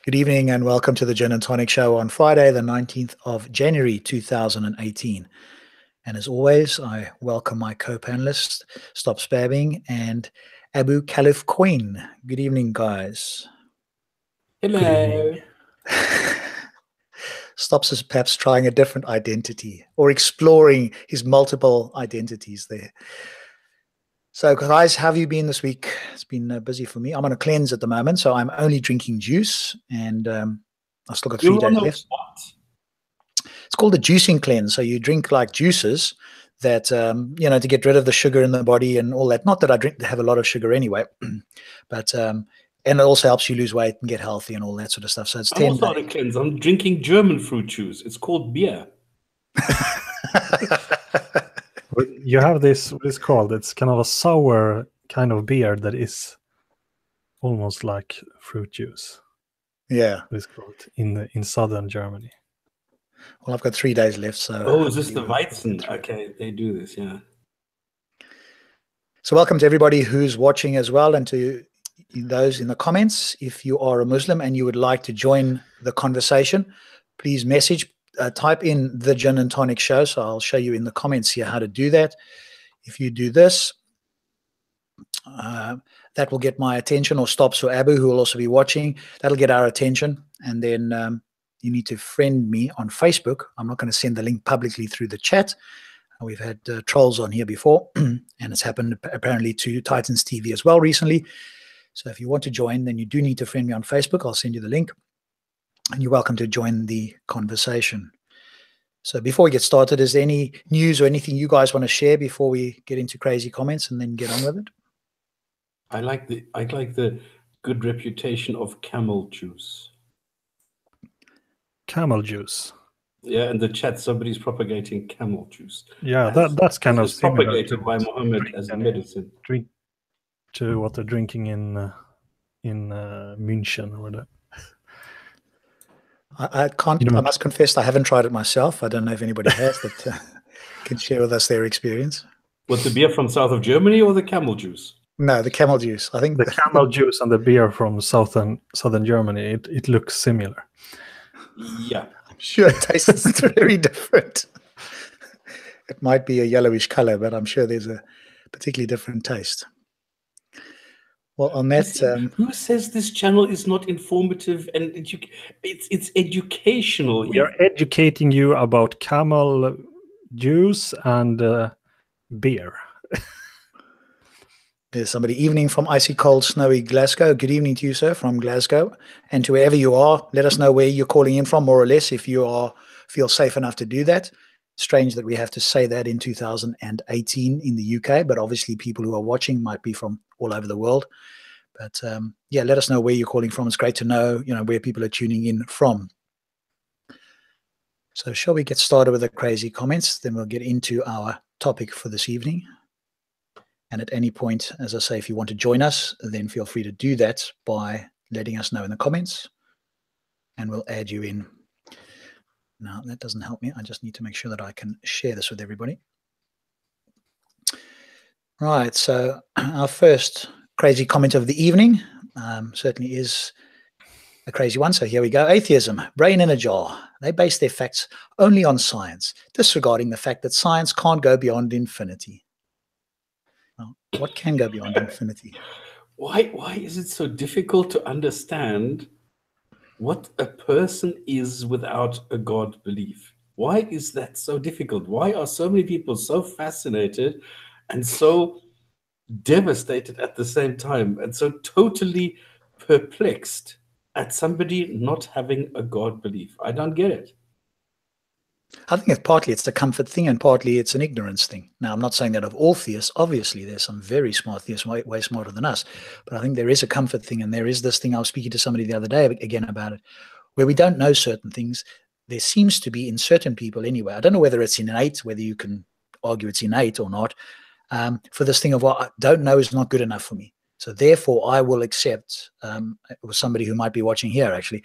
Good evening and welcome to the Jinn&Tonic show on Friday, the 19th of January 2018. And as always, I welcome my co-panelists, Stop Spabbing and Abu Khalif Queen. Good evening, guys. Hello. Stops is perhaps trying a different identity or exploring his multiple identities there. So, guys, how have you been this week? It's been busy for me. I'm on a cleanse at the moment, so I'm only drinking juice, and I still got 3 days left. What? It's called a juicing cleanse. So you drink like juices that, to get rid of the sugar in the body and all that. Not that I have a lot of sugar anyway, but and it also helps you lose weight and get healthy and all that sort of stuff. So it's 10 days. I'm not a cleanse. I'm drinking German fruit juice. It's called beer. You have this, what is called? It's kind of a sour kind of beer that is almost like fruit juice. Yeah. It's called in southern Germany. Well, I've got 3 days left. So. Oh, is this the Weizen? Okay, they do this, yeah. So welcome to everybody who's watching as well, and to those in the comments. If you are a Muslim and you would like to join the conversation, please type in the Jinn&Tonic show. So I'll show you in the comments here how to do that. If you do this, that will get my attention, or Stops or Abu, who will also be watching. That'll get our attention. And then you need to friend me on Facebook. I'm not going to send the link publicly through the chat. We've had trolls on here before, and it's happened apparently to Titans TV as well recently. So if you want to join, then you do need to friend me on Facebook. I'll send you the link, and you're welcome to join the conversation. So before we get started, is there any news or anything you guys want to share before we get into crazy comments and then get on with it? I like the good reputation of camel juice. Camel juice. Yeah, in the chat, somebody's propagating camel juice. Yeah, that's kind of propagated by Muhammad as a medicine. Drink to what they're drinking in München or whatever. I can't. I must confess, I haven't tried it myself. I don't know if anybody has, but can share with us their experience. What, the beer from south of Germany or the camel juice? No, the camel juice. I think the camel juice and the beer from southern Germany. It looks similar. Yeah, I'm sure it tastes very different. It might be a yellowish color, but I'm sure there's a particularly different taste. Well, on that, who says this channel is not informative and it's educational? We are educating you about camel juice and beer. There's somebody. Evening from icy cold, snowy Glasgow. Good evening to you, sir, from Glasgow, and to wherever you are. Let us know where you're calling in from, more or less, if you feel safe enough to do that. Strange that we have to say that in 2018 in the UK, but obviously people who are watching might be from all over the world. But yeah, let us know where you're calling from. It's great to know, where people are tuning in from. So shall we get started with the crazy comments? Then we'll get into our topic for this evening. And at any point, as I say, if you want to join us, then feel free to do that by letting us know in the comments, and we'll add you in. Now, that doesn't help me. I just need to make sure that I can share this with everybody. Right, so our first crazy comment of the evening certainly is a crazy one. So here we go. Atheism, brain in a jar. They base their facts only on science, disregarding the fact that science can't go beyond infinity. Well, what can go beyond infinity? Why is it so difficult to understand what a person is without a God belief? Why is that so difficult? Why are so many people so fascinated and so devastated at the same time, and so totally perplexed at somebody not having a God belief? I don't get it. I think partly it's a comfort thing, and partly it's an ignorance thing. Now, I'm not saying that of all theists. Obviously, there's some very smart theists, way smarter than us. But I think there is a comfort thing, and there is this thing. I was speaking to somebody the other day again about it, where we don't know certain things. There seems to be in certain people anyway. I don't know whether it's innate, whether you can argue it's innate or not, for this thing of what I don't know is not good enough for me. So therefore, I will accept, it was somebody who might be watching here, actually,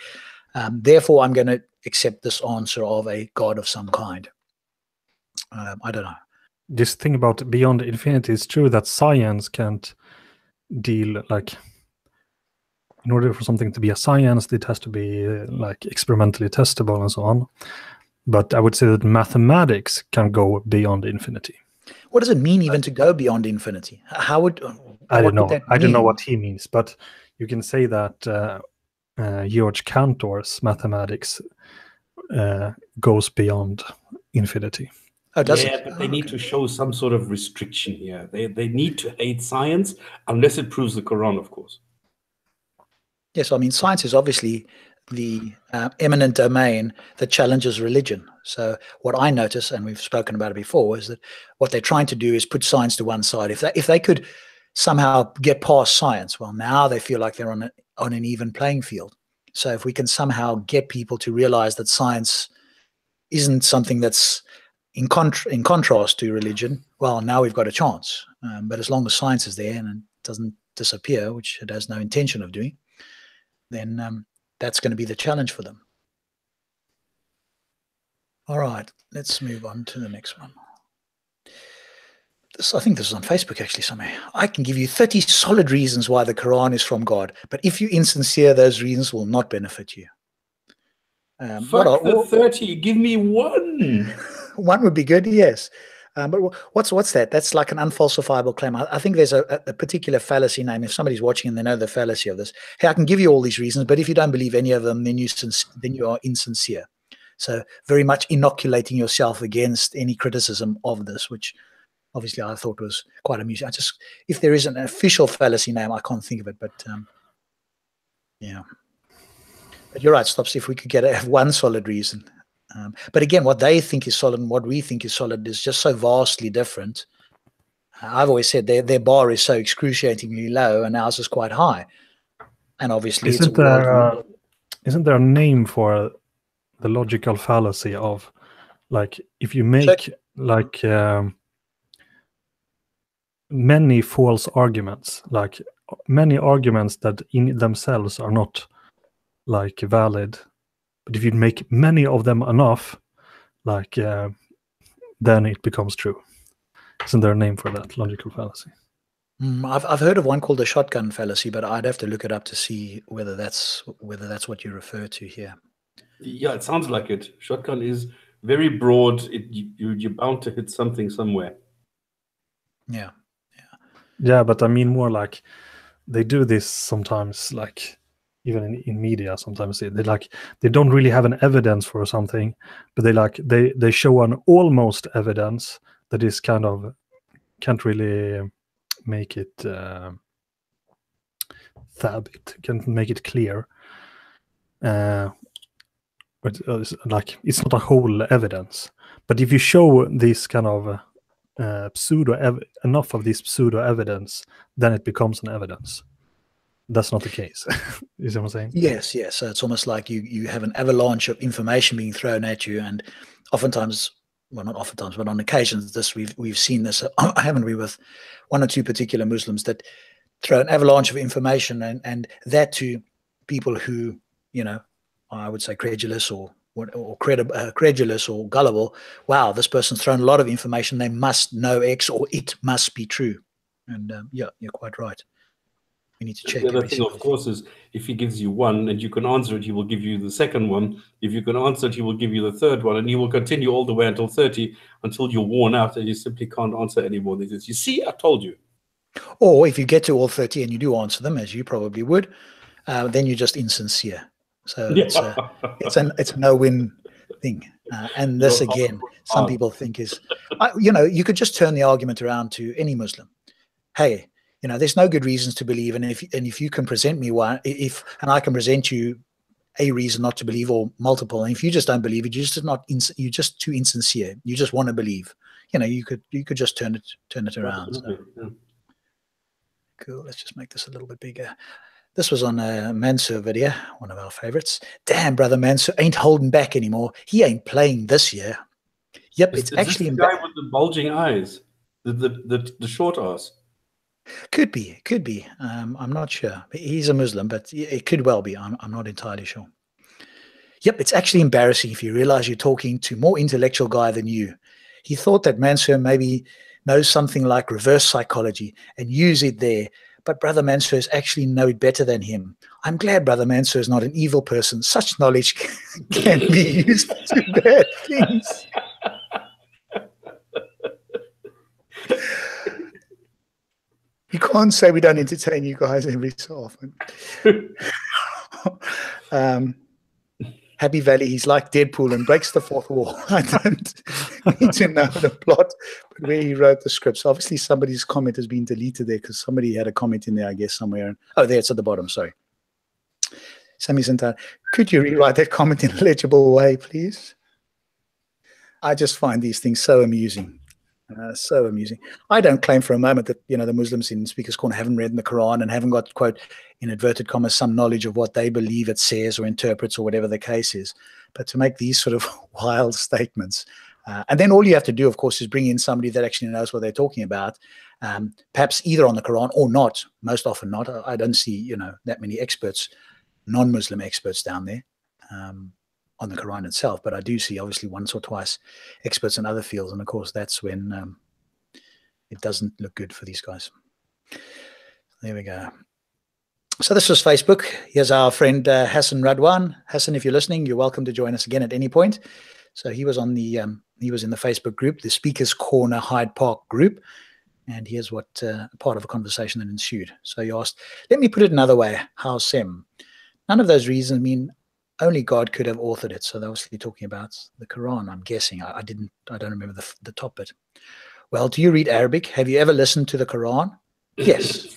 therefore, I'm going to accept this answer of a God of some kind. I don't know. This thing about beyond infinity is true that science can't deal, like, in order for something to be a science, it has to be like experimentally testable and so on. But I would say that mathematics can go beyond infinity. What does it mean even to go beyond infinity? How would I don't know. That I don't know mean? what he means, but you can say that George Cantor's mathematics goes beyond infinity. Oh, does Yeah, it? but they need to show some sort of restriction here. They need to hate science unless it proves the Quran, of course. Yes, I mean, science is obviously the eminent domain that challenges religion. So what I notice, and we've spoken about it before, is that what they're trying to do is put science to one side. If they could somehow get past science, well, now they feel like they're on an even playing field. So if we can somehow get people to realize that science isn't something that's in contrast to religion, well, now we've got a chance. But as long as science is there and it doesn't disappear, which it has no intention of doing, then that's going to be the challenge for them. All right, let's move on to the next one. I think this is on Facebook actually somewhere. I can give you 30 solid reasons why the Quran is from God, but if you're insincere, those reasons will not benefit you. Fuck the 30, give me one. One would be good, yes. But what's that? That's like an unfalsifiable claim. I think there's a particular fallacy name. If somebody's watching and they know the fallacy of this, hey, I can give you all these reasons, but if you don't believe any of them, then you are insincere. So very much inoculating yourself against any criticism of this, which obviously I thought was quite amusing. If there is an official fallacy name, I can't think of it, but yeah. But you're right, Stops. If we could have one solid reason. But again, what they think is solid and what we think is solid is just so vastly different. I've always said their bar is so excruciatingly low and ours is quite high. And obviously isn't there a name for the logical fallacy of, like, if you make many false arguments, like many arguments that in themselves are not like valid, but if you make many of them enough, like then it becomes true. Isn't there a name for that logical fallacy? I've heard of one called the shotgun fallacy, but I'd have to look it up to see whether that's what you refer to here. Yeah, it sounds like it. Shotgun is very broad. You're bound to hit something somewhere. Yeah, but I mean more like they do this sometimes, like even in media sometimes they don't really have an evidence for something, but they show an almost evidence that is kind of can't really make it can't make it clear, but like it's not a whole evidence. But if you show this kind of enough of this pseudo evidence, then it becomes an evidence. That's not the case. You see what I'm saying? Yes. So it's almost like you have an avalanche of information being thrown at you, and oftentimes, well, not oftentimes, but on occasions, we've seen this, haven't we, with one or two particular Muslims that throw an avalanche of information, and that to people who, I would say credulous or credulous or gullible. Wow, this person's thrown a lot of information. They must know X, or it must be true. And yeah, you're quite right. We need to check. The other thing, of course, is if he gives you one and you can answer it, he will give you the second one. If you can answer it, he will give you the third one, and he will continue all the way until 30, until you're worn out and you simply can't answer anymore. He says, "You see, I told you." Or if you get to all 30 and you do answer them, as you probably would, then you're just insincere. So yeah. it's a no-win thing. And this, again, some people think is, you could just turn the argument around to any Muslim. Hey, there's no good reasons to believe, and if you can present me one, and I can present you a reason not to believe, or multiple, and if you just don't believe it, you're just too insincere. You just want to believe. You could just turn it around. So. Yeah. Cool. Let's just make this a little bit bigger. This was on a Mansur video, one of our favorites. Damn, brother Mansur ain't holding back anymore. He ain't playing this year. Yep, it's actually the guy with the bulging eyes, the short ass. Could be. I'm not sure. He's a Muslim, but it could well be. I'm not entirely sure. Yep, it's actually embarrassing if you realize you're talking to a more intellectual guy than you. He thought that Mansur maybe knows something like reverse psychology and use it there, but Brother Mansur is actually know it better than him. I'm glad Brother Mansur is not an evil person. Such knowledge can be used to bad things. You can't say we don't entertain you guys every so often. Happy Valley, he's like Deadpool and breaks the fourth wall. I don't need to know the plot, but where he wrote the script. So obviously somebody's comment has been deleted there because somebody had a comment in there, I guess, somewhere. Oh, there, it's at the bottom, sorry. Sammy Santana, could you rewrite that comment in a legible way, please? I just find these things so amusing. So amusing. I don't claim for a moment that, the Muslims in Speaker's Corner haven't read the Quran and haven't got, quote, in inverted commas, some knowledge of what they believe it says or interprets or whatever the case is. But to make these sort of wild statements, and then all you have to do, of course, is bring in somebody that actually knows what they're talking about, perhaps either on the Quran or not, most often not. I don't see, that many experts, non-Muslim experts down there on the Quran itself, but I do see obviously once or twice experts in other fields, and of course that's when it doesn't look good for these guys. There we go. So this was Facebook. Here's our friend Hassan Radwan. Hassan, if you're listening, you're welcome to join us again at any point. So he was on the he was in the Facebook group, the Speaker's Corner Hyde Park group, and here's what part of a conversation that ensued. So he asked, let me put it another way, how Sem? None of those reasons mean only God could have authored it. So they're obviously talking about the Quran, I'm guessing. I don't remember the top bit. Well, do you read Arabic? Have you ever listened to the Quran? Yes.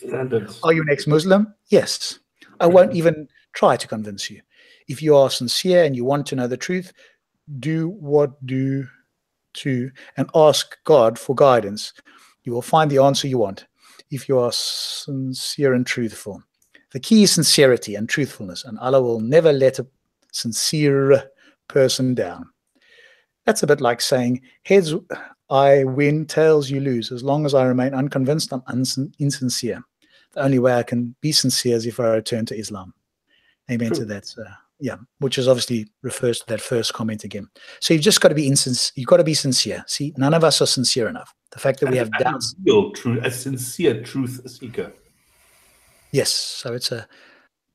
Are you an ex-Muslim? Yes. I won't even try to convince you. If you are sincere and you want to know the truth, do what do to and ask God for guidance. You will find the answer you want if you are sincere and truthful. The key is sincerity and truthfulness, and Allah will never let a sincere person down. That's a bit like saying, heads I win, tails you lose. As long as I remain unconvinced, I'm insincere. The only way I can be sincere is if I return to Islam. Amen to that. Yeah, which is obviously refers to that first comment again. So you've just got to be you've got to be sincere. See, none of us are sincere enough. The fact that we have doubts. A sincere truth seeker. Yes. So it's a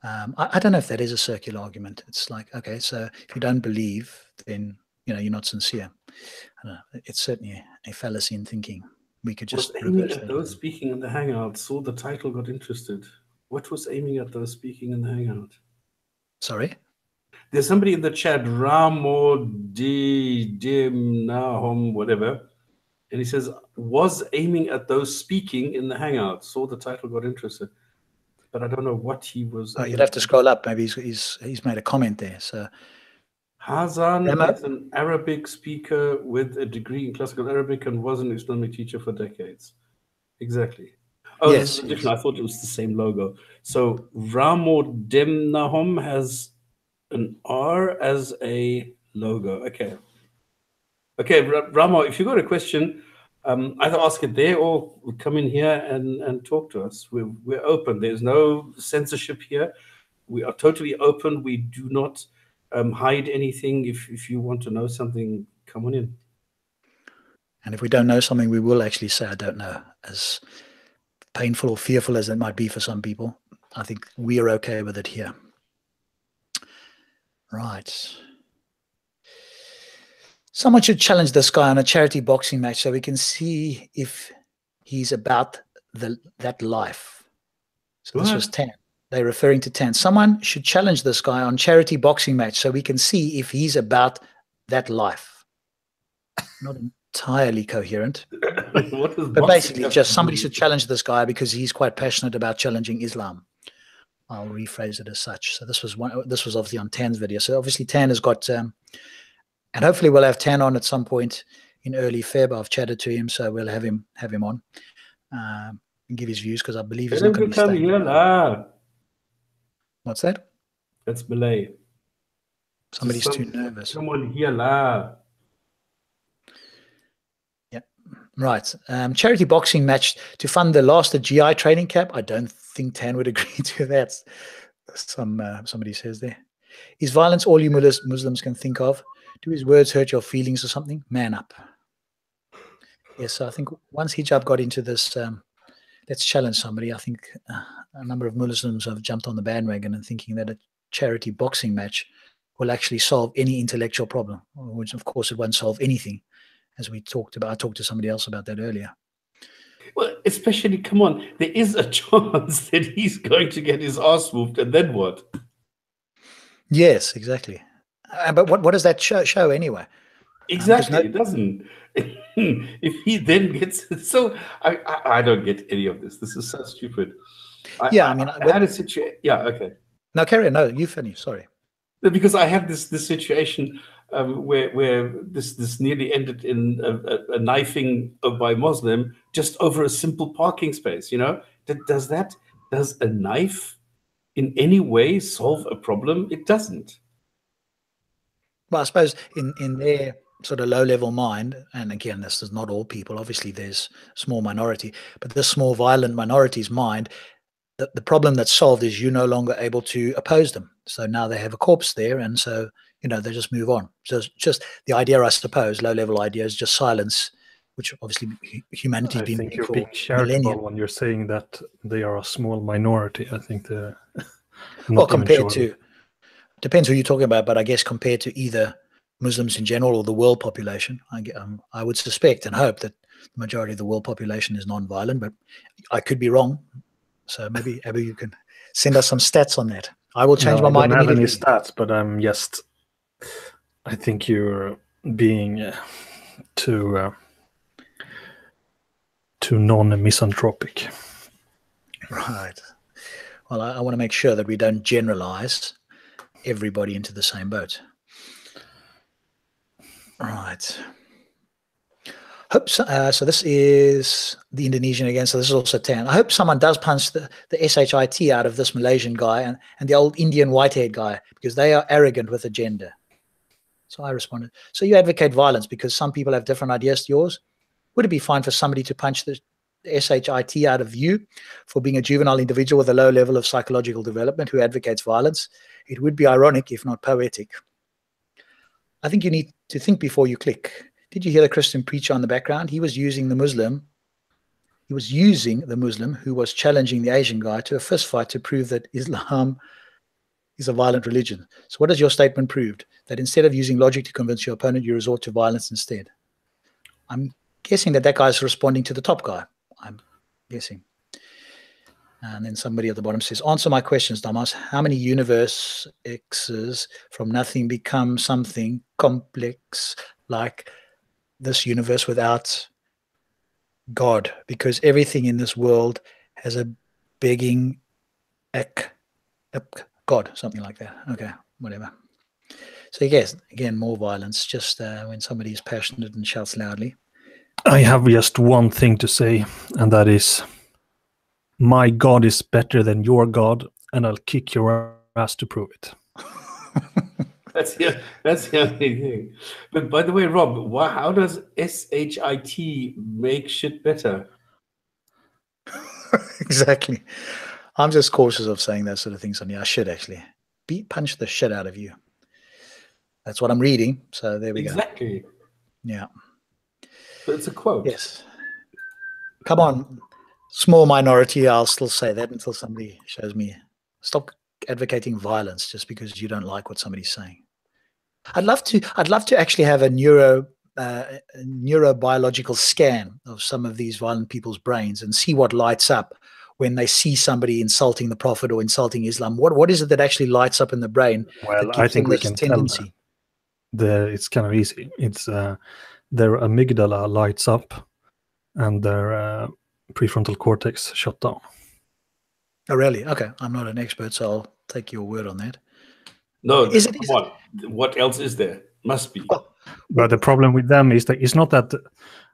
I don't know if that is a circular argument. It's like, okay, so if you don't believe, then you're not sincere. I don't know. It's certainly a fallacy in thinking. We could just aiming at those speaking in the Hangout, saw the title, got interested. What was aiming at those speaking in the Hangout? Sorry? There's somebody in the chat, Ramo Dim Nahom, whatever, and he says, was aiming at those speaking in the Hangout. Saw the title, got interested. But I don't know what he was. Oh, you'd have to scroll up. Maybe he's made a comment there. So Hazan is an Arabic speaker with a degree in classical Arabic and was an Islamic teacher for decades. Exactly. Oh, yes, yes. I thought it was the same logo. So Ramo Demnahom has an R as a logo. Okay. Okay, Ramo, if you've got a question, either ask it there or come in here and talk to us. We're open. There's no censorship here. We are totally open. We do not hide anything. If you want to know something, come on in. And if we don't know something, we will actually say, I don't know. As painful or fearful as it might be for some people, I think we are okay with it here. Right. Someone should challenge this guy on a charity boxing match so we can see if he's about that life. So this was Tan. They're referring to Tan. Someone should challenge this guy on charity boxing match so we can see if he's about that life. Not entirely coherent. But basically just somebody should challenge this guy because he's quite passionate about challenging Islam. I'll rephrase it as such. So this was obviously on Tan's video. So obviously Tan has got and hopefully we'll have Tan on at some point in early Feb. I've chatted to him, so we'll have him on and give his views because I believe he's not going to be staying. What's that? That's Malay. Somebody's too nervous. Someone here la. Yeah, right. Charity boxing match to fund the last GI training camp. I don't think Tan would agree to that. Somebody says there. Is violence all you Muslims can think of? Do his words hurt your feelings or something? Man up. Yes, so I think once hijab got into this let's challenge somebody. I think a number of Muslims have jumped on the bandwagon and thinking that a charity boxing match will actually solve any intellectual problem, which of course it won't solve anything, as we talked about. I talked to somebody else about that earlier. Well, especially, come on, there is a chance that he's going to get his ass moved, and then what? Yes, exactly. But what does that show anyway? Exactly, it doesn't. If he then gets so, I don't get any of this. This is so stupid. I had a situation. Yeah, okay. No, carry on. No, you finish. Sorry. Because I had this situation where this nearly ended in a knifing by Muslim just over a simple parking space. You know, does a knife in any way solve a problem? It doesn't. Well, I suppose in their sort of low-level mind, and again, this is not all people. Obviously, there's a small minority, but this small violent minority's mind, the problem that's solved is you're no longer able to oppose them. So now they have a corpse there, and so they just move on. So it's just the idea, I suppose, low-level idea is just silence, which obviously humanity's been think you're for being charitable millennia. when you're saying that they are a small minority. I think well, compared to, depends who you're talking about, but I guess compared to either Muslims in general or the world population, I would suspect and hope that the majority of the world population is non-violent, but I could be wrong. So maybe Abu, you can send us some stats on that. I will change my mind immediately. I don't have any stats, but I think you're being too non-misanthropic. Right. Well, I want to make sure that we don't generalize everybody into the same boat. Right. Hope so, so this is the Indonesian again. So this is also Tan. I hope someone does punch the SHIT out of this Malaysian guy and the old Indian white-haired guy, because they are arrogant with a gender. So I responded, so you advocate violence because some people have different ideas to yours? Would it be fine for somebody to punch the SHIT out of you for being a juvenile individual with a low level of psychological development who advocates violence? It would be ironic, if not poetic. I think you need to think before you click. Did you hear the Christian preacher on the background? He was using the Muslim. He was using the Muslim who was challenging the Asian guy to a fist fight to prove that Islam is a violent religion. So what has your statement proved? That instead of using logic to convince your opponent, you resort to violence instead. I'm guessing that guy's responding to the top guy. I'm guessing. And then somebody at the bottom says, answer my questions, Damas. How many universe X's from nothing become something complex like this universe without God? Because everything in this world has a begging God, something like that. Okay, whatever. So yes, again, more violence, just when somebody is passionate and shouts loudly. I have just one thing to say, and that is, my God is better than your God, and I'll kick your ass to prove it. That's the only thing. But by the way, Rob, how does SHIT make shit better? Exactly. I'm just cautious of saying those sort of things on you. I should actually punch the shit out of you. That's what I'm reading. So there we go. Exactly. Yeah. But it's a quote. Yes. Come on, small minority. I'll still say that until somebody shows me. Stop advocating violence just because you don't like what somebody's saying. I'd love to actually have a neurobiological scan of some of these violent people's brains and see what lights up when they see somebody insulting the Prophet or insulting Islam. What is it that actually lights up in the brain? Well, I think we can tendency? Tell it's kind of easy. It's their amygdala lights up and their prefrontal cortex shut down. Oh, really? Okay. I'm not an expert, so I'll take your word on that. No, what else is there? Must be. Oh. But the problem with them is that it's not that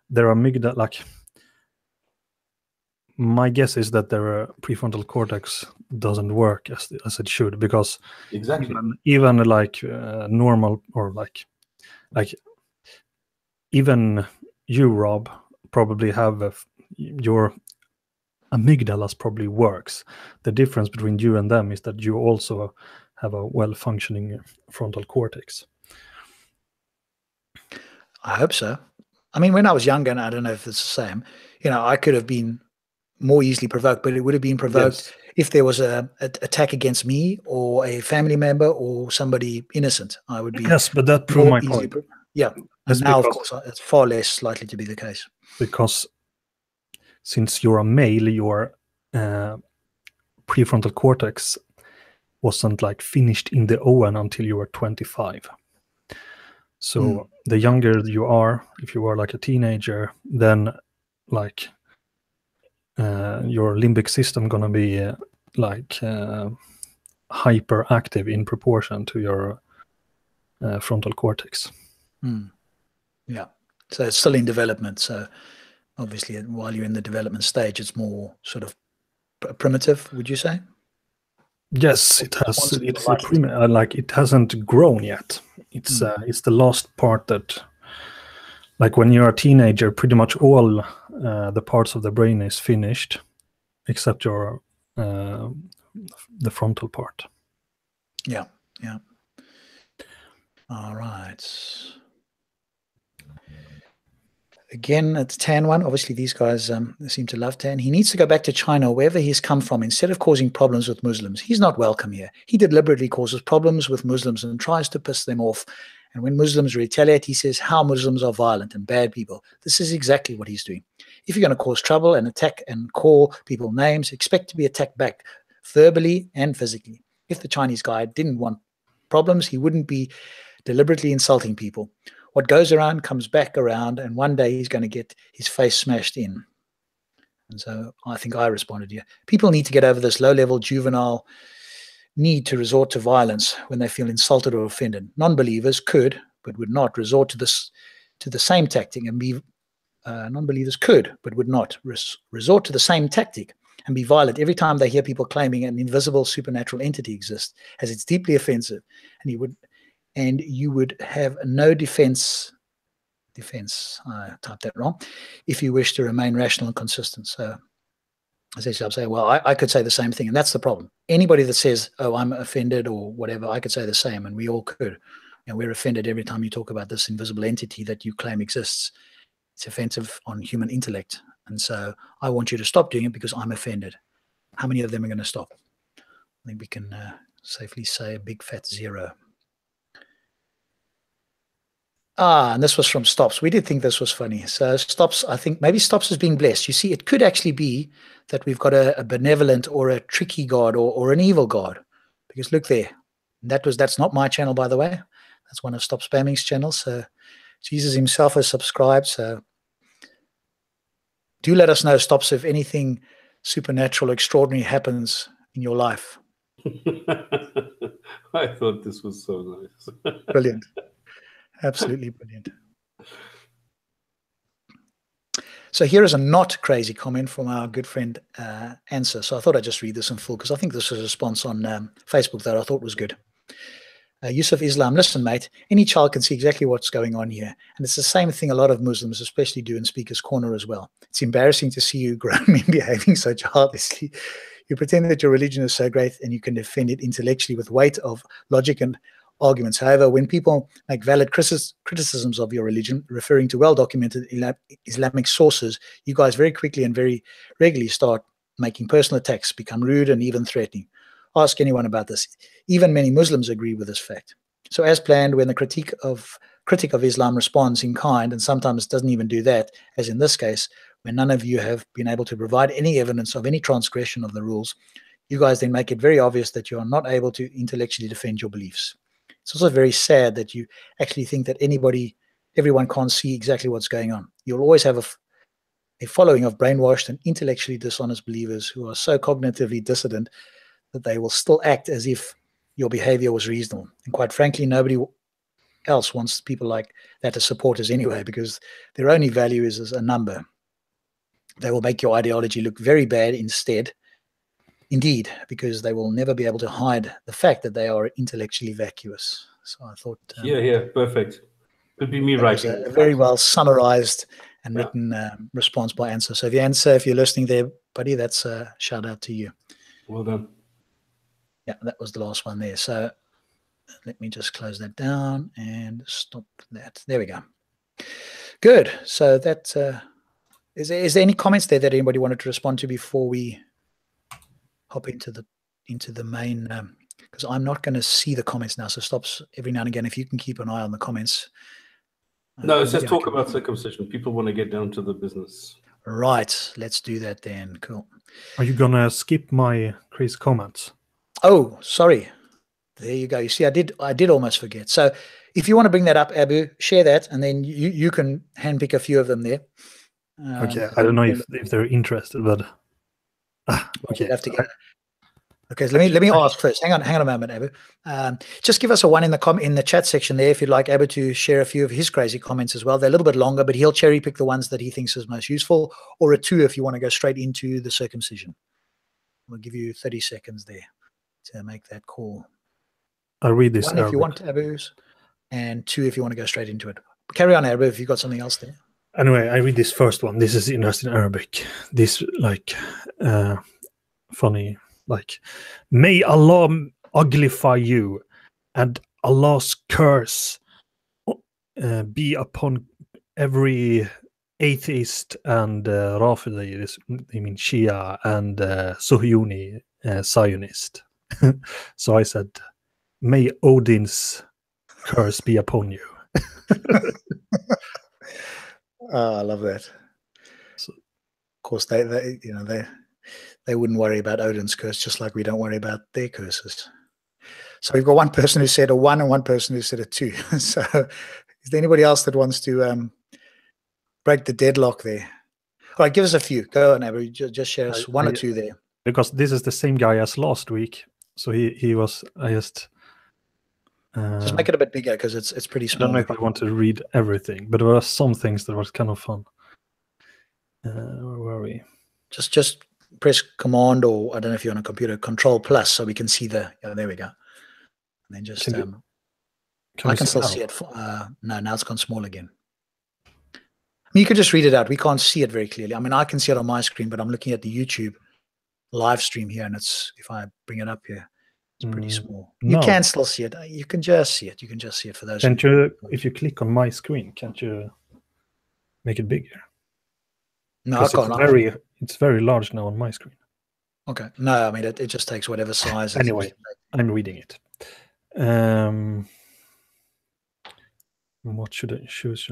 their amygdala, like, my guess is that their prefrontal cortex doesn't work as it should, because exactly even like normal, or like even you, Rob, probably have your amygdalas probably works. The difference between you and them is that you also have a well-functioning frontal cortex. I hope so. I mean, when I was younger, and I don't know if it's the same, I could have been more easily provoked, but it would have been provoked Yes. if there was a attack against me or a family member or somebody innocent. I would be Yes, but that proved more my easily. point. Yeah. That's And now, of because- course, it's far less likely to be the case. Because since you're a male, your prefrontal cortex wasn't like finished in the Owen until you were 25. So the younger you are, if you were like a teenager, then like your limbic system gonna be hyperactive in proportion to your frontal cortex. Yeah. So it's still in development. So obviously, while you're in the development stage, it's more sort of primitive, would you say? Yes, it has. Once It's likely like it hasn't grown yet. It's the last part that, like when you're a teenager, pretty much all the parts of the brain is finished, except your the frontal part. Yeah. Yeah. All right. Again, it's Tan one. Obviously, these guys seem to love Tan. He needs to go back to China, wherever he's come from, instead of causing problems with Muslims. He's not welcome here. He deliberately causes problems with Muslims and tries to piss them off. And when Muslims retaliate, he says how Muslims are violent and bad people. This is exactly what he's doing. If you're going to cause trouble and attack and call people names, expect to be attacked back verbally and physically. If the Chinese guy didn't want problems, he wouldn't be deliberately insulting people. What goes around comes back around, and one day he's going to get his face smashed in. And so I think I responded here. People need to get over this low-level juvenile need to resort to violence when they feel insulted or offended. Non-believers could, but would not, resort to the same tactic and be non-believers could, but would not resort to the same tactic and be violent every time they hear people claiming an invisible supernatural entity exists, as it's deeply offensive, and you would have no defense, I typed that wrong, if you wish to remain rational and consistent. So essentially I'll say, well, I could say the same thing, and that's the problem. Anybody that says, oh, I'm offended or whatever, I could say the same, and we all could. And we're offended every time you talk about this invisible entity that you claim exists. It's offensive on human intellect. And so I want you to stop doing it because I'm offended. How many of them are going to stop? I think we can safely say a big fat 0. And this was from Stops. We did think this was funny. So Stops, I think maybe Stops is being blessed. You see, it could actually be that we've got a benevolent or a tricky God or an evil God. Because look there. That's not my channel, by the way. That's one of Stop Spamming's channels. So Jesus himself has subscribed. So do let us know, Stops, if anything supernatural, extraordinary happens in your life. I thought this was so nice. Brilliant. Absolutely brilliant. So here is a not crazy comment from our good friend Answer. So I thought I'd just read this in full because I think this was a response on Facebook that I thought was good. Yusuf Islam, listen, mate, any child can see exactly what's going on here. And it's the same thing a lot of Muslims especially do in Speaker's Corner as well. It's embarrassing to see you grown men behaving so childishly. You pretend that your religion is so great and you can defend it intellectually with weight of logic and arguments. However, when people make valid criticisms of your religion, referring to well-documented Islamic sources, you guys very quickly and very regularly start making personal attacks, become rude and even threatening. Ask anyone about this. Even many Muslims agree with this fact. So as planned, when the critic of Islam responds in kind, and sometimes doesn't even do that, as in this case, when none of you have been able to provide any evidence of any transgression of the rules, you guys then make it very obvious that you are not able to intellectually defend your beliefs. It's also very sad that you actually think that everyone can't see exactly what's going on. You'll always have a following of brainwashed and intellectually dishonest believers who are so cognitively dissident that they will still act as if your behavior was reasonable. And quite frankly, nobody else wants people like that as supporters anyway, because their only value is as a number. They will make your ideology look very bad indeed, because they will never be able to hide the fact that they are intellectually vacuous. So I thought... perfect. Could be me writing. A very well summarized and written response by Answer. So if you're listening there, buddy, that's a shout out to you. Well done. Yeah, that was the last one there. So let me just close that down and stop that. There we go. Good. So that Is there any comments there that anybody wanted to respond to before we hop into the main? Because I'm not going to see the comments now, so stops every now and again. If you can keep an eye on the comments. No, it's just talk about circumcision. People want to get down to the business. Right, let's do that then. Cool. Are you gonna skip my Chris comments? Oh, sorry. There you go. You see, I did almost forget. So if you want to bring that up, Abu, share that, and then you can handpick a few of them there. Okay, I don't know if they're interested, but okay. Have to get. Okay, so let me ask first. Hang on a moment, Abu. Just give us a one in the chat section there if you'd like Abu to share a few of his crazy comments as well. They're a little bit longer, but he'll cherry pick the ones that he thinks is most useful, or a two if you want to go straight into the circumcision. We'll give you 30 seconds there to make that call. I'll read this. One if you want, Abu's, and two if you want to go straight into it. Carry on, Abu, if you've got something else there. Anyway, I read this first one. This is interesting Arabic. This funny. Like, may Allah uglify you, and Allah's curse be upon every atheist and Rafidi, I mean Shia, and Suhyuni, Zionist. So I said, may Odin's curse be upon you. I love that. So, of course, they wouldn't worry about Odin's curse, just like we don't worry about their curses. So we've got one person who said a 1 and one person who said a 2. So is there anybody else that wants to break the deadlock there? All right, give us a few. Go on, Abu. Just share us one or two there. Because this is the same guy as last week. So he was, just make it a bit bigger because it's pretty small. I don't know if I want to read everything, but there were some things that was kind of fun. Where were we? Just press Command, or I don't know if you're on a computer, Control Plus, so we can see the. There we go. And then just. I can still see it. No, now it's gone small again. I mean, you could just read it out. We can't see it very clearly. I mean, I can see it on my screen, but I'm looking at the YouTube live stream here, and if I bring it up here, it's pretty small. You can still see it. You can just see it. You can just see it for those. Can't you? If you click on my screen, can't you make it bigger? No, I can't. It's very large now on my screen. Okay. No, I mean, it just takes whatever size. Anyway, I'm reading it. What should I choose?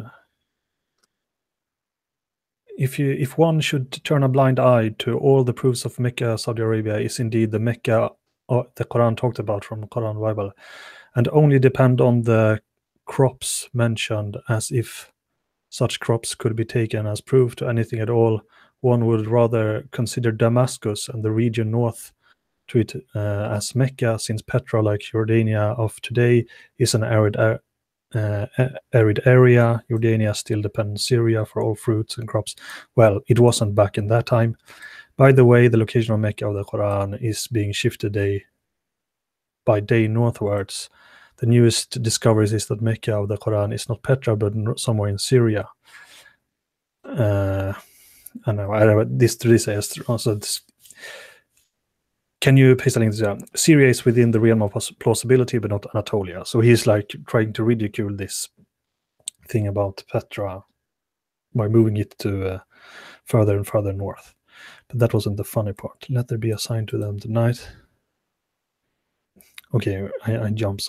If one should turn a blind eye to all the proofs of Mecca, Saudi Arabia is indeed the Mecca the Quran talked about from the Quran Bible, and only depend on the crops mentioned as if such crops could be taken as proof to anything at all, one would rather consider Damascus and the region north to it as Mecca, since Petra, like Jordania of today, is an arid area. Jordania still depends on Syria for all fruits and crops. Well, it wasn't back in that time. By the way, the location of Mecca of the Quran is being shifted day by day northwards. The newest discoveries is that Mecca of the Quran is not Petra, but somewhere in Syria. I know this also. Can you paste a link to that? Syria is within the realm of plausibility, but not Anatolia. So he's like trying to ridicule this thing about Petra by moving it to further and further north. But that wasn't the funny part. Let there be a sign to them tonight. Okay, I jumped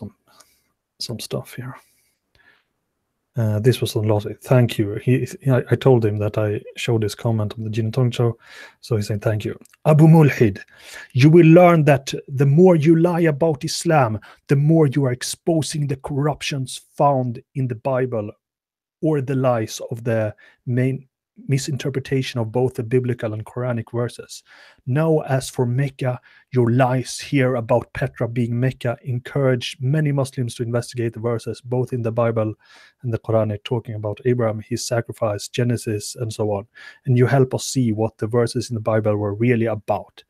some stuff here. This was on last week. Thank you. I told him that I showed this comment on the Jinn&Tonic show, so he's saying thank you. Abu Mulhid, you will learn that the more you lie about Islam, the more you are exposing the corruptions found in the Bible, or the lies of the main misinterpretation of both the biblical and Quranic verses. Now, as for Mecca, your lies here about Petra being Mecca encourage many Muslims to investigate the verses both in the Bible and the Quranic, talking about Abraham, his sacrifice, Genesis, and so on. And you help us see what the verses in the Bible were really about.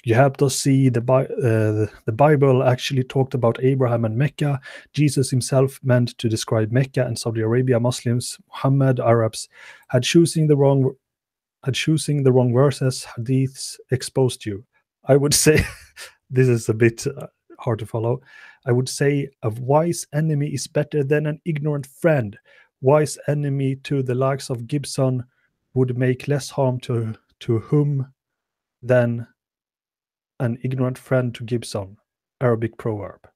You helped us see the Bible actually talked about Abraham and Mecca. Jesus himself meant to describe Mecca and Saudi Arabia. Muslims, Muhammad, Arabs had choosing the wrong verses. Hadiths exposed you. I would say, this is a bit hard to follow. I would say a wise enemy is better than an ignorant friend. Wise enemy to the likes of Gibson would make less harm to whom than an ignorant friend to Gibson, Arabic proverb.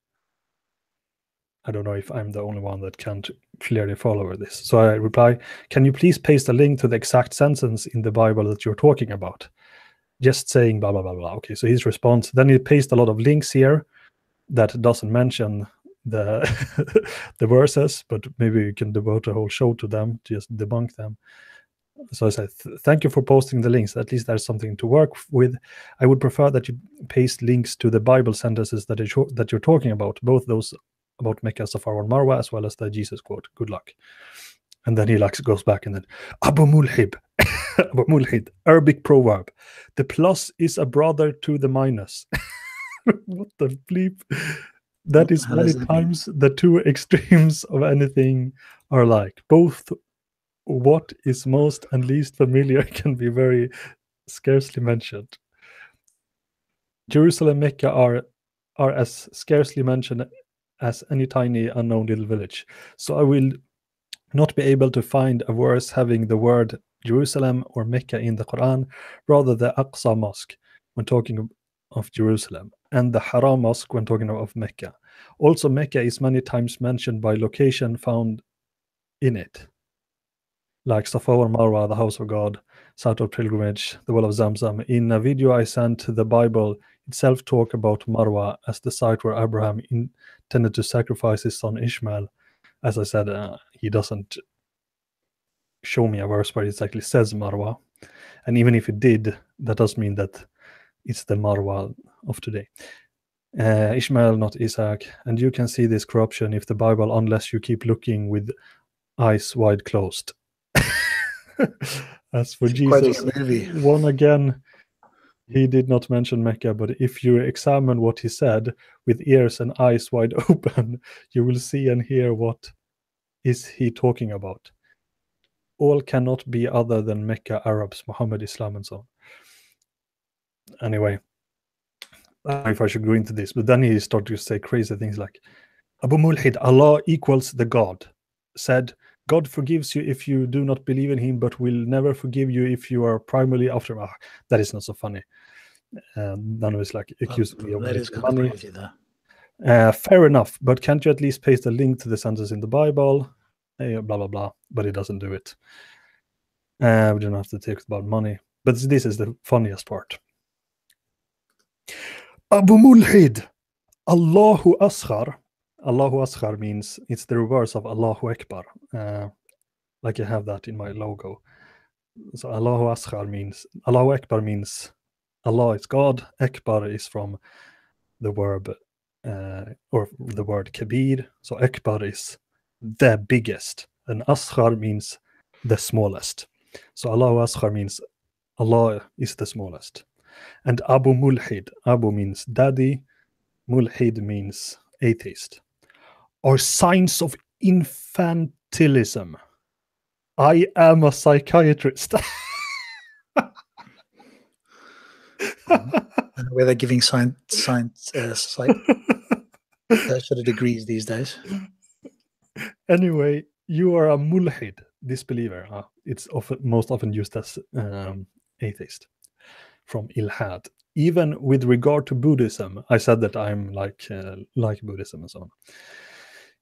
I don't know if I'm the only one that can't clearly follow this. So I reply, can you please paste a link to the exact sentence in the Bible that you're talking about? Just saying blah, blah, blah, blah. Okay, so his response, then he pastes a lot of links here that doesn't mention the the verses, but maybe you can devote a whole show to them, to just debunk them. So I said, thank you for posting the links. At least there's something to work with. I would prefer that you paste links to the Bible sentences that you're talking about, both those about Mecca, Safa, and Marwa, as well as the Jesus quote. Good luck. And then he goes back and then, Abu Mulhid, Abu Mulhid, Arabic proverb. The plus is a brother to the minus. What the bleep? That is many times the two extremes of anything are like. Both what is most and least familiar can be very scarcely mentioned. Jerusalem and Mecca are as scarcely mentioned as any tiny unknown little village. So I will not be able to find a verse having the word Jerusalem or Mecca in the Qur'an, rather the Aqsa Mosque when talking of Jerusalem, and the Haram Mosque when talking of Mecca. Also, Mecca is many times mentioned by location found in it, like Safa or Marwa, the house of God, site of pilgrimage, the well of Zamzam. In a video I sent, the Bible itself talk about Marwa as the site where Abraham intended to sacrifice his son Ishmael. As I said, he doesn't show me a verse where it actually says Marwa. And even if it did, that does mean that it's the Marwa of today. Ishmael, not Isaac. And you can see this corruption if the Bible, unless you keep looking with eyes wide closed. As for Jesus, one again, he did not mention Mecca, but if you examine what he said with ears and eyes wide open, you will see and hear what is he talking about. All cannot be other than Mecca, Arabs, Muhammad, Islam, and so on. Anyway, I don't know if I should go into this, but then he started to say crazy things like, Abu Mulhid, Allah equals the God, said, God forgives you if you do not believe in him, but will never forgive you if you are primarily after him. That is not so funny. None of us like accused me of that is kind money. of crazy, though. Fair enough, but can't you at least paste a link to the sentence in the Bible? Blah, blah, blah, but it doesn't do it. We don't have to talk about money. But this is the funniest part. Abu Mulhid, Allahu Asghar. Allahu Asghar means it's the reverse of Allahu Akbar. Like I have that in my logo. So Allahu Asghar means, Allahu Akbar means Allah is God. Akbar is from the verb or the word Kabir. So Akbar is the biggest, and Asghar means the smallest. So Allahu Asghar means Allah is the smallest. And Abu Mulhid, Abu means daddy, Mulhid means atheist, are signs of infantilism. I am a psychiatrist. Where they're giving science sort of degrees these days. Anyway, you are a mulhid, disbeliever. It's most often used as atheist, from ilhad. Even with regard to Buddhism, I said that I'm like Buddhism and so on.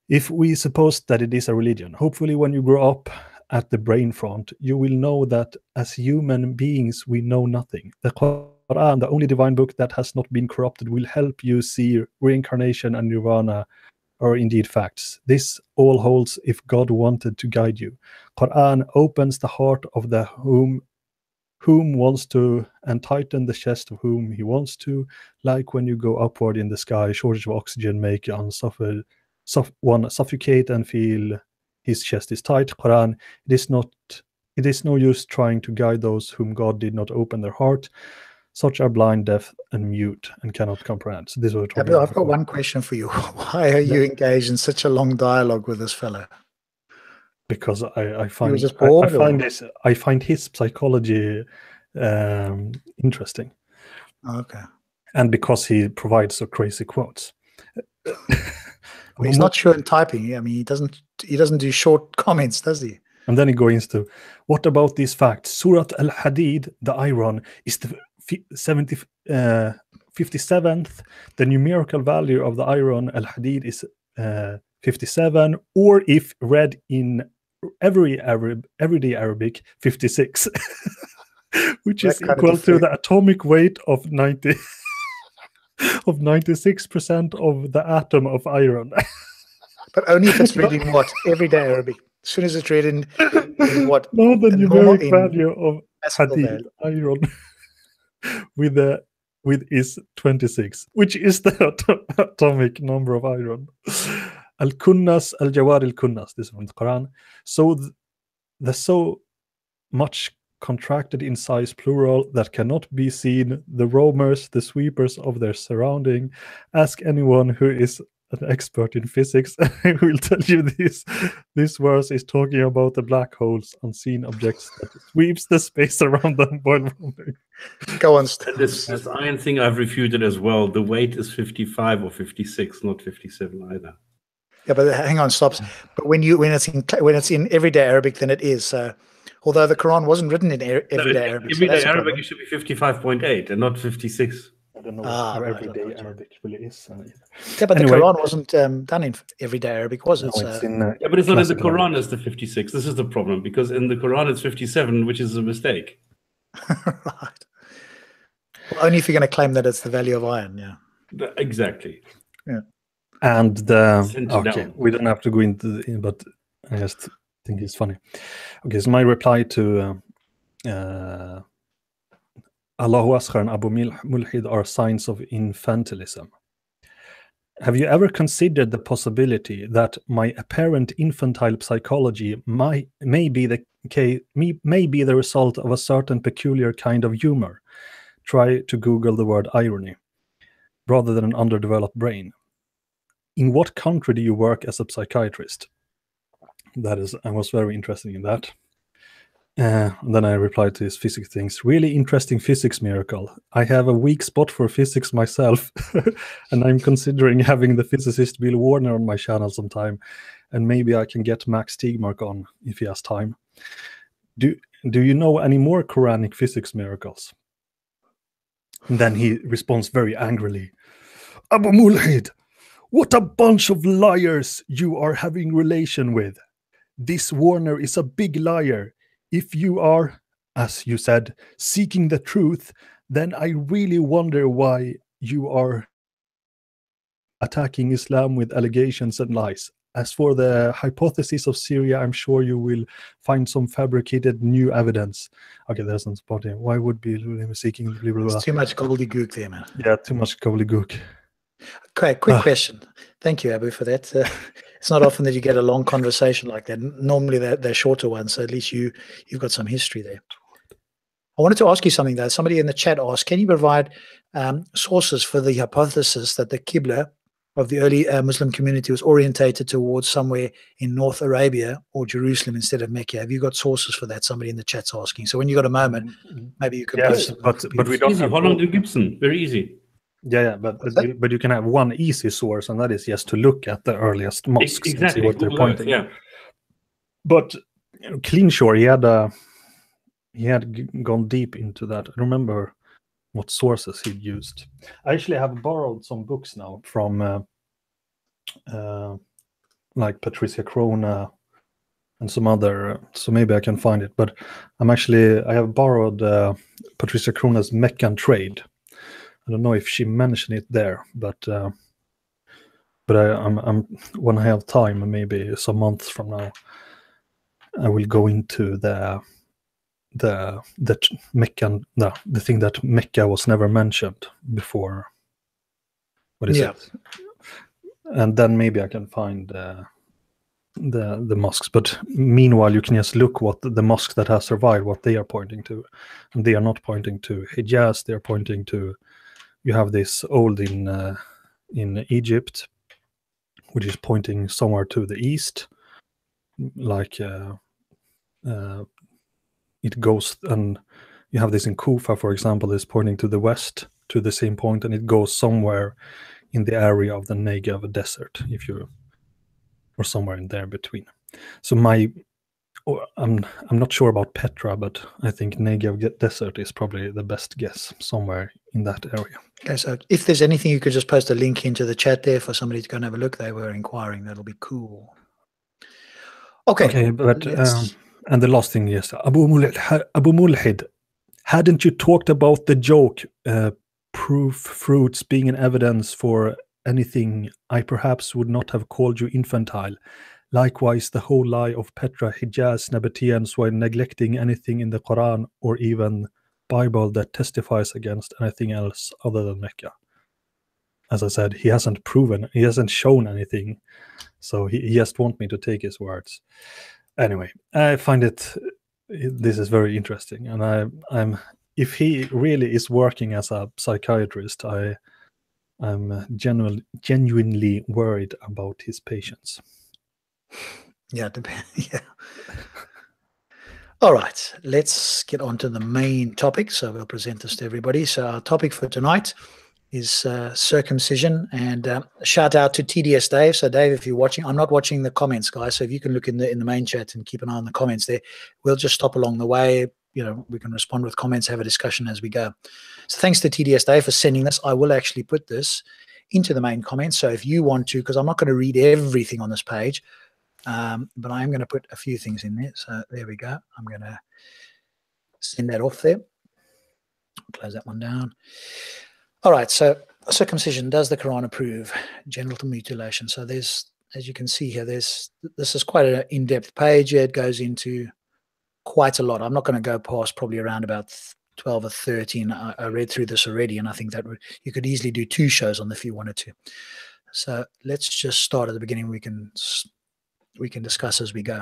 If we suppose that it is a religion, hopefully when you grow up at the brain front, you will know that as human beings, we know nothing. The Qur'an, the only divine book that has not been corrupted, will help you see reincarnation and nirvana are indeed facts. This all holds if God wanted to guide you. Qur'an opens the heart of the whom wants to, and tighten the chest of whom he wants to, like when you go upward in the sky, shortage of oxygen make one suffocate and feel his chest is tight. Quran, it is no use trying to guide those whom God did not open their heart. Such are blind, deaf, and mute, and cannot comprehend. So this is what I've got one question for you. Why are you engaged in such a long dialogue with this fellow? Because I find his psychology interesting. Okay. And because he provides so crazy quotes. Well, he's not sure in typing. I mean, he doesn't do short comments, does he? And then he goes into, what about these facts? Surat al-Hadid, the iron, is the 57th. The numerical value of the iron al-Hadid is 57, or if read in everyday Arabic, 56, which is equal to the atomic weight of 96% of the atom of iron. But only if it's read in what? Everyday Arabic. As soon as it's read in what? No, the numeric value of Hadid, value. iron, with is 26, which is the atomic number of iron. Al-Kunnas, Al-Jawar al-Kunnas, this is from the Qur'an. So the so much contracted in size plural that cannot be seen, the roamers, the sweepers of their surrounding. Ask anyone who is an expert in physics and will tell you this verse is talking about the black holes, unseen objects that sweeps the space around them while roaming. Go on. This iron thing I've refuted as well. The weight is 55 or 56, not 57 either. Yeah, but hang on, stops. But when it's in everyday Arabic, then it is. Although the Quran wasn't written in everyday Arabic. Everyday Arabic, it should be 55.8 and not 56. I don't know what everyday Arabic really is. Yeah, but anyway, the Quran wasn't done in everyday Arabic, was it? No, it's in, yeah, but it's not in the Quran as the 56. This is the problem, because in the Quran it's 57, which is a mistake. Right. Well, only if you're going to claim that it's the value of iron, yeah. Exactly. Yeah. And we don't have to go into but I just think it's funny. Okay, so my reply to Allahu Asghar and Abu Mulhid are signs of infantilism. Have you ever considered the possibility that my apparent infantile psychology may be the result of a certain peculiar kind of humor? Try to Google the word irony, rather than an underdeveloped brain. In what country do you work as a psychiatrist? I was very interested in that. Then I replied to his physics things. Really interesting physics miracle. I have a weak spot for physics myself, and I'm considering having the physicist Bill Warner on my channel sometime, and maybe I can get Max Tegmark on if he has time. Do you know any more Quranic physics miracles? And then he responds very angrily. Abu Mulhid, what a bunch of liars you are having relation with. This Warner is a big liar. If you are, as you said, seeking the truth, then I really wonder why you are attacking Islam with allegations and lies. As for the hypothesis of Syria, I'm sure you will find some fabricated new evidence. Okay, that's not spotting. Why would be seeking blah, blah, blah. It's too much gobbledygook there, man. Yeah, too much gobbledygook. Okay, quick question. Thank you, Abu, for that. It's not often that you get a long conversation like that. Normally they're shorter ones, so at least you've got some history there. I wanted to ask you something, though. Somebody in the chat asked, can you provide sources for the hypothesis that the Qibla of the early Muslim community was orientated towards somewhere in North Arabia or Jerusalem instead of Mecca? Have you got sources for that? Somebody in the chat's asking. So when you got a moment, maybe you can post it. But we don't have Holland and Gibson. Very easy. Yeah, but you can have one easy source, and that is just to look at the earliest mosques and see what they're pointing. Yeah. But Cleanshore, he had gone deep into that. I remember what sources he'd used. I actually have borrowed some books now from like Patricia Crone and some other, so maybe I can find it. But I have borrowed Patricia Crone's Meccan Trade. I don't know if she mentioned it there, but I'm when I have time, maybe some months from now, I will go into the Meccan, the thing that Mecca was never mentioned before. What is it? And then maybe I can find the mosques. But meanwhile, you can just look what the mosques that have survived, what they are pointing to, and they are not pointing to Hijaz. They are pointing to. You have this old in Egypt, which is pointing somewhere to the east, like it goes, and you have this in Kufa, for example, is pointing to the west, to the same point, and it goes somewhere in the area of the Negev desert, or somewhere in there between. So my I'm not sure about Petra, but I think Negev Desert is probably the best guess, somewhere in that area. Okay, so if there's anything, you could just post a link into the chat there for somebody to go and have a look. They were inquiring. That'll be cool. Okay, but and the last thing, yes, Abu Mulhid, hadn't you talked about the joke, proof fruits being an evidence for anything? I perhaps would not have called you infantile. Likewise, the whole lie of Petra, Hijaz, Nabateans while neglecting anything in the Quran or even Bible that testifies against anything else other than Mecca. As I said, he hasn't shown anything, so he just wants me to take his words. Anyway, I find this is very interesting, and I'm if he really is working as a psychiatrist, I'm genuinely worried about his patience. Yeah, yeah. All right, let's get on to the main topic. So we'll present this to everybody. So our topic for tonight is circumcision, and shout out to TDS Dave. So Dave, if you're watching, I'm not watching the comments, guys. So if you can look in the main chat and keep an eye on the comments there, we'll just stop along the way. You know, we can respond with comments, have a discussion as we go. So thanks to TDS Dave for sending this. I will actually put this into the main comments. So if you want to, because I'm not going to read everything on this page, but I am going to put a few things in there. So there we go. I'm going to send that off there. Close that one down. All right. So circumcision, does the Quran approve genital mutilation? So there's, as you can see here, this is quite an in-depth page. It goes into quite a lot. I'm not going to go past probably around about 12 or 13. I read through this already, and I think that you could easily do 2 shows on this if you wanted to. So let's just start at the beginning. We can discuss as we go.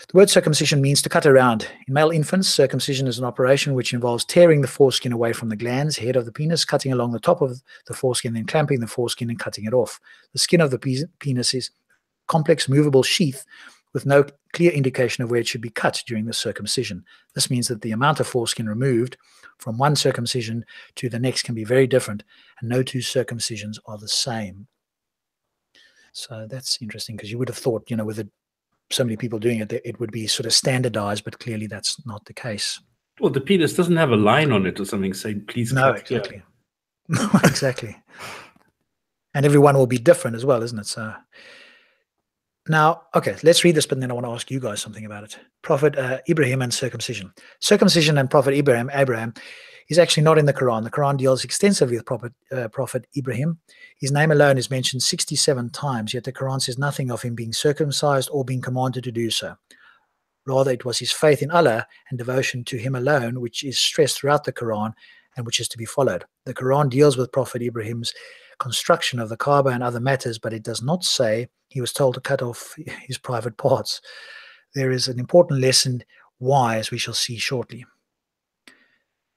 The word circumcision means to cut around. In male infants, circumcision is an operation which involves tearing the foreskin away from the glands, head of the penis, cutting along the top of the foreskin, then clamping the foreskin and cutting it off. The skin of the penis is a complex movable sheath with no clear indication of where it should be cut during the circumcision. This means that the amount of foreskin removed from one circumcision to the next can be very different, and no 2 circumcisions are the same. So that's interesting, because you would have thought, with so many people doing it, it would be sort of standardized, but clearly that's not the case. Well, the penis doesn't have a line on it or something saying, please no, cut exactly. No, exactly. And everyone will be different as well, isn't it? So now, okay, let's read this, but then I want to ask you guys something about it. Prophet Ibrahim and circumcision. Circumcision and Prophet Abraham is actually not in the Quran. The Quran deals extensively with Prophet Ibrahim. His name alone is mentioned 67 times, yet the Quran says nothing of him being circumcised or being commanded to do so. Rather, it was his faith in Allah and devotion to him alone, which is stressed throughout the Quran and which is to be followed. The Quran deals with Prophet Ibrahim's construction of the Kaaba and other matters, but it does not say he was told to cut off his private parts. There is an important lesson why, as we shall see shortly.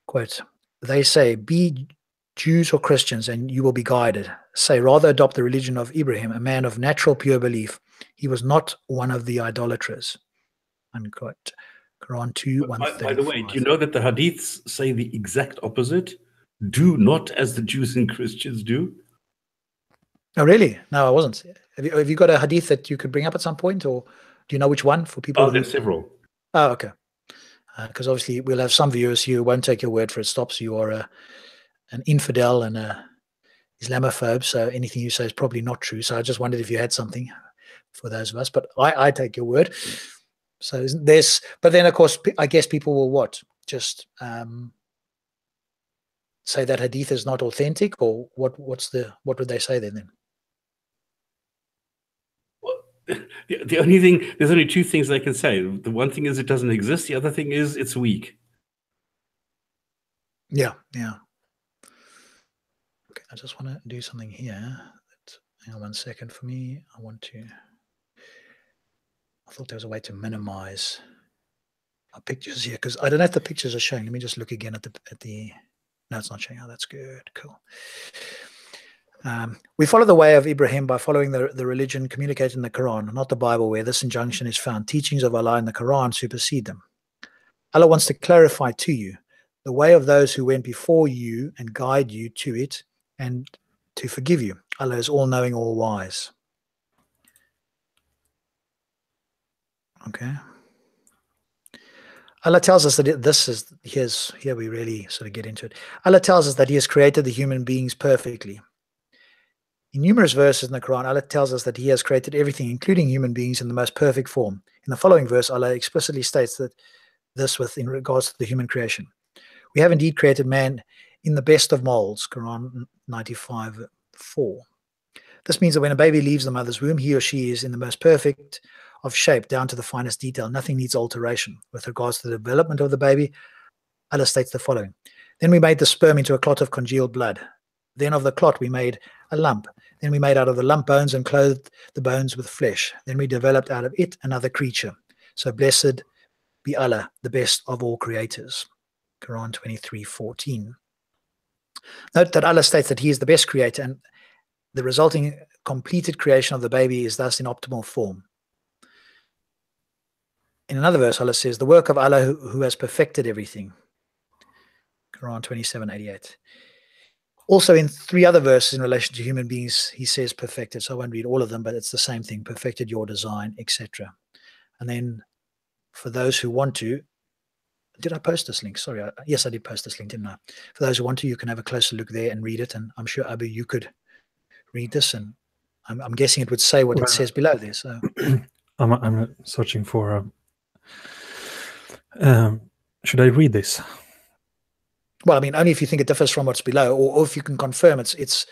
Quote, they say, be Jews or Christians and you will be guided. Say, rather adopt the religion of Ibrahim, a man of natural pure belief. He was not one of the idolaters. Unquote. Quran 2, 135. By the way, do you know that the hadiths say the exact opposite? Do not as the Jews and Christians do. Oh, really? No, I wasn't. Have you got a hadith that you could bring up at some point, or do you know which one for people? Oh, there's several. Oh, okay. Because obviously we'll have some viewers who won't take your word for it. Stops you are an infidel and a Islamophobe, so anything you say is probably not true. So I just wondered if you had something for those of us, but I take your word. So there's, but then of course I guess people will what? Just say that hadith is not authentic, or what would they say then? The only thing, there's only 2 things they can say. The one thing is it doesn't exist. The other thing is it's weak. Yeah. Okay, I just want to do something here. Hang on 1 second for me. I thought there was a way to minimize our pictures here, because I don't know if the pictures are showing. Let me just look again at the. No, it's not showing. Oh, that's good. Cool. We follow the way of Ibrahim by following the religion communicated in the Quran, not the Bible, where this injunction is found. Teachings of Allah in the Quran supersede them. Allah wants to clarify to you the way of those who went before you and guide you to it and to forgive you. Allah is all-knowing, all-wise. Okay. Allah tells us that here we really sort of get into it. Allah tells us that He has created the human beings perfectly. In numerous verses in the Quran, Allah tells us that He has created everything, including human beings, in the most perfect form. In the following verse, Allah explicitly states that in regards to the human creation. We have indeed created man in the best of molds, Quran 95:4. This means that when a baby leaves the mother's womb, he or she is in the most perfect of shape, down to the finest detail. Nothing needs alteration. With regards to the development of the baby, Allah states the following. Then we made the sperm into a clot of congealed blood. Then of the clot we made a lump. Then we made out of the lump bones and clothed the bones with flesh. Then we developed out of it another creature. So blessed be Allah, the best of all creators. Quran 23:14. Note that Allah states that He is the best creator, and the resulting completed creation of the baby is thus in optimal form. In another verse, Allah says, the work of Allah who has perfected everything. Quran 27:88. Also in 3 other verses in relation to human beings, He says perfected. So I won't read all of them, but it's the same thing. Perfected your design, etc. And then for those who want to, did I post this link? Sorry. Yes, I did post this link, didn't I? For those who want to, you can have a closer look there and read it. And I'm sure, Abu, you could read this. And I'm guessing it would say what it says below there. So I'm searching for... should I read this? Well, I mean, only if you think it differs from what's below, or if you can confirm it's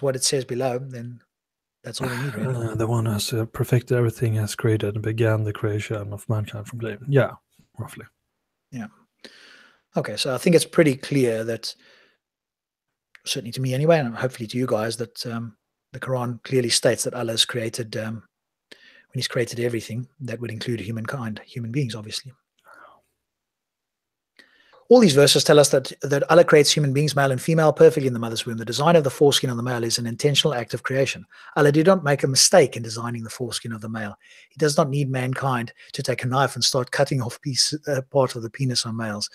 what it says below, then that's all we need, really. The one who has perfected everything, has created and began the creation of mankind from clay. Yeah, roughly. Yeah. Okay, so I think it's pretty clear that, certainly to me anyway, and hopefully to you guys, that the Quran clearly states that Allah has created, when He's created everything, that would include humankind, human beings, obviously. All these verses tell us that Allah creates human beings, male and female, perfectly in the mother's womb. The design of the foreskin of the male is an intentional act of creation. Allah did not make a mistake in designing the foreskin of the male. He does not need mankind to take a knife and start cutting off part of the penis on males,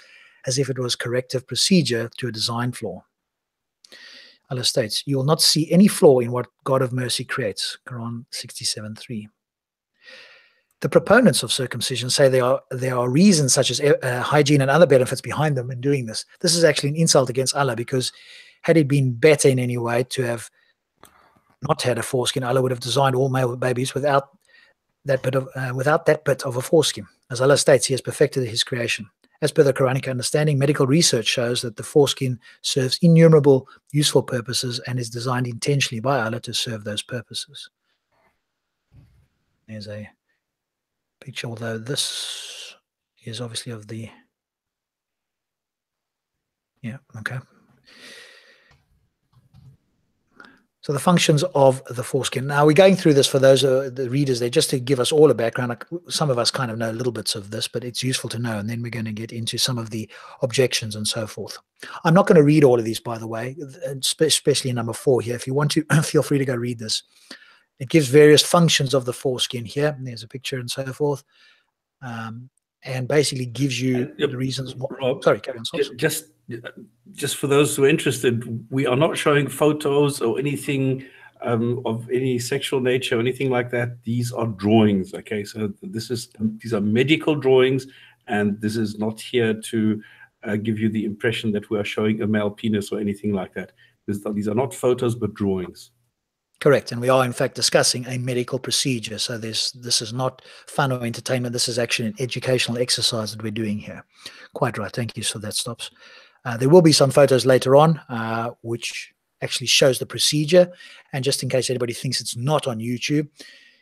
as if it was corrective procedure to a design flaw. Allah states, you will not see any flaw in what God of mercy creates. Quran 67:3. The proponents of circumcision say there are reasons such as hygiene and other benefits behind them in doing this. This is actually an insult against Allah, because had it been better in any way to have not had a foreskin, Allah would have designed all male babies without that bit of a foreskin. As Allah states, He has perfected His creation. As per the Quranic understanding, medical research shows that the foreskin serves innumerable useful purposes and is designed intentionally by Allah to serve those purposes. There's a picture, although this is obviously of the... Yeah, okay. So the functions of the foreskin. Now we're going through this for those the readers there, just to give us all a background. Like, some of us kind of know little bits of this, but it's useful to know. And then we're going to get into some of the objections and so forth. I'm not going to read all of these, by the way, especially number 4 here. If you want to, feel free to go read this. It gives various functions of the foreskin here. There's a picture and so forth. And basically gives you the reasons. Rob, sorry, carry on. Just for those who are interested, we are not showing photos or anything of any sexual nature or anything like that. These are drawings, okay? So these are medical drawings, and this is not here to give you the impression that we are showing a male penis or anything like that. These are not photos, but drawings. Correct, and we are in fact discussing a medical procedure. So this is not fun or entertainment. This is actually an educational exercise that we're doing here. Quite right. Thank you. So that stops. There will be some photos later on, which actually shows the procedure. And just in case anybody thinks it's not on YouTube,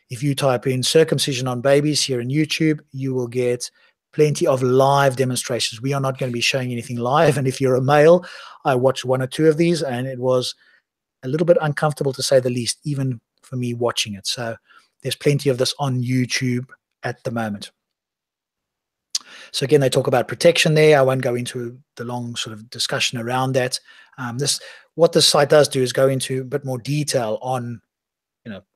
if you type in circumcision on babies here in YouTube, you will get plenty of live demonstrations. We are not going to be showing anything live. And if you're a male, I watched 1 or 2 of these, and it was a little bit uncomfortable, to say the least, even for me watching it. So there's plenty of this on YouTube at the moment. So again, they talk about protection there. I won't go into the long sort of discussion around that. What this site does do is go into a bit more detail on,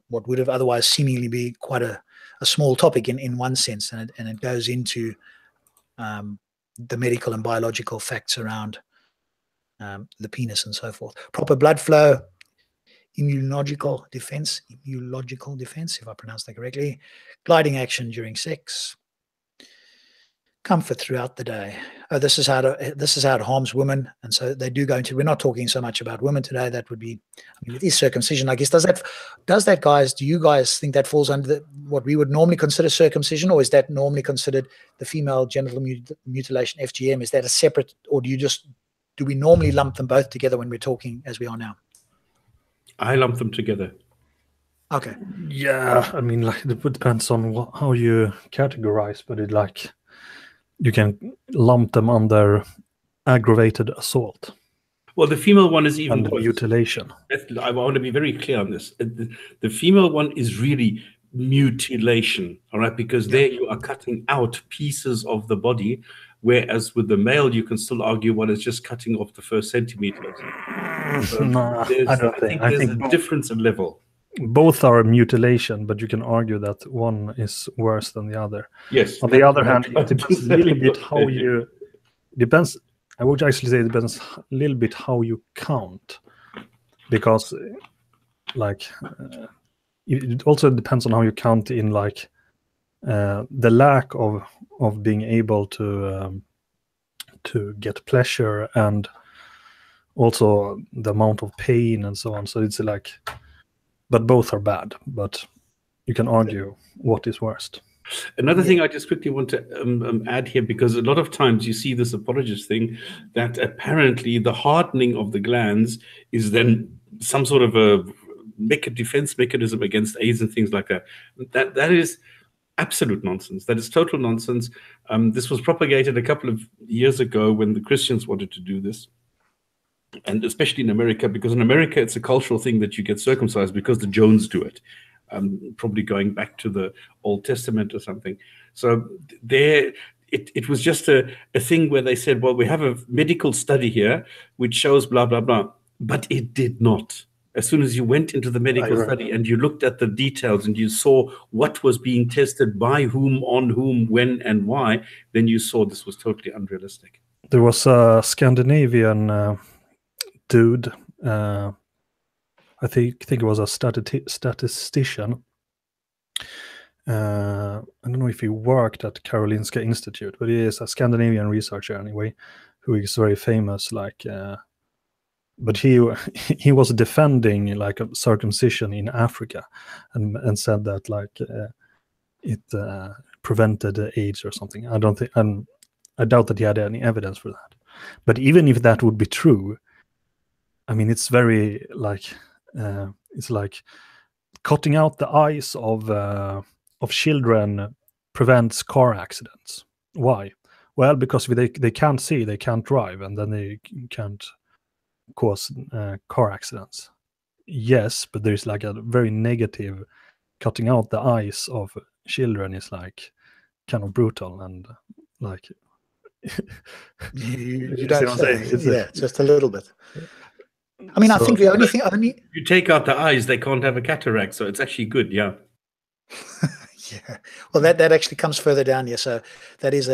what would have otherwise seemingly be quite a small topic in one sense, and it goes into the medical and biological facts around the penis and so forth. Proper blood flow, immunological defense, if I pronounce that correctly, gliding action during sex, comfort throughout the day. Oh, this is how it harms women, and so they do go into. We're not talking so much about women today. That would be, I mean, it is circumcision, I guess. Does that, guys? Do you guys think that falls under what we would normally consider circumcision, or is that normally considered the female genital mutilation, FGM? Is that a separate, or do we normally lump them both together when we're talking as we are now? I lump them together. Okay. Yeah, I mean, like, it depends on how you categorize, but you can lump them under aggravated assault. Well, the female one is even worse. Mutilation. I want to be very clear on this. The female one is really mutilation, all right? Because there you are cutting out pieces of the body, whereas with the male, you can still argue, well, it's just cutting off the first centimeters. So no, I don't think. I think there's a difference in level. Both are mutilation, but you can argue that one is worse than the other. Yes. On the other hand, it depends a little bit how you... Depends. I would actually say it depends a little bit how you count. Because, it also depends on how you count in, the lack of being able to get pleasure, and also the amount of pain and so on. So it's but both are bad, but you can argue what is worst. Another thing I just quickly want to add here, because a lot of times you see this apologist thing, that apparently the hardening of the glands is then some sort of a defense mechanism against AIDS and things like that. That is absolute nonsense. That is total nonsense. This was propagated a couple of years ago when the Christians wanted to do this. And especially in America, because in America, it's a cultural thing that you get circumcised because the Jones do it, probably going back to the Old Testament or something. So there, it was just a thing where they said, well, we have a medical study here which shows blah, blah, blah. But it did not. As soon as you went into the medical study and you looked at the details and you saw what was being tested by whom, on whom, when, and why, then you saw this was totally unrealistic. There was a Scandinavian... dude, I think it was a statistician. I don't know if he worked at Karolinska Institute, but he is a Scandinavian researcher anyway, who is very famous. But he was defending a circumcision in Africa, and said that it prevented AIDS or something. I doubt that he had any evidence for that. But even if that would be true, I mean, it's very it's like cutting out the eyes of children prevents car accidents. Why? Well, because they can't see, they can't drive, and then they can't cause car accidents. Yes, but there's a very negative. Cutting out the eyes of children is kind of brutal, and you don't say, just a little bit. I mean, I think the only thing... You take out the eyes, they can't have a cataract, so it's actually good, yeah. Yeah. Well, that actually comes further down here. So that is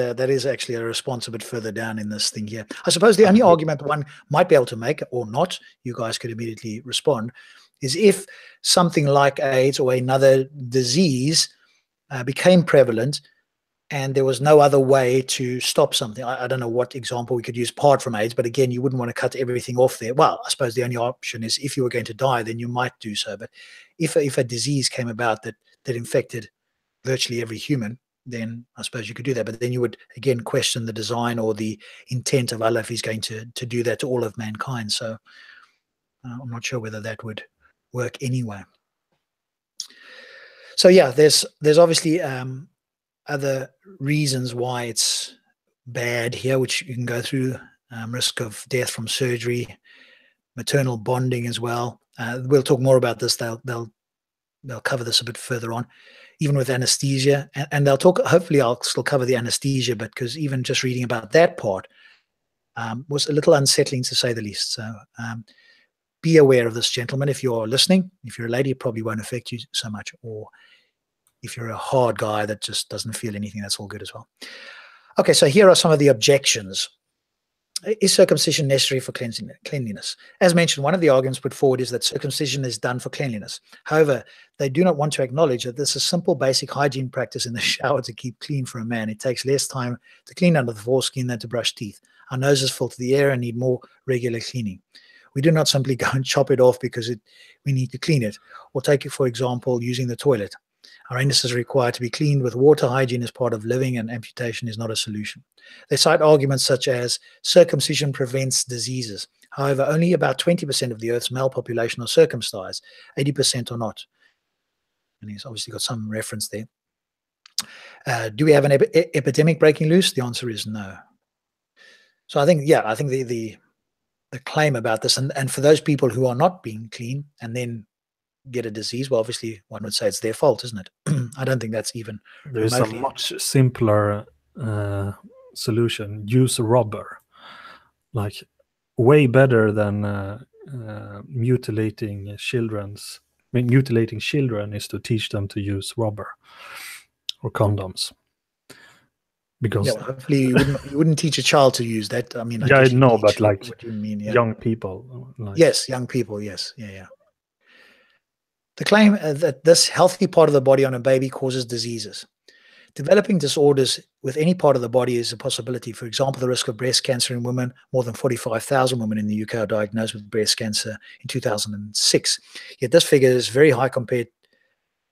actually a response a bit further down in this thing here. I suppose the only argument one might be able to make, or not, you guys could immediately respond, is if something like AIDS or another disease became prevalent, and there was no other way to stop something. I don't know what example we could use apart from AIDS, but again, you wouldn't want to cut everything off there. Well, I suppose the only option is if you were going to die, then you might do so. But if a disease came about that infected virtually every human, then I suppose you could do that. But then you would, again, question the design or the intent of Allah if he's going to do that to all of mankind. So I'm not sure whether that would work anyway. So yeah, there's obviously... other reasons why it's bad here, which you can go through, risk of death from surgery, maternal bonding as well. We'll talk more about this. They'll cover this a bit further on, even with anesthesia. And they'll talk, hopefully I'll still cover the anesthesia, but because even just reading about that part was a little unsettling to say the least. So be aware of this, gentlemen, if you're listening. If you're a lady, it probably won't affect you so much, or if you're a hard guy that just doesn't feel anything, that's all good as well. Okay, so here are some of the objections. Is circumcision necessary for cleanliness? As mentioned, one of the arguments put forward is that circumcision is done for cleanliness. However, they do not want to acknowledge that this is simple basic hygiene practice in the shower to keep clean for a man. It takes less time to clean under the foreskin than to brush teeth. Our noses filter the air and need more regular cleaning. We do not simply go and chop it off because we need to clean it, or take it, for example, using the toilet. Our anus is required to be cleaned with water. Hygiene is part of living, and amputation is not a solution. They cite arguments such as circumcision prevents diseases. However, only about 20% of the Earth's male population are circumcised. 80% are not. And he's obviously got some reference there. Do we have an epidemic breaking loose? The answer is no. So I think, yeah, I think the claim about this, and for those people who are not being clean and then get a disease, well, obviously one would say it's their fault, isn't it? I don't think that's even There's a much simpler solution. Use rubber, like way better than mutilating children's. I mean, mutilating children is to teach them to use rubber or condoms. Because yeah, well, hopefully you wouldn't teach a child to use that. I mean, yeah, I know, but like what you mean, yeah. Young people. Like, yes, young people. Yes, yeah. The claim that this healthy part of the body on a baby causes diseases. Developing disorders with any part of the body is a possibility. For example, the risk of breast cancer in women, more than 45,000 women in the UK are diagnosed with breast cancer in 2006. Yet this figure is very high compared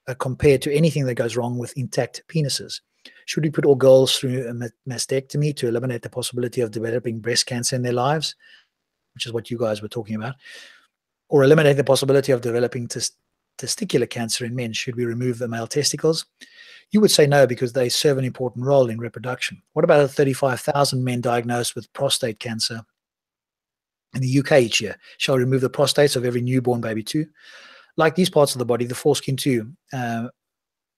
to anything that goes wrong with intact penises. Should we put all girls through a mastectomy to eliminate the possibility of developing breast cancer in their lives, which is what you guys were talking about, or eliminate the possibility of developing testicular cancer in men? Should we remove the male testicles? You would say no, because they serve an important role in reproduction. What about the 35,000 men diagnosed with prostate cancer in the UK each year? Shall we remove the prostates of every newborn baby too? Like these parts of the body, the foreskin too,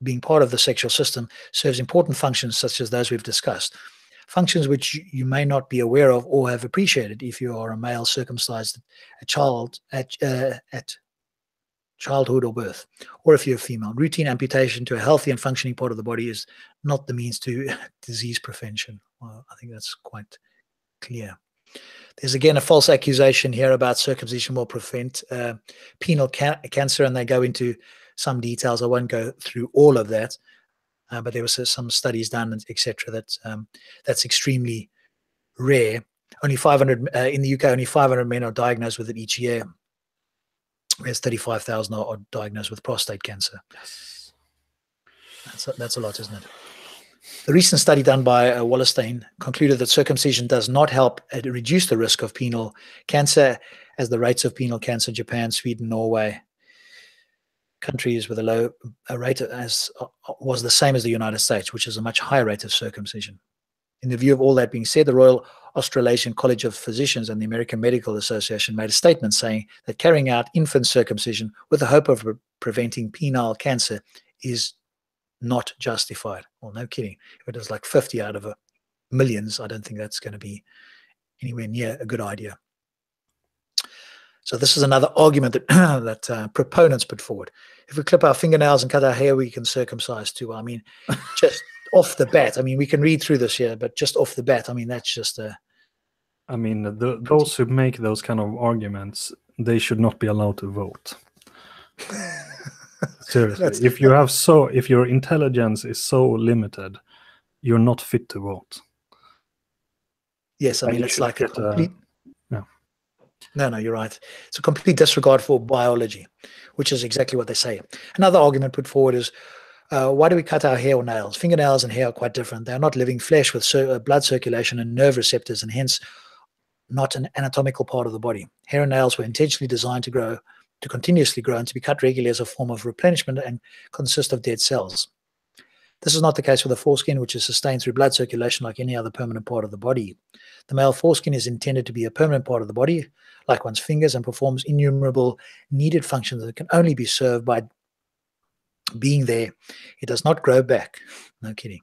being part of the sexual system, serves important functions such as those we've discussed. Functions which you may not be aware of or have appreciated if you are a male circumcised a child at childhood or birth, or if you're a female. Routine amputation to a healthy and functioning part of the body is not the means to disease prevention. Well, I think that's quite clear. There's again a false accusation here about circumcision will prevent penile cancer, and they go into some details. I won't go through all of that, but there was some studies done, etc. That that's extremely rare. Only 500 in the UK. Only 500 men are diagnosed with it each year, whereas 35,000 are diagnosed with prostate cancer. Yes. That's a lot, isn't it? The recent study done by Wallerstein concluded that circumcision does not help reduce the risk of penile cancer, as the rates of penile cancer in Japan, Sweden, Norway, countries with a low rate was the same as the United States, which is a much higher rate of circumcision. In the view of all that being said, the Royal Australasian College of Physicians and the American Medical Association made a statement saying that carrying out infant circumcision with the hope of preventing penile cancer is not justified. Well, no kidding. If it is like 50 out of millions, I don't think that's going to be anywhere near a good idea. So this is another argument that that proponents put forward. If we clip our fingernails and cut our hair, we can circumcise too. I mean, just off the bat, I mean, we can read through this here, but just off the bat, I mean, that's just a... I mean, those who make those kind of arguments, they should not be allowed to vote. Seriously, if your intelligence is so limited, you're not fit to vote. Yes, I mean, it's like a complete... No, you're right. It's a complete disregard for biology, which is exactly what they say. Another argument put forward is, why do we cut our hair or nails? Fingernails and hair are quite different. They are not living flesh with blood circulation and nerve receptors, and hence not an anatomical part of the body. Hair and nails were intentionally designed to continuously grow, and to be cut regularly as a form of replenishment and consist of dead cells. This is not the case with the foreskin, which is sustained through blood circulation like any other permanent part of the body. The male foreskin is intended to be a permanent part of the body, like one's fingers, and performs innumerable needed functions that can only be served by being there. It does not grow back. No kidding.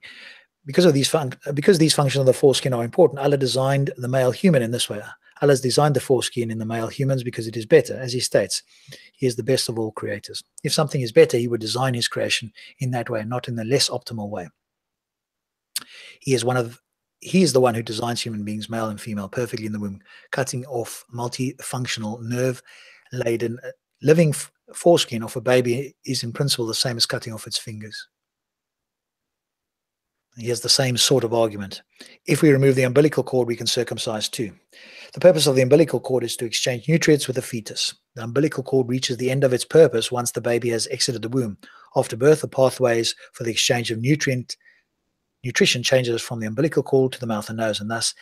Because these functions of the foreskin are important, Allah designed the male human in this way. Allah has designed the foreskin in the male humans because it is better. As he states, he is the best of all creators. If something is better, he would design his creation in that way, not in the less optimal way. He is one of he is the one who designs human beings, male and female, perfectly in the womb, cutting off multifunctional, nerve-laden, living foreskin off a baby is in principle the same as cutting off its fingers. He has the same sort of argument. If we remove the umbilical cord, we can circumcise too. The purpose of the umbilical cord is to exchange nutrients with the fetus. The umbilical cord reaches the end of its purpose once the baby has exited the womb. After birth, the pathways for the exchange of nutrition changes from the umbilical cord to the mouth and nose, and thus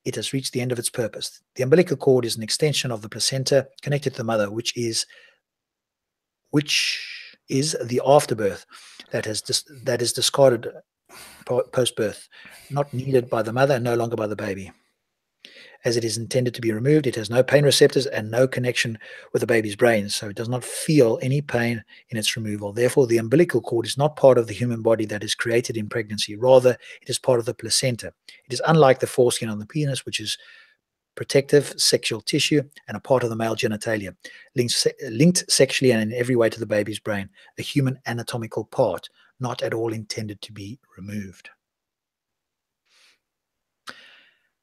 it has reached the end of its purpose. The umbilical cord is an extension of the placenta connected to the mother, which is the afterbirth that is discarded post-birth, not needed by the mother and no longer by the baby. As it is intended to be removed, it has no pain receptors and no connection with the baby's brain, so it does not feel any pain in its removal. Therefore, the umbilical cord is not part of the human body that is created in pregnancy. Rather, it is part of the placenta. It is unlike the foreskin on the penis, which is protective sexual tissue and a part of the male genitalia, linked sexually and in every way to the baby's brain, a human anatomical part, not at all intended to be removed.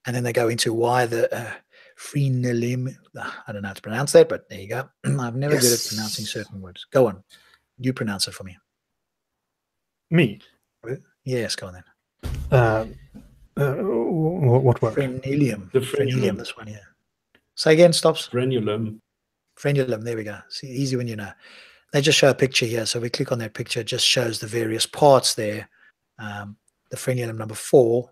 And then they go into why the frenulum, I don't know how to pronounce that, but there you go. I'm never good at pronouncing certain words. Go on. You pronounce it for me. Me? Yes, go on then. What word? Frenulum. The Frenulum, this one here. Say again, stops. Frenulum. Frenulum, there we go. See, easy when you know. They just show a picture here. So we click on that picture, it just shows the various parts there. The frenulum number 4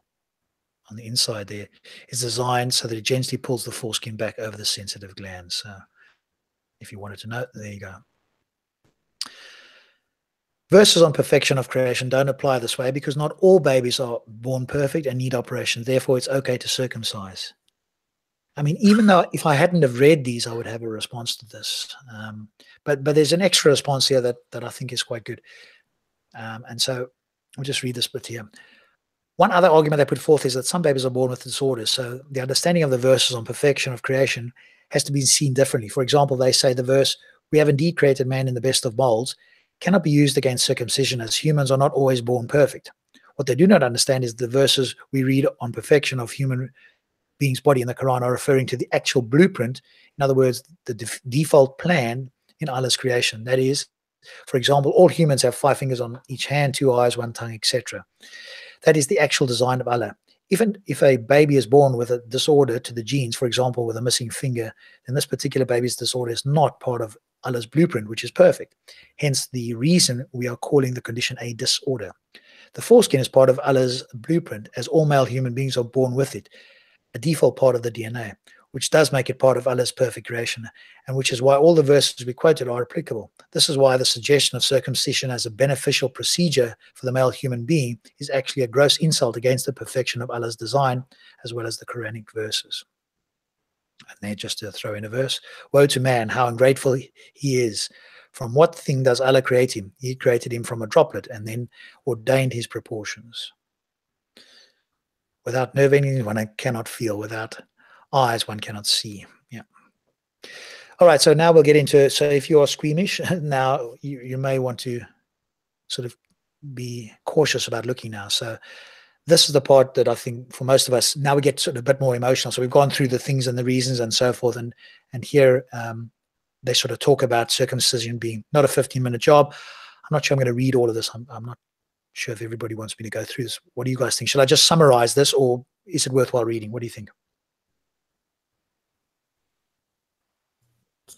on the inside there is designed so that it gently pulls the foreskin back over the sensitive glands. So if you wanted to know, there you go. Verses on perfection of creation don't apply this way because not all babies are born perfect and need operation. Therefore, it's okay to circumcise. I mean, even though if I hadn't have read these, I would have a response to this. But there's an extra response here that I think is quite good. And so I'll just read this bit here. One other argument they put forth is that some babies are born with disorders. So the understanding of the verses on perfection of creation has to be seen differently. For example, they say the verse, "We have indeed created man in the best of molds," cannot be used against circumcision, as humans are not always born perfect. What they do not understand is the verses we read on perfection of human being's body in the Quran are referring to the actual blueprint. In other words, the default plan in Allah's creation. That is, for example, all humans have 5 fingers on each hand, 2 eyes, 1 tongue, etc. That is the actual design of Allah. Even if a baby is born with a disorder to the genes, for example, with a missing finger, then this particular baby's disorder is not part of Allah's blueprint, which is perfect. Hence the reason we are calling the condition a disorder. The foreskin is part of Allah's blueprint, as all male human beings are born with it, a default part of the DNA, which does make it part of Allah's perfect creation, and which is why all the verses we quoted are applicable. This is why the suggestion of circumcision as a beneficial procedure for the male human being is actually a gross insult against the perfection of Allah's design, as well as the Quranic verses. And there, just to throw in a verse, "Woe to man, how ungrateful he is. From what thing does Allah create him? He created him from a droplet and then ordained his proportions. Without nerve endings, one cannot feel. Without eyes, one cannot see." Yeah. All right, so now we'll get into it. So if you are squeamish, now you may want to sort of be cautious about looking now. So this is the part that I think for most of us, now we get sort of a bit more emotional. So we've gone through the things and the reasons and so forth. And here they sort of talk about circumcision being not a 15-minute job. I'm not sure I'm going to read all of this. I'm not sure if everybody wants me to go through this. What do you guys think? Should I just summarize this, or is it worthwhile reading? What do you think?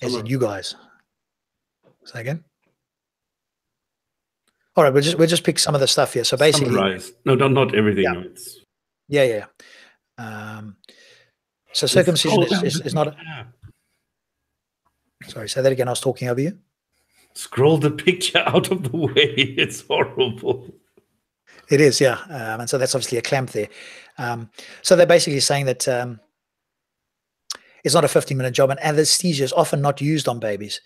As in you guys. Say again? All right, we'll just pick some of the stuff here. So basically, summarize. No, not everything. Yeah. No, it's, yeah. So circumcision is not. Sorry, say that again. I was talking over you. Scroll the picture out of the way. It's horrible. It is, yeah. And so that's obviously a clamp there. So they're basically saying that it's not a 15-minute job, and anesthesia is often not used on babies.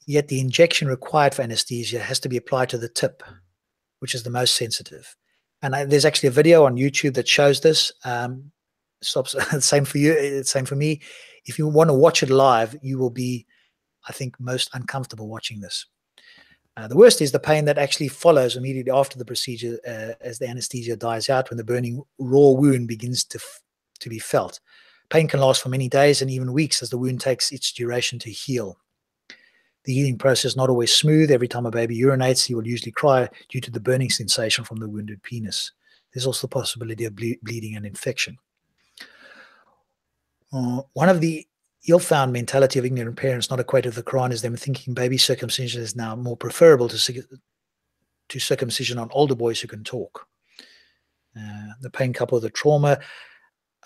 Yet the injection required for anesthesia has to be applied to the tip, which is the most sensitive. And there's actually a video on YouTube that shows this. Same for you, same for me. If you want to watch it live, you will be, I think, most uncomfortable watching this. The worst is the pain that actually follows immediately after the procedure as the anesthesia dies out, when the burning raw wound begins to be felt. Pain can last for many days and even weeks as the wound takes its duration to heal. The healing process is not always smooth. Every time a baby urinates, he will usually cry due to the burning sensation from the wounded penis. There's also the possibility of bleeding and infection. One of the ill-found mentality of ignorant parents not acquainted with the Quran is them thinking baby circumcision is now more preferable to circumcision on older boys who can talk. The pain coupled with the trauma.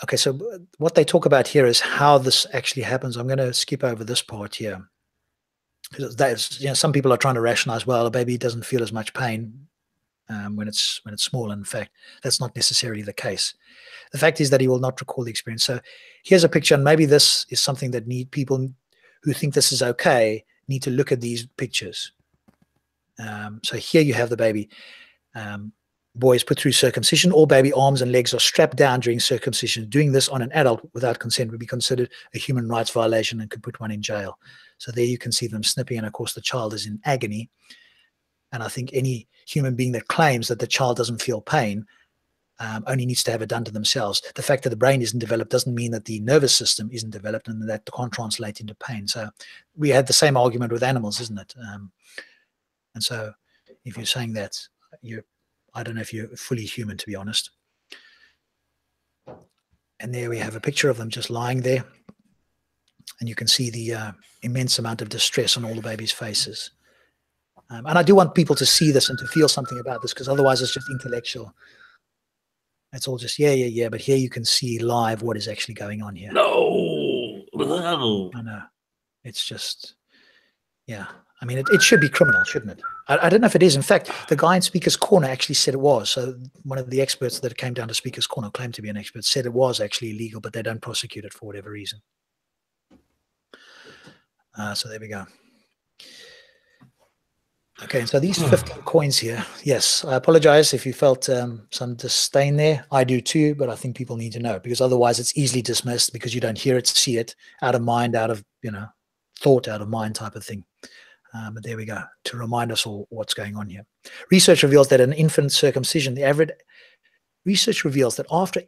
Okay, so what they talk about here is how this actually happens. I'm going to skip over this part here. Some people are trying to rationalize, well, a baby doesn't feel as much pain when it's small. In fact, that's not necessarily the case. The fact is that he will not recall the experience. So here's a picture, and maybe this is something that people who think this is okay need to look at these pictures. So here you have the baby. Boy is put through circumcision. All baby arms and legs are strapped down during circumcision. Doing this on an adult without consent would be considered a human rights violation and could put one in jail. So there you can see them snipping, and of course the child is in agony. And I think any human being that claims that the child doesn't feel pain only needs to have it done to themselves. The fact that the brain isn't developed doesn't mean that the nervous system isn't developed and that can't translate into pain. So we had the same argument with animals, isn't it? And so if you're saying that, I don't know if you're fully human, to be honest. And there we have a picture of them just lying there. And you can see the immense amount of distress on all the babies' faces. And I do want people to see this and to feel something about this, because otherwise it's just intellectual. It's all just, yeah. But here you can see live what is actually going on here. No. I know. It's just, yeah. I mean, it should be criminal, shouldn't it? I don't know if it is. In fact, the guy in Speaker's Corner actually said it was. So one of the experts that came down to Speaker's Corner, claimed to be an expert, said it was actually illegal, but they don't prosecute it for whatever reason. So there we go. Okay, and so these 15 coins here, yes, I apologize if you felt some disdain there. I do too, but I think people need to know, because otherwise it's easily dismissed because you don't hear it, see it, out of mind, out of, thought, out of mind type of thing. But there we go, to remind us all what's going on here. Research reveals that research reveals that after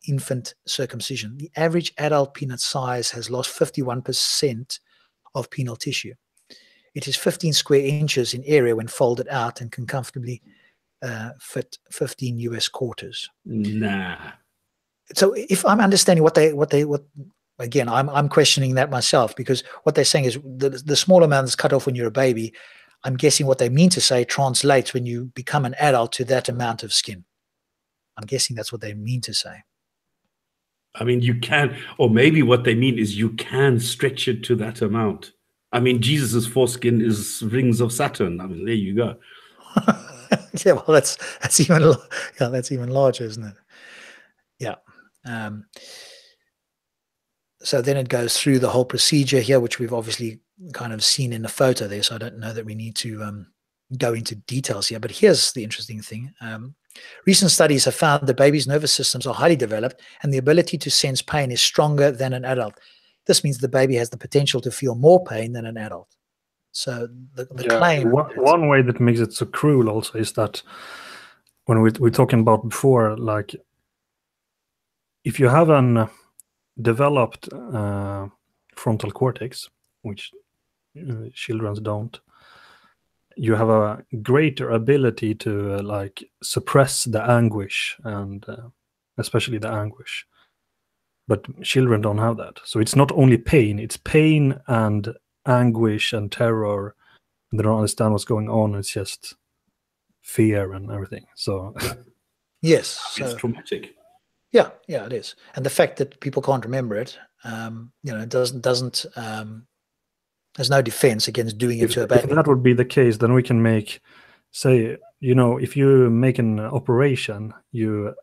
infant circumcision, the average adult peanut size has lost 51% of penile tissue. It is 15 square inches in area when folded out and can comfortably fit 15 US quarters. Nah. So if I'm understanding what again, I'm questioning that myself, because what they're saying is the small amount that's cut off when you're a baby, I'm guessing what they mean to say translates when you become an adult to that amount of skin. I'm guessing that's what they mean to say. I mean, you can, or maybe what they mean is you can stretch it to that amount. I mean, Jesus's foreskin is rings of Saturn. I mean, there you go. Yeah, well, that's even larger, isn't it? Yeah. So then it goes through the whole procedure here, which we've obviously kind of seen in the photo there. So I don't know that we need to go into details here. But here's the interesting thing. Recent studies have found that babies' nervous systems are highly developed, and the ability to sense pain is stronger than an adult. This means the baby has the potential to feel more pain than an adult. So the claim... One way that makes it so cruel also is that when we're talking about before, like, if you have an developed frontal cortex, which children don't, you have a greater ability to like suppress the anguish, and especially the anguish. But children don't have that. So it's not only pain, it's pain and anguish and terror. They don't understand what's going on. It's just fear and everything. So yes, it's traumatic. Yeah, it is. And the fact that people can't remember it, doesn't there's no defense against doing it to a baby. If that would be the case, then we can make, say, if you make an operation, you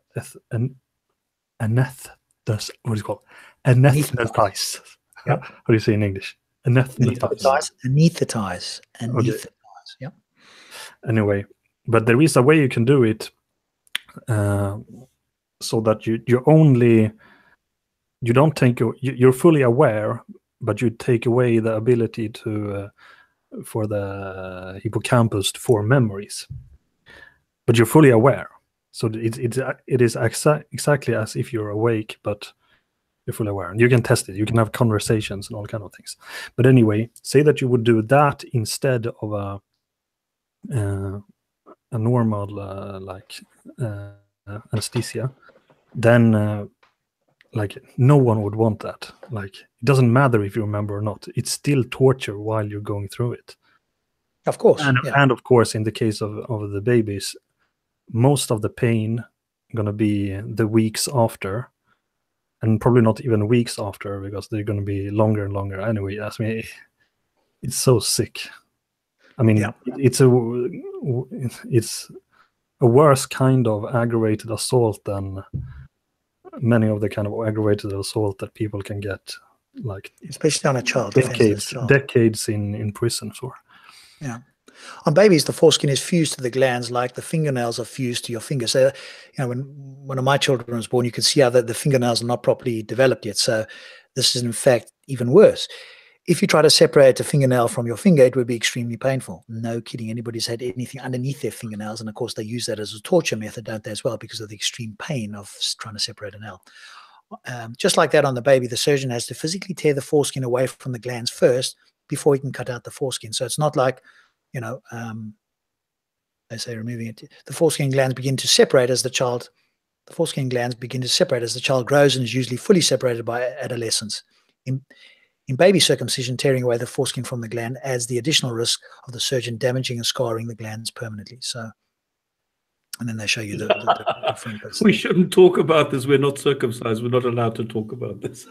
anesthetize. What is it called? Anesthetize. Yeah. How do you say in English? Anesthetize. Anesthetize. Okay. Yeah. Anyway, but there is a way you can do it, so that you don't take, you're fully aware, but you take away the ability to the hippocampus to form memories, but you're fully aware. So it is exactly as if you're awake, but you're fully aware, and you can test it. You can have conversations and all kind of things. But anyway, say that you would do that instead of a normal anesthesia, then like no one would want that. Like it doesn't matter if you remember or not. It's still torture while you're going through it. Of course, and of course, in the case of the babies, most of the pain gonna be the weeks after, and probably not even weeks after, because they're gonna be longer and longer anyway. I mean, it's so sick. I mean, it's a worse kind of aggravated assault than many of the kind of aggravated assault that people can get, like especially on a child, decades in prison for. Yeah. On babies, the foreskin is fused to the glands like the fingernails are fused to your fingers. So, when one of my children was born, you could see how the fingernails are not properly developed yet. So this is in fact even worse. If you try to separate a fingernail from your finger, it would be extremely painful. No kidding. Anybody's had anything underneath their fingernails, and of course they use that as a torture method, don't they, as well, because of the extreme pain of trying to separate a nail. Just like that on the baby, the surgeon has to physically tear the foreskin away from the glands first before he can cut out the foreskin. So it's not like, they say removing it. The foreskin glands begin to separate as the child. The foreskin glands begin to separate as the child grows and is usually fully separated by adolescence. In baby circumcision, tearing away the foreskin from the gland adds the additional risk of the surgeon damaging and scarring the glands permanently. So, and then they show you the different bits. We shouldn't talk about this. We're not circumcised. We're not allowed to talk about this.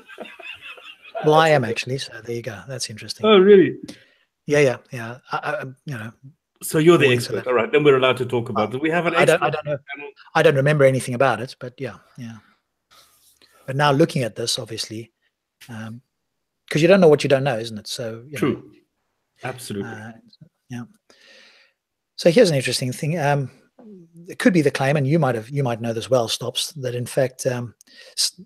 Well, I am actually. So there you go. That's interesting. Oh, really? Yeah. So you're the expert. All right. Then we're allowed to talk about it. We have an expert. I don't know. I don't remember anything about it, but yeah. But now looking at this, obviously, because you don't know what you don't know, isn't it? So true. Absolutely. So here's an interesting thing. It could be the claim, and you might know this well, Stops, that in fact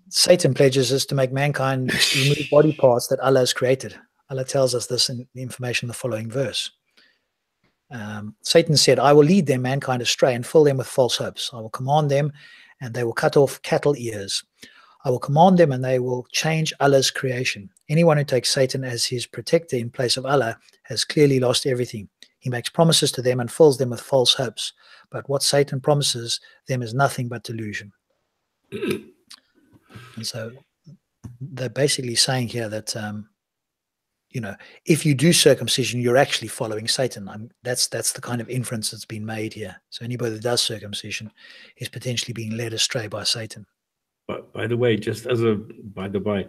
Satan pledges us to make mankind remove body parts that Allah has created. Allah tells us this in the information in the following verse. Satan said, "I will lead them, mankind, astray and fill them with false hopes. I will command them, and they will cut off cattle ears. I will command them, and they will change Allah's creation. Anyone who takes Satan as his protector in place of Allah has clearly lost everything. He makes promises to them and fills them with false hopes. But what Satan promises them is nothing but delusion." And so they're basically saying here that, if you do circumcision, you're actually following Satan. That's the kind of inference that's been made here. So anybody that does circumcision is potentially being led astray by Satan. But by the way, just as a by the by,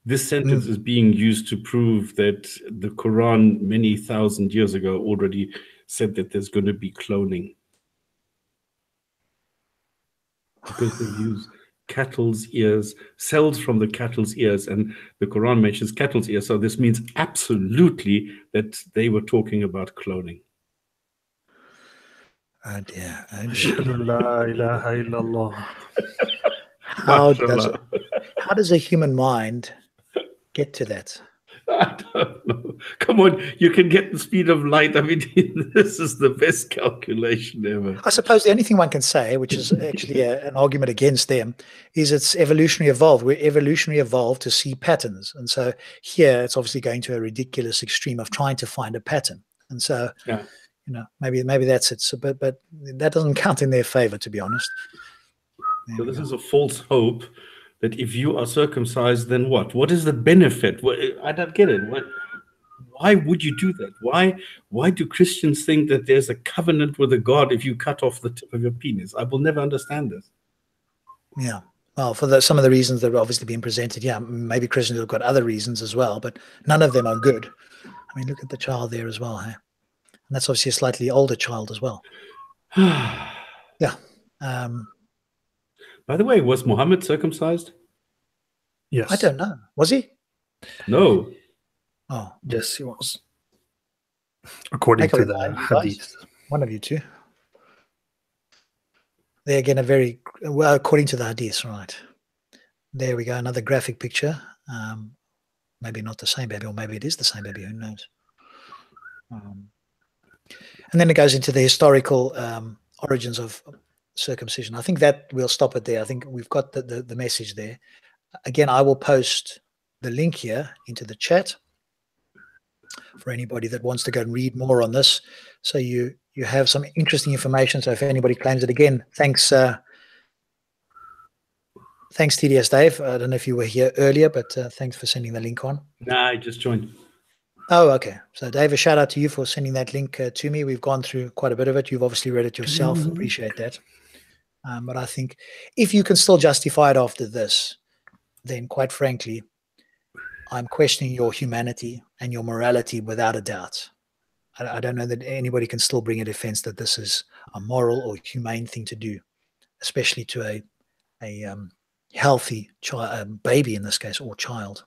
this sentence is being used to prove that the Quran many thousand years ago already said that there's going to be cloning. Because they use cattle's ears, cells from the cattle's ears, and the Quran mentions cattle's ears. So this means absolutely that they were talking about cloning. Oh dear. La ilaha illallah. How does a human mind get to that? I don't know. Come on, you can get the speed of light. I mean, this is the best calculation ever. I suppose the only thing one can say, which is actually an argument against them, is it's evolutionary evolved. We're evolutionary evolved to see patterns. And so here it's obviously going to a ridiculous extreme of trying to find a pattern. And so, maybe that's it. So, but that doesn't count in their favor, to be honest. So this is a false hope that if you are circumcised, then what? What is the benefit? I don't get it. Why would you do that? Why do Christians think that there's a covenant with a God if you cut off the tip of your penis? I will never understand this. Yeah. Well, for some of the reasons that are obviously being presented, maybe Christians have got other reasons as well, but none of them are good. I mean, look at the child there as well. Hey? And that's obviously a slightly older child as well. Yeah. By the way, was Muhammad circumcised? Yes. I don't know. Was he? No. Oh. Yes, he was. According to the hadith. One of you two. There again, according to the hadith, right. There we go, another graphic picture. Maybe not the same baby, or maybe it is the same baby, who knows. And then it goes into the historical origins of circumcision. I think that we'll stop it there. I think we've got the message there. Again, I will post the link here into the chat for anybody that wants to go and read more on this. So you have some interesting information. So if anybody claims it, again, thanks TDS Dave. I don't know if you were here earlier, but thanks for sending the link on. Nah, I just joined. Oh, okay. So Dave, a shout out to you for sending that link to me. We've gone through quite a bit of it. You've obviously read it yourself. Appreciate that. But I think if you can still justify it after this, then quite frankly, I'm questioning your humanity and your morality without a doubt. I don't know that anybody can still bring a defense that this is a moral or humane thing to do, especially to a healthy child, baby in this case, or child.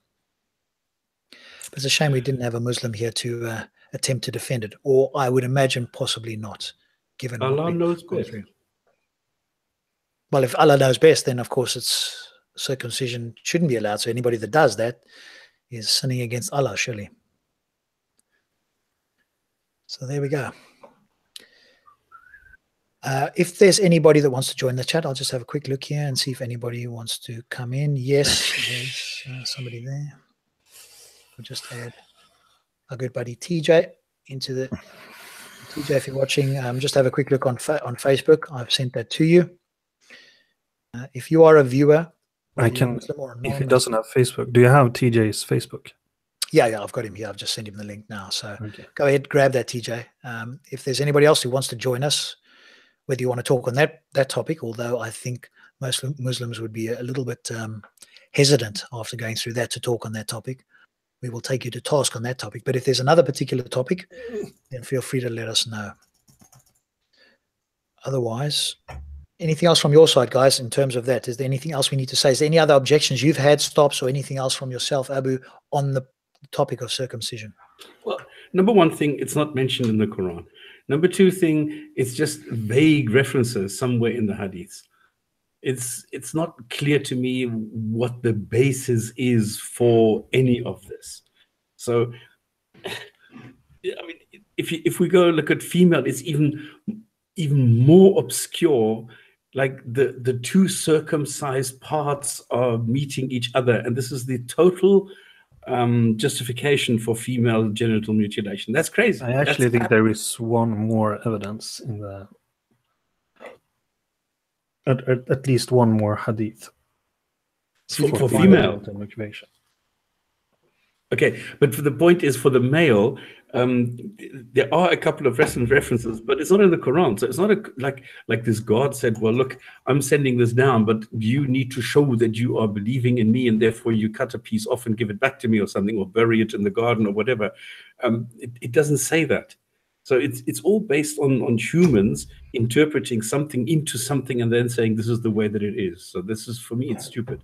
But it's a shame we didn't have a Muslim here to attempt to defend it, or I would imagine possibly not, given Allah knows best. Well, if Allah knows best, then of course it's circumcision shouldn't be allowed. So anybody that does that is sinning against Allah, surely. So there we go. If there's anybody that wants to join the chat, I'll just have a quick look here and see if anybody wants to come in. Yes, there's somebody there. We'll just add our good buddy TJ into the... TJ, if you're watching, just have a quick look on Facebook. I've sent that to you. If you are a viewer... I can, if he doesn't have Facebook. Do you have TJ's Facebook? Yeah, I've got him here. I've just sent him the link now. So Go ahead, grab that, TJ. If there's anybody else who wants to join us, whether you want to talk on that topic, although I think most Muslims would be a little bit hesitant after going through that to talk on that topic, we will take you to task on that topic. But if there's another particular topic, then feel free to let us know. Otherwise... anything else from your side, guys, in terms of that? Is there anything else we need to say? Is there any other objections you've had, stops, or anything else from yourself, Abu, on the topic of circumcision? Well, number one thing, it's not mentioned in the Quran. Number two thing, it's just vague references somewhere in the hadiths. It's not clear to me what the basis is for any of this. So, I mean, if we go look at female, it's even more obscure. Like the two circumcised parts are meeting each other, and this is the total justification for female genital mutilation. That's crazy. I actually think there is one more evidence in the at least one more hadith for female motivation. Okay, but the point is, for the male, there are a couple of references, but it's not in the Quran. So it's not like this God said, well, look, I'm sending this down, but you need to show that you are believing in me, and therefore you cut a piece off and give it back to me or something, or bury it in the garden or whatever. It doesn't say that. So it's all based on humans interpreting something into something and then saying this is the way that it is. So this is, for me, it's stupid.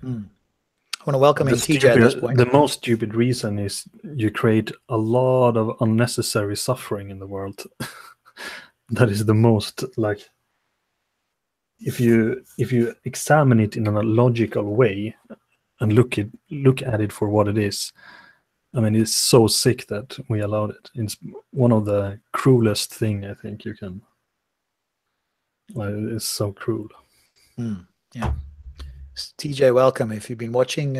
I want to welcome in TJ at this point. The most stupid reason is you create a lot of unnecessary suffering in the world. That is the most, like, if you examine it in a logical way and look at it for what it is, I mean, it's so sick that we allowed it. It's one of the cruelest thing I think you can. It's so cruel. Yeah. TJ, welcome. If you've been watching,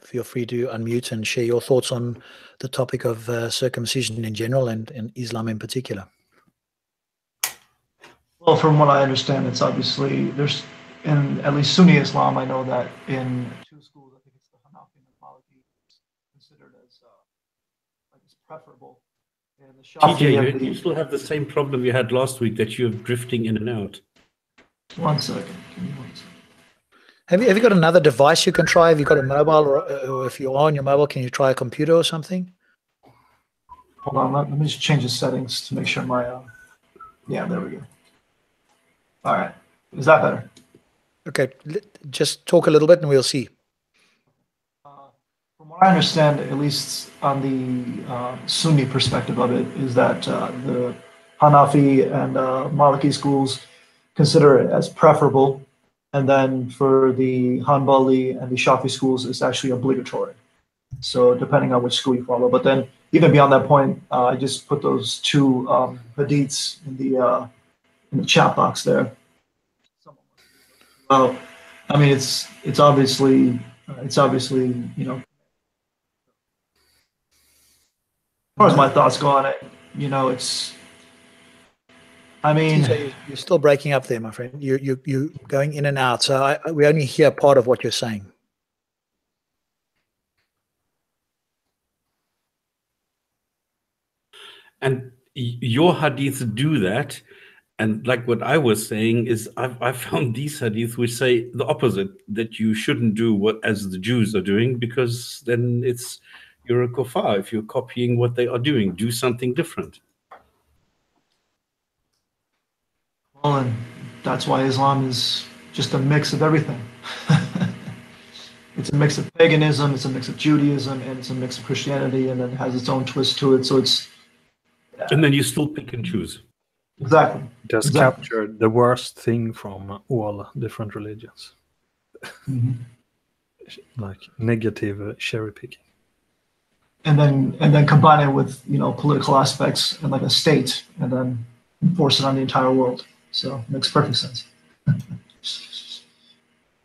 feel free to unmute and share your thoughts on the topic of circumcision in general and Islam in particular. Well, from what I understand, it's obviously, there's, in at least Sunni Islam, I know that in two schools, I think it's the Hanafi and the Maliki, it's considered as like it's preferable. And the TJ, you still have the same problem you had last week, that you're drifting in and out. 1 second. Give me 1 second. Have you got another device you can try? Have you got a mobile, or if you're on your mobile, can you try a computer or something? Hold on, let me just change the settings to make sure my, yeah, there we go. All right, is that better? Okay, just talk a little bit and we'll see. From what I understand, at least on the Sunni perspective of it, is that the Hanafi and Maliki schools consider it as preferable. And then for the Hanbali and the Shafi schools, it's actually obligatory. So depending on which school you follow. But then even beyond that point, I just put those two hadiths in the chat box there. Well, I mean, it's obviously you know. As far as my thoughts go on it, you know, it's. I mean, TJ, you're still breaking up there, my friend. You're going in and out, so we only hear part of what you're saying. And your hadiths do that. And like what I was saying is I've found these hadiths which say the opposite, that you shouldn't do what as the Jews are doing, because then you're a kuffar if you're copying what they are doing. Do something different. well, and that's why Islam is just a mix of everything. It's a mix of paganism, it's a mix of Judaism, and it's a mix of Christianity, and then it has its own twist to it. So it's. And then you still pick and choose. Exactly. It has captured the worst thing from all different religions. Mm-hmm. Like negative cherry picking. And then combine it with, you know, political aspects and like a state, and then enforce it on the entire world. So it makes perfect sense.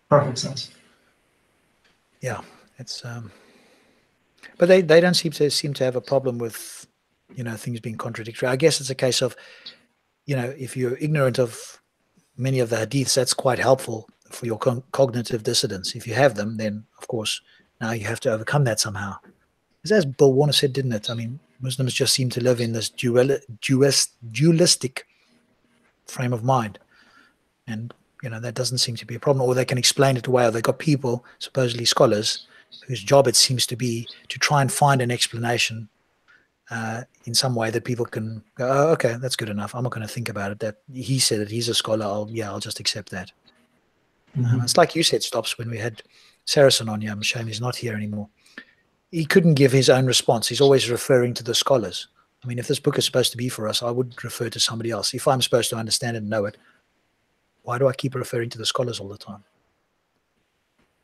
Perfect sense. Yeah, it's but they don't seem to have a problem with, you know, things being contradictory. I guess it's a case of, you know, if you're ignorant of many of the hadiths, that's quite helpful for your cognitive dissonance. If you have them, then of course now you have to overcome that somehow. As Bill Warner said, didn't it? I mean, Muslims just seem to live in this dualistic frame of mind, and you know that doesn't seem to be a problem. Or they can explain it away. Or they've got people, supposedly scholars, whose job it seems to be to try and find an explanation in some way that people can go, oh, okay, that's good enough. I'm not going to think about it. That he said it. He's a scholar. I'll just accept that. Mm-hmm. It's like you said, Stops, when we had Saracen on. I'm shame he's not here anymore. He couldn't give his own response. He's always referring to the scholars. I mean, if this book is supposed to be for us, I would refer to somebody else. If I'm supposed to understand it and know it, why do I keep referring to the scholars all the time?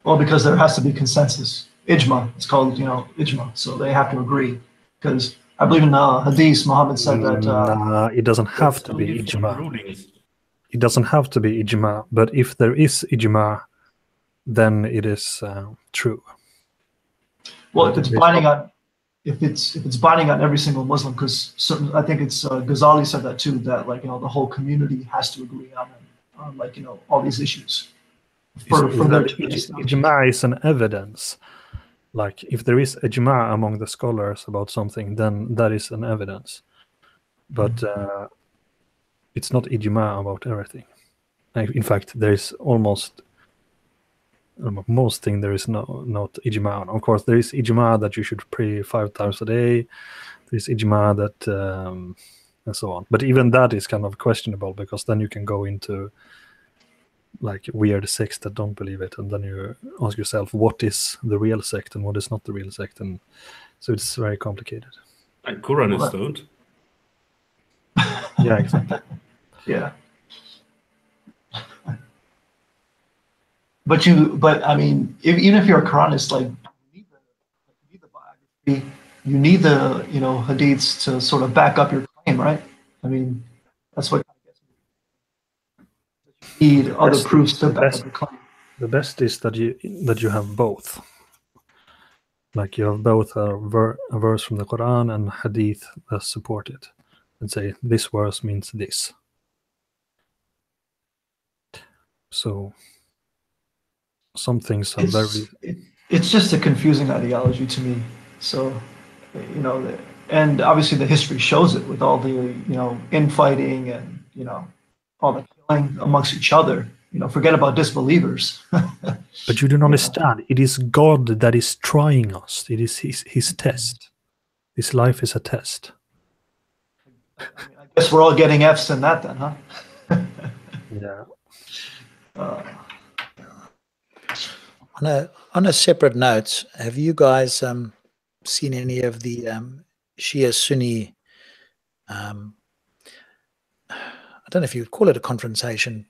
Well, because there has to be consensus. Ijma, it's called, you know, ijma. So they have to agree. Because I believe in Hadith, Muhammad said that. It doesn't have to be ijma. It doesn't have to be ijma, but if there is ijma, then it is true. Well, if it's binding on, if it's binding on every single Muslim, because I think it's Ghazali said that too, that like, you know, the whole community has to agree on like, you know, all these issues. Ijma is an evidence. Like if there is ijma among the scholars about something, then that is an evidence. But it's not ijma about everything. In fact, there is almost most thing there is not ijma on. Of course, there is ijma that you should pray 5 times a day. There is ijma that and so on. But even that is kind of questionable, because then you can go into like weird sects that don't believe it, and then you ask yourself, what is the real sect and what is not the real sect, and so it's very complicated. And Qur'an is don't. Yeah, exactly. Yeah. But I mean, even if you're a Quranist, like you need the biography, you need the, you know, hadiths to sort of back up your claim, right? I mean, that's what you need other proofs to back up your claim. The best is that you have both. Like you have both a verse from the Quran and hadith that support it, and say this verse means this. So some things are it's just a confusing ideology to me. So, you know, and obviously the history shows it with all the, you know, infighting and, you know, all the killing amongst each other. You know, forget about disbelievers. But you don't understand. It is God that is trying us. It is his test. His life is a test. I guess we're all getting F's in that then, huh? Yeah. On a separate note, have you guys seen any of the Shia Sunni? I don't know if you'd call it a confrontation,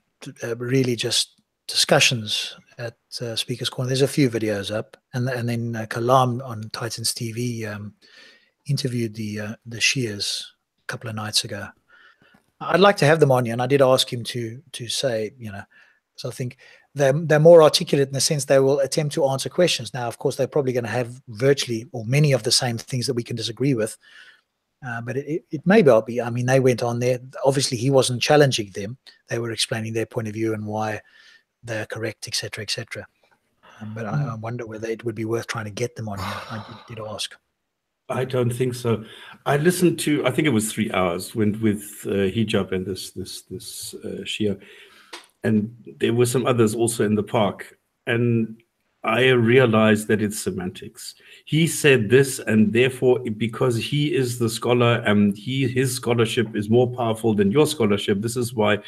really just discussions at Speaker's Corner. There's a few videos up, and then Kalam on Titans TV interviewed the Shias a couple of nights ago. I'd like to have them on here, and I did ask him to say, so I think they're more articulate in the sense they will attempt to answer questions. Now, of course, they're probably going to have virtually or many of the same things that we can disagree with, but it may well be. I mean, they went on there. Obviously, he wasn't challenging them. They were explaining their point of view and why they're correct, etc., etc. But I wonder whether it would be worth trying to get them on here. I did ask. I don't think so. I listened to, I think it was 3 hours with Hijab and this Shia, and there were some others also in the park, and I realized that it's semantics. He said this, and therefore, because he is the scholar and his scholarship is more powerful than your scholarship, this is why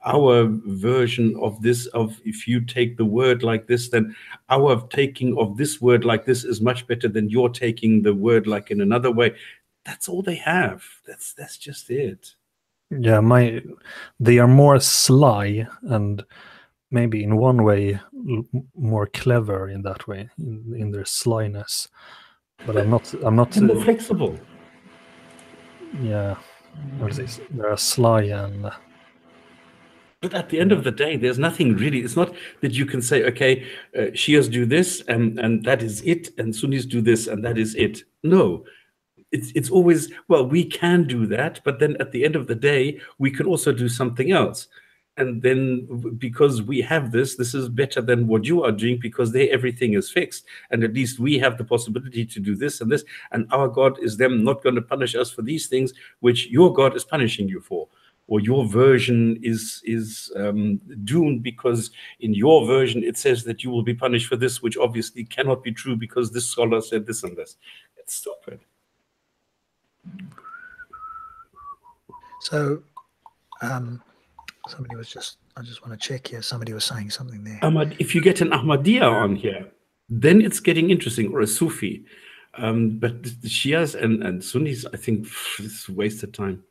our version of this, of if you take the word like this, then our taking of this word like this is much better than your taking the word like in another way. That's all they have. That's just it. Yeah, they are more sly and maybe in one way more clever in that way, in their slyness. But I'm not. They're more flexible. Yeah, they're sly and. But at the end of the day, there's nothing really. It's not that you can say, okay, Shias do this and that is it, and Sunnis do this and that is it. No, it's always, well, we can do that, but then at the end of the day, we can also do something else. And then because we have this is better than what you are doing, because there everything is fixed. And at least we have the possibility to do this and this. And our God is then not going to punish us for these things, which your God is punishing you for. Or your version is doomed because in your version it says that you will be punished for this, which obviously cannot be true because this scholar said this and this. It's stupid. So, somebody was just, I just want to check here. Somebody was saying something there. If you get an Ahmadiyya on here, then it's getting interesting, or a Sufi. But the Shias and Sunnis, I think it's a waste of time.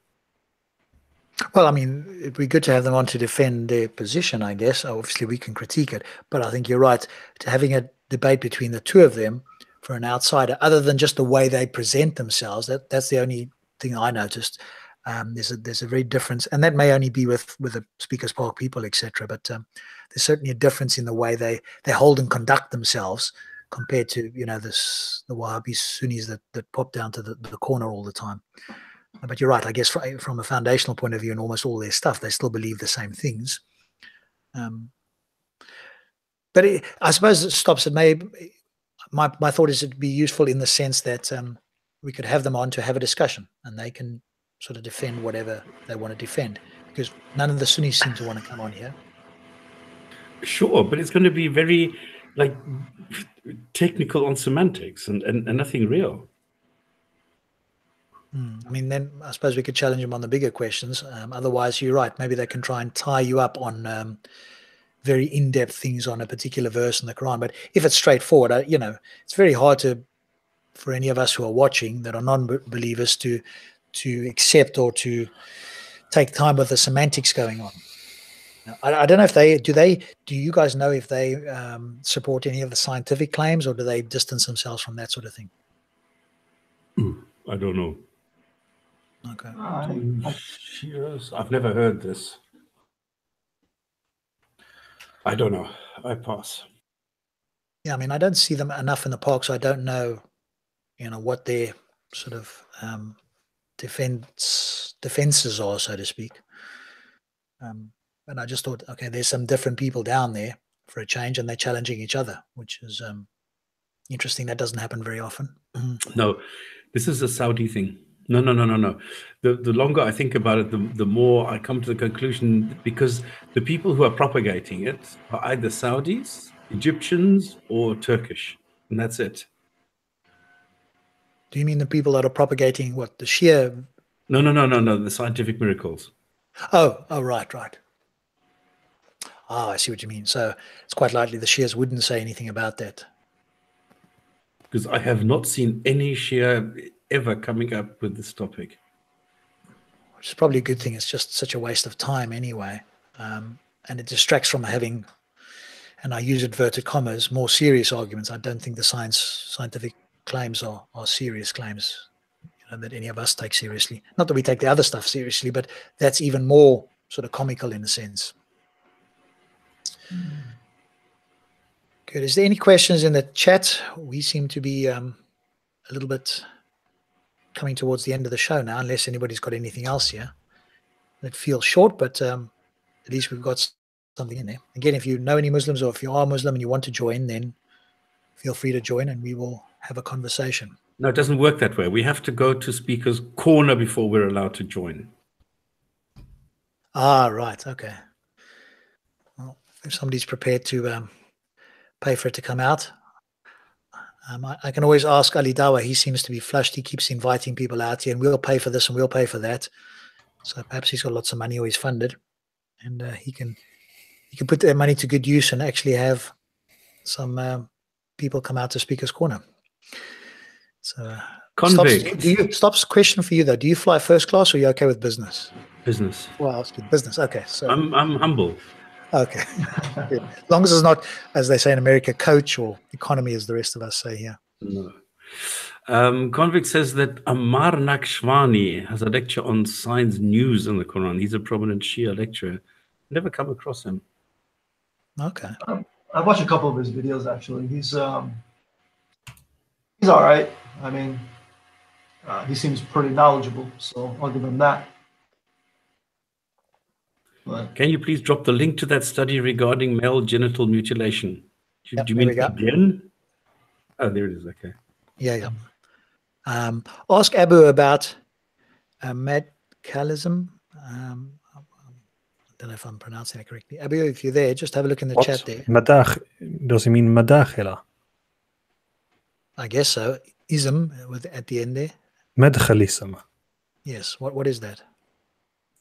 Well, I mean, it'd be good to have them on to defend their position, I guess. Obviously, we can critique it. But I think you're right. To having a debate between the two of them for an outsider, other than just the way they present themselves, that's the only thing I noticed. There's a very difference, and that may only be with the Speakers Park people, etc. But there's certainly a difference in the way they hold and conduct themselves compared to, the Wahhabi Sunnis that pop down to the corner all the time. But you're right. I guess from a foundational point of view, in almost all their stuff, they still believe the same things. But I suppose it stops at maybe. My thought is it'd be useful in the sense that we could have them on to have a discussion, and they can sort of defend whatever they want to defend, because none of the Sunnis seem to want to come on here. Sure, but it's going to be very technical on semantics and nothing real. I mean, then I suppose we could challenge them on the bigger questions. Otherwise, you're right. Maybe they can try and tie you up on very in-depth things on a particular verse in the Quran. But if it's straightforward, it's very hard for any of us who are watching that are non-believers to accept or to take time with the semantics going on. I don't know if do you guys know if they support any of the scientific claims, or do they distance themselves from that sort of thing? I don't know. Okay. I've never heard this. I don't know. I pass. Yeah, I mean, I don't see them enough in the park, so I don't know, what their sort of defenses are, so to speak. And I just thought, okay, there's some different people down there for a change, and they're challenging each other, which is interesting. That doesn't happen very often. No, this is a Saudi thing. No. The longer I think about it, the more I come to the conclusion, because the people who are propagating it are either Saudis, Egyptians, or Turkish, and that's it. Do you mean the people that are propagating what, the Shia? No, the scientific miracles. Oh, right. I see what you mean. So it's quite likely the Shias wouldn't say anything about that. Because I have not seen any Shia ever coming up with this topic. Which is probably a good thing. It's just such a waste of time anyway. And it distracts from having, and I use inverted commas, more serious arguments. I don't think the scientific claims are serious claims that any of us take seriously. Not that we take the other stuff seriously, but that's even more sort of comical in a sense. Good. Is there any questions in the chat? We seem to be a little bit coming towards the end of the show now, unless anybody's got anything else here. It feels short, but at least we've got something in there. Again, if you know any Muslims or if you are Muslim and you want to join, then feel free to join and we will have a conversation. No, it doesn't work that way. We have to go to Speaker's Corner before we're allowed to join. Ah, right. Okay. Well, if somebody's prepared to pay for it to come out, I can always ask Ali Dawa. He seems to be flushed. He keeps inviting people out here, and we'll pay for this and we'll pay for that. So perhaps he's got lots of money or he's funded, and he can put that money to good use and actually have some people come out to Speaker's Corner. So, Stops question for you though. Do you fly first class or are you okay with business? Business. Well, I'll speak business. Okay, so I'm humble. Okay, good. As long as it's not, as they say in America, coach or economy, as the rest of us say here. No. Convict says that Ammar Nakshwani has a lecture on science news in the Quran. He's a prominent Shia lecturer. Never come across him. Okay. I've watched a couple of his videos actually. He's all right. I mean, he seems pretty knowledgeable. So I'll give him that. But Can you please drop the link to that study regarding male genital mutilation? Do Yep, you there mean we go. again? Oh, there it is. Okay. Yeah. Ask Abu about madcalism. I don't know if I'm pronouncing it correctly. Abu, if you're there, just have a look in the chat there. Does he mean madakhila? I guess so. Ism with at the end there. Madkhalism. Yes. What is that?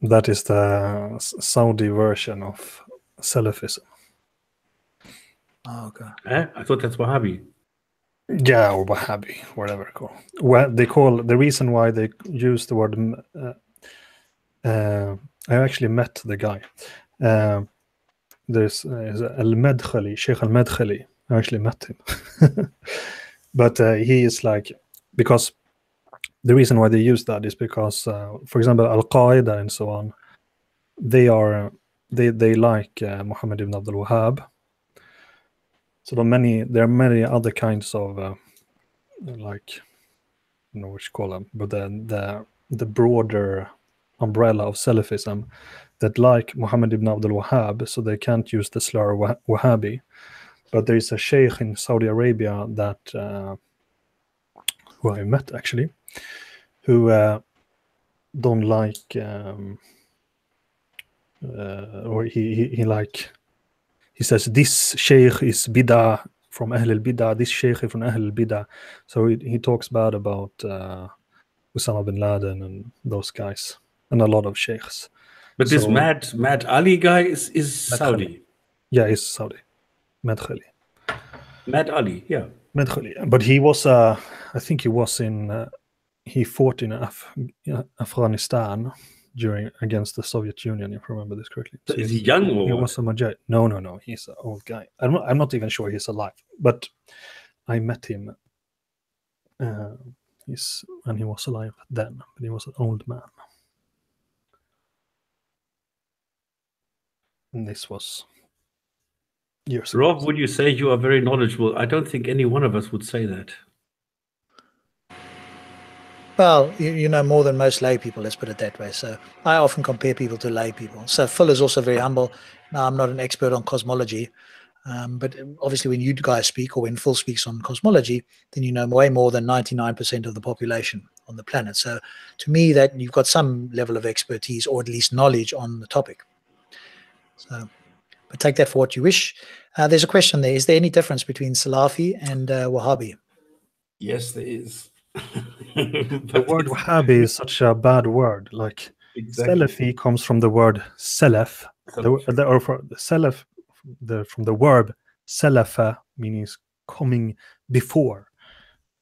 That is the Saudi version of Salafism. Oh, okay. I thought that's Wahhabi. Yeah, or Wahhabi, whatever call. Well, they call the reason why they use the word. I actually met the guy. There's Al-Madkhali, Sheikh Al-Madkhali. I actually met him, but he is like, because the reason why they use that is because, for example, Al-Qaeda and so on, they like Muhammad ibn Abdul Wahhab. So there are many other kinds of like, I don't know what you call them, but the broader umbrella of Salafism that like Muhammad ibn Abdul Wahhab, so they can't use the slur Wahhabi. But there is a sheikh in Saudi Arabia that who I met actually, who don't like, or he says this sheikh is bid'ah from Ahl al-Bid'ah, this sheikh is from Ahl al-Bid'ah. So he talks bad about Osama bin Laden and those guys, and a lot of sheikhs. But this Mad Ali guy is Saudi. Yeah, he's Saudi. Madkhali. Mad Ali, yeah. Madkhali. But he was, I think he was he fought in Afghanistan against the Soviet Union, if I remember this correctly. So is he young or he what? was a Mujahid. No, he's an old guy. I'm not even sure he's alive, but I met him. And he was alive then, but he was an old man. And this was years ago. Rob, would you say you are very knowledgeable? I don't think any one of us would say that. Well, you know more than most lay people, let's put it that way. So I often compare people to lay people. So Phil is also very humble. Now, I'm not an expert on cosmology, but obviously when you guys speak or when Phil speaks on cosmology, then you know way more than 99% of the population on the planet. So to me, that you've got some level of expertise or at least knowledge on the topic. So, but take that for what you wish. There's a question there. Is there any difference between Salafi and Wahhabi? Yes, there is. The word Wahhabi is such a bad word. Like Exactly. Salafi comes from the word salaf, from the verb salafa, meaning coming before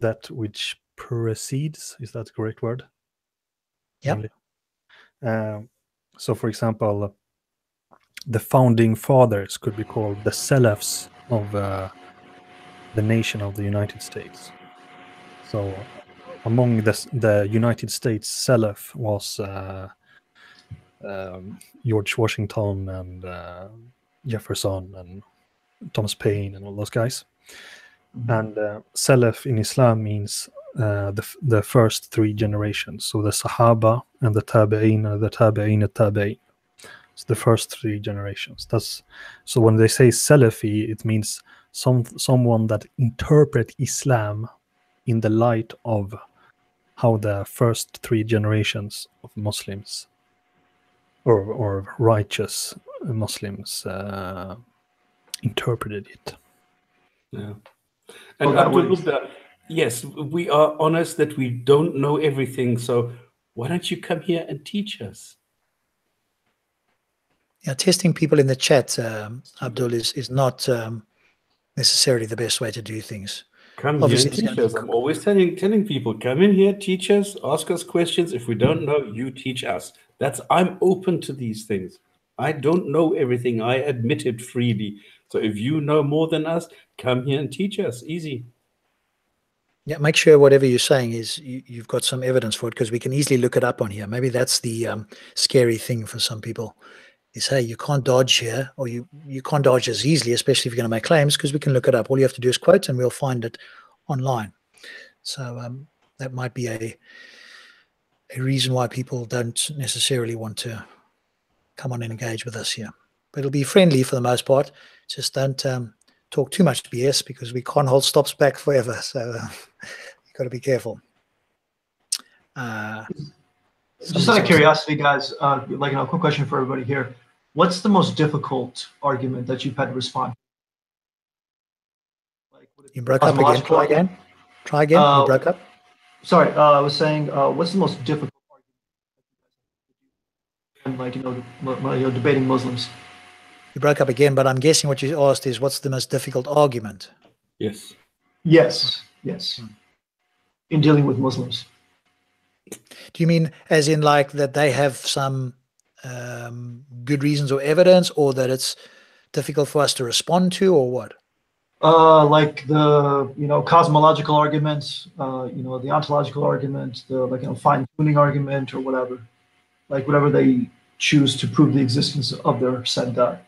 that which precedes. Is that the correct word? Yep. So, for example, the founding fathers could be called the Salafs of the nation of the United States. So among the United States, Salaf was George Washington and Jefferson and Thomas Paine and all those guys. And Salaf in Islam means the first three generations. So the Sahaba and the Tabi'in and the Tabi'in. It's the first three generations. So when they say Salafi, it means someone that interpret Islam in the light of how the first three generations of Muslims or righteous Muslims interpreted it. Yeah. And Abdul, yes, we are honest that we don't know everything. So why don't you come here and teach us? Yeah, testing people in the chat, Abdul, is not necessarily the best way to do things. Come here and teach us. I'm always telling people, come in here, teach us, ask us questions. If we don't know, you teach us. I'm open to these things. I don't know everything. I admit it freely. So if you know more than us, come here and teach us. Easy. Yeah, make sure whatever you're saying is you've got some evidence for it, because we can easily look it up on here. Maybe that's the scary thing for some people. Is, hey, you can't dodge here, or you can't dodge as easily, especially if you're going to make claims, because we can look it up. All you have to do is quote, and we'll find it online. So that might be a reason why people don't necessarily want to come on and engage with us here. But it'll be friendly for the most part. Just don't talk too much BS, because we can't hold stops back forever. So you've got to be careful. Just out of curiosity, guys, quick question for everybody here. What's the most difficult argument that you've had to respond? You broke up again. Try again. You broke up. Sorry, I was saying, what's the most difficult argument? And debating Muslims. You broke up again, but I'm guessing what you asked is, what's the most difficult argument? Yes. Yes. In dealing with Muslims. Do you mean as in like that they have some good reasons or evidence, or that it's difficult for us to respond to, or what? Like the cosmological arguments, the ontological argument, the fine-tuning argument, or whatever, like whatever they choose to prove the existence of their said God.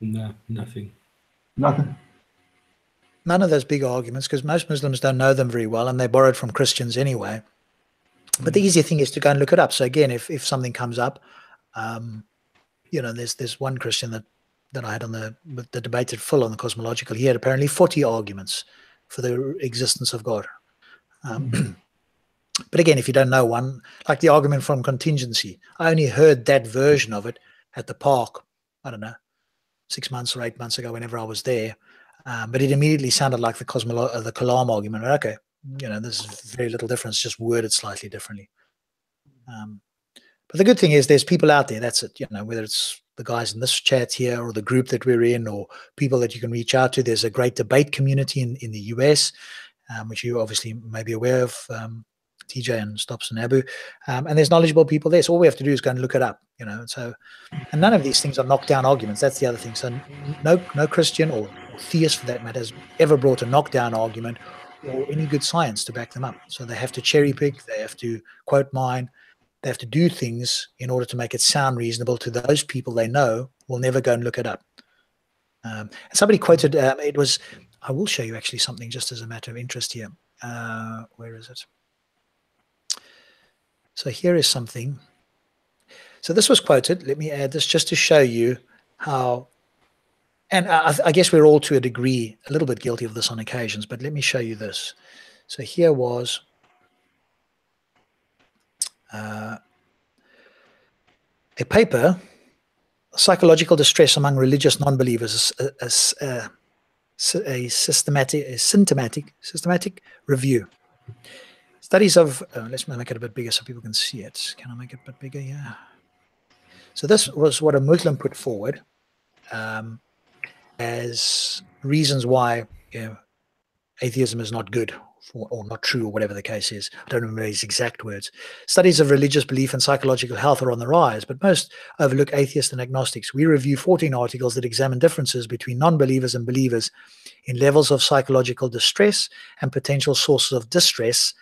No, nothing. Nothing. None of those big arguments, because most Muslims don't know them very well, and they borrowed from Christians anyway. But the easier thing is to go and look it up. So again, if something comes up, there's one Christian that I had on the debated full on the cosmological. He had apparently 40 arguments for the existence of God. But again, if you don't know one, like the argument from contingency, I only heard that version of it at the park, I don't know, 6 months or 8 months ago, whenever I was there. But it immediately sounded like the Kalam argument. Okay, there's very little difference, just worded slightly differently. But the good thing is there's people out there, that's it, whether it's the guys in this chat here or the group that we're in, or people that you can reach out to. There's a great debate community in the US, which you obviously may be aware of, TJ and Stops and Abu. And there's knowledgeable people there. So all we have to do is go and look it up, So, and none of these things are knockdown arguments. That's the other thing. So no Christian or theist, for that matter, has ever brought a knockdown argument or any good science to back them up. So they have to cherry pick. They have to quote mine. They have to do things in order to make it sound reasonable to those people they know will never go and look it up. And somebody quoted, I will show you actually something just as a matter of interest here. Where is it? So here is something. So this was quoted. Let me add this just to show you how, and I guess we're all to a degree a little bit guilty of this on occasions, but let me show you this. So here was a paper, Psychological Distress Among Religious Non-Believers, a systematic review. Studies of, let's make it a bit bigger so people can see it. Can I make it a bit bigger? Yeah. So this was what a Muslim put forward as reasons why atheism is not good, or not true, or whatever the case is. I don't remember his exact words. Studies of religious belief and psychological health are on the rise, but most overlook atheists and agnostics. We review 14 articles that examine differences between non-believers and believers in levels of psychological distress and potential sources of distress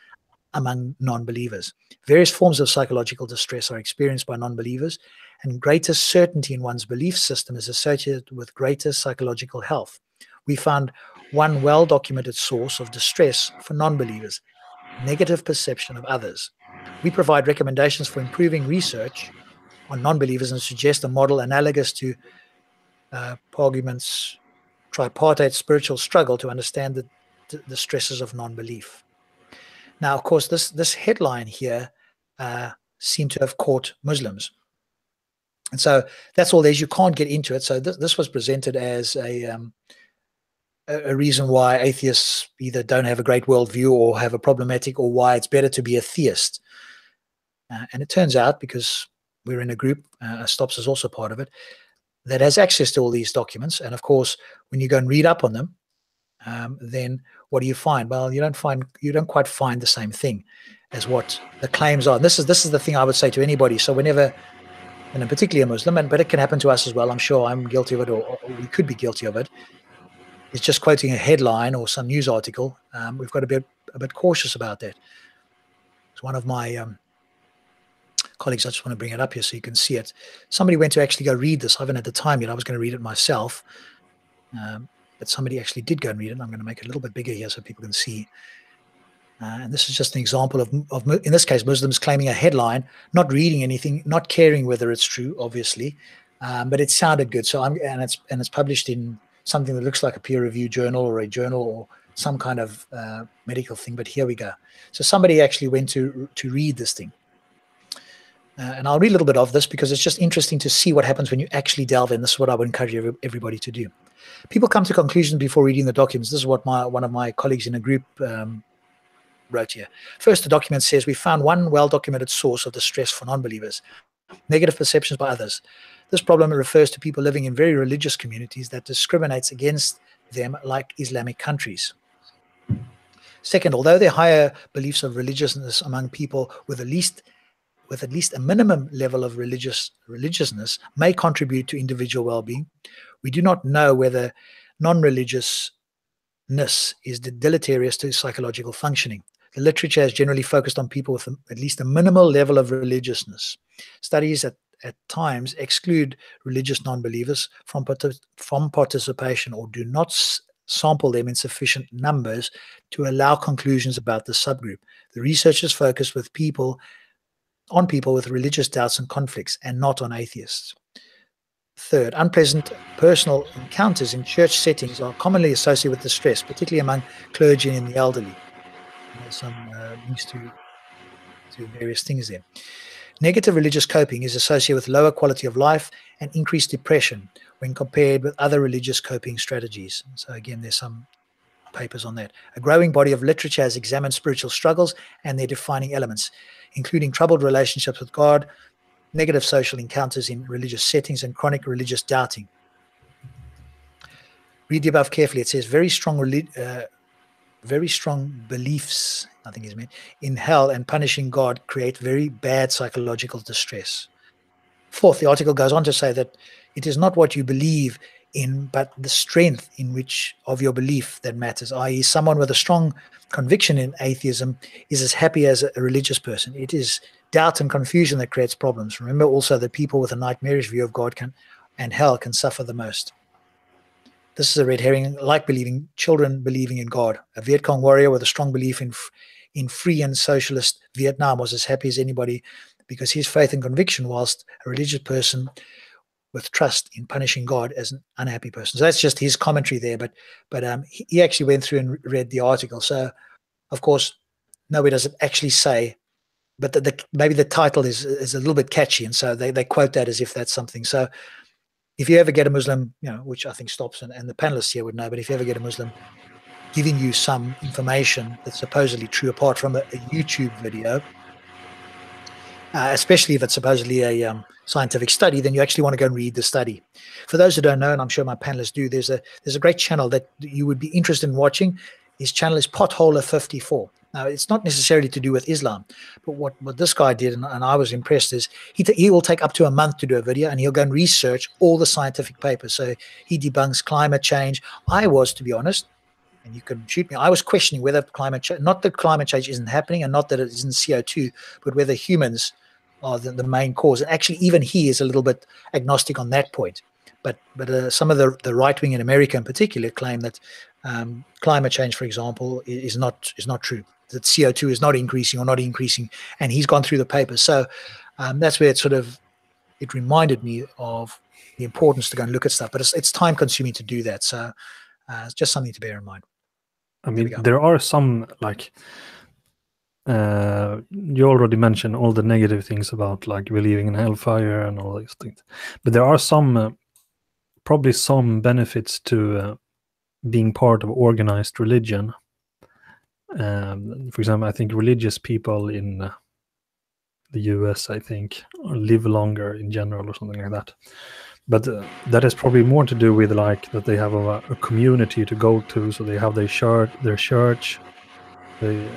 among non-believers. Various forms of psychological distress are experienced by non-believers, and greater certainty in one's belief system is associated with greater psychological health. We found one well-documented source of distress for non-believers: negative perception of others. We provide recommendations for improving research on non-believers and suggest a model analogous to Pargument's tripartite spiritual struggle to understand the stresses of non-belief. Now, of course, this headline here seemed to have caught Muslims. And so that's all there is. You can't get into it. So this was presented as a reason why atheists either don't have a great worldview or have a problematic, or why it's better to be a theist. And it turns out, because we're in a group, Stops is also part of it, that has access to all these documents. And of course, when you go and read up on them, then what do you find? Well, you don't quite find the same thing as what the claims are. And this is the thing I would say to anybody. So whenever, and particularly a Muslim, but it can happen to us as well. I'm sure I'm guilty of it, or we could be guilty of it. It's just quoting a headline or some news article. We've got to be a bit cautious about that. It's one of my colleagues, I just want to bring it up here so you can see it. Somebody went to actually go read this. I haven't had the time yet. I was going to read it myself. But somebody actually did go and read it. I'm going to make it a little bit bigger here so people can see. And this is just an example of, in this case, Muslims claiming a headline, not reading anything, not caring whether it's true, obviously, but it sounded good. So and it's published in something that looks like a peer-reviewed journal or a journal or some kind of medical thing. But here we go. So somebody actually went to read this thing. And I'll read a little bit of this because it's just interesting to see what happens when you actually delve in. This is what I would encourage everybody to do. People come to conclusions before reading the documents. This is what one of my colleagues in a group wrote here. First, the document says, we found one well-documented source of distress for non-believers: negative perceptions by others. This problem refers to people living in very religious communities that discriminates against them, like Islamic countries. Second, although there are higher beliefs of religiousness among people with at least a minimum level of religiousness may contribute to individual well-being, we do not know whether non-religiousness is deleterious to psychological functioning. The literature has generally focused on people with at least a minimal level of religiousness. Studies at times exclude religious non-believers from participation, or do not sample them in sufficient numbers to allow conclusions about the subgroup. The researchers focus on people with religious doubts and conflicts, and not on atheists. Third, unpleasant personal encounters in church settings are commonly associated with distress, particularly among clergy and the elderly. There's some links to various things there. Negative religious coping is associated with lower quality of life and increased depression when compared with other religious coping strategies. So again, there's some papers on that. A growing body of literature has examined spiritual struggles and their defining elements, including troubled relationships with God, negative social encounters in religious settings, and chronic religious doubting. Read the above carefully. It says very strong beliefs, I think is meant, in hell and punishing God create very bad psychological distress. Fourth, the article goes on to say that it is not what you believe in, but the strength in which of your belief that matters, i.e. someone with a strong conviction in atheism is as happy as a religious person. It is doubt and confusion that creates problems. Remember also that people with a nightmarish view of God and hell can suffer the most. This is a red herring, like children believing in God. A Viet Cong warrior with a strong belief in free and socialist Vietnam was as happy as anybody because his faith and conviction, whilst a religious person with trust in punishing God as an unhappy person. So that's just his commentary there, but he actually went through and read the article. So, of course, nobody does it actually say, but maybe the title is a little bit catchy, and so they quote that as if that's something. So if you ever get a Muslim, which I think Stops and the panelists here would know, but if you ever get a Muslim giving you some information that's supposedly true apart from a YouTube video, especially if it's supposedly a scientific study, then you actually want to go and read the study. For those who don't know, and I'm sure my panelists do, there's a great channel that you would be interested in watching. His channel is Potholer54. Now, it's not necessarily to do with Islam, but what this guy did, and I was impressed, is he will take up to a month to do a video, and he'll go and research all the scientific papers. So he debunks climate change. I was, to be honest, and you can shoot me, I was questioning whether climate change, not that climate change isn't happening and not that it isn't CO2, but whether humans are the main cause. And actually, even he is a little bit agnostic on that point. But some of the right wing in America in particular claim that climate change, for example, is not true. That CO2 is not increasing, and he's gone through the papers. So that's where it reminded me of the importance to go and look at stuff. But it's time consuming to do that. So it's just something to bear in mind. I mean, there are some, like, you already mentioned all the negative things about, like, believing in hellfire and all these things. But there are some, probably some benefits to being part of organized religion. For example, I think religious people in the US, I think, live longer in general or something like that. But that has probably more to do with, like, that they have a community to go to, so they have their church, they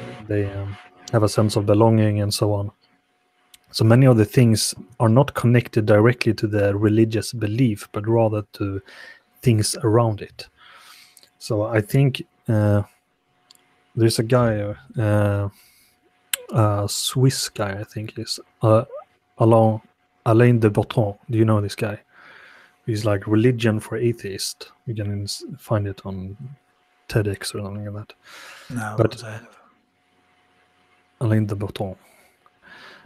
have a sense of belonging and so on. So many of the things are not connected directly to the religious belief, but rather to things around it. So I think there's a guy, a Swiss guy, I think is Alain de Botton. Do you know this guy? He's like Religion for Atheists. You can find it on TEDx or something like that. No, but Alain de Botton.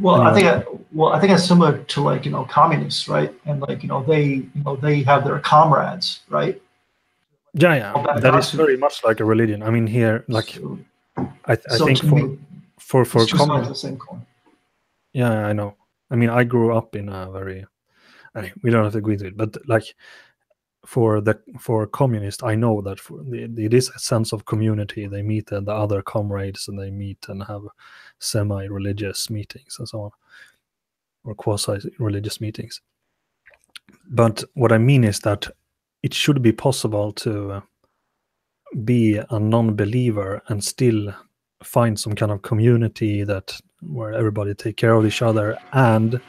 Well, anyway. I think it's similar to, like, communists, right? And, like, they have their comrades, right? Yeah. That is very much like a religion. I mean, here, like, I think for the same coin. Yeah, I know. I mean, I grew up in a very, we don't have to agree to it, but, like, for communists, I know that it is a sense of community. They meet the other comrades, and they meet and have semi-religious meetings and so on, or quasi-religious meetings. But what I mean is that it should be possible to be a non-believer and still find some kind of community where everybody take care of each other and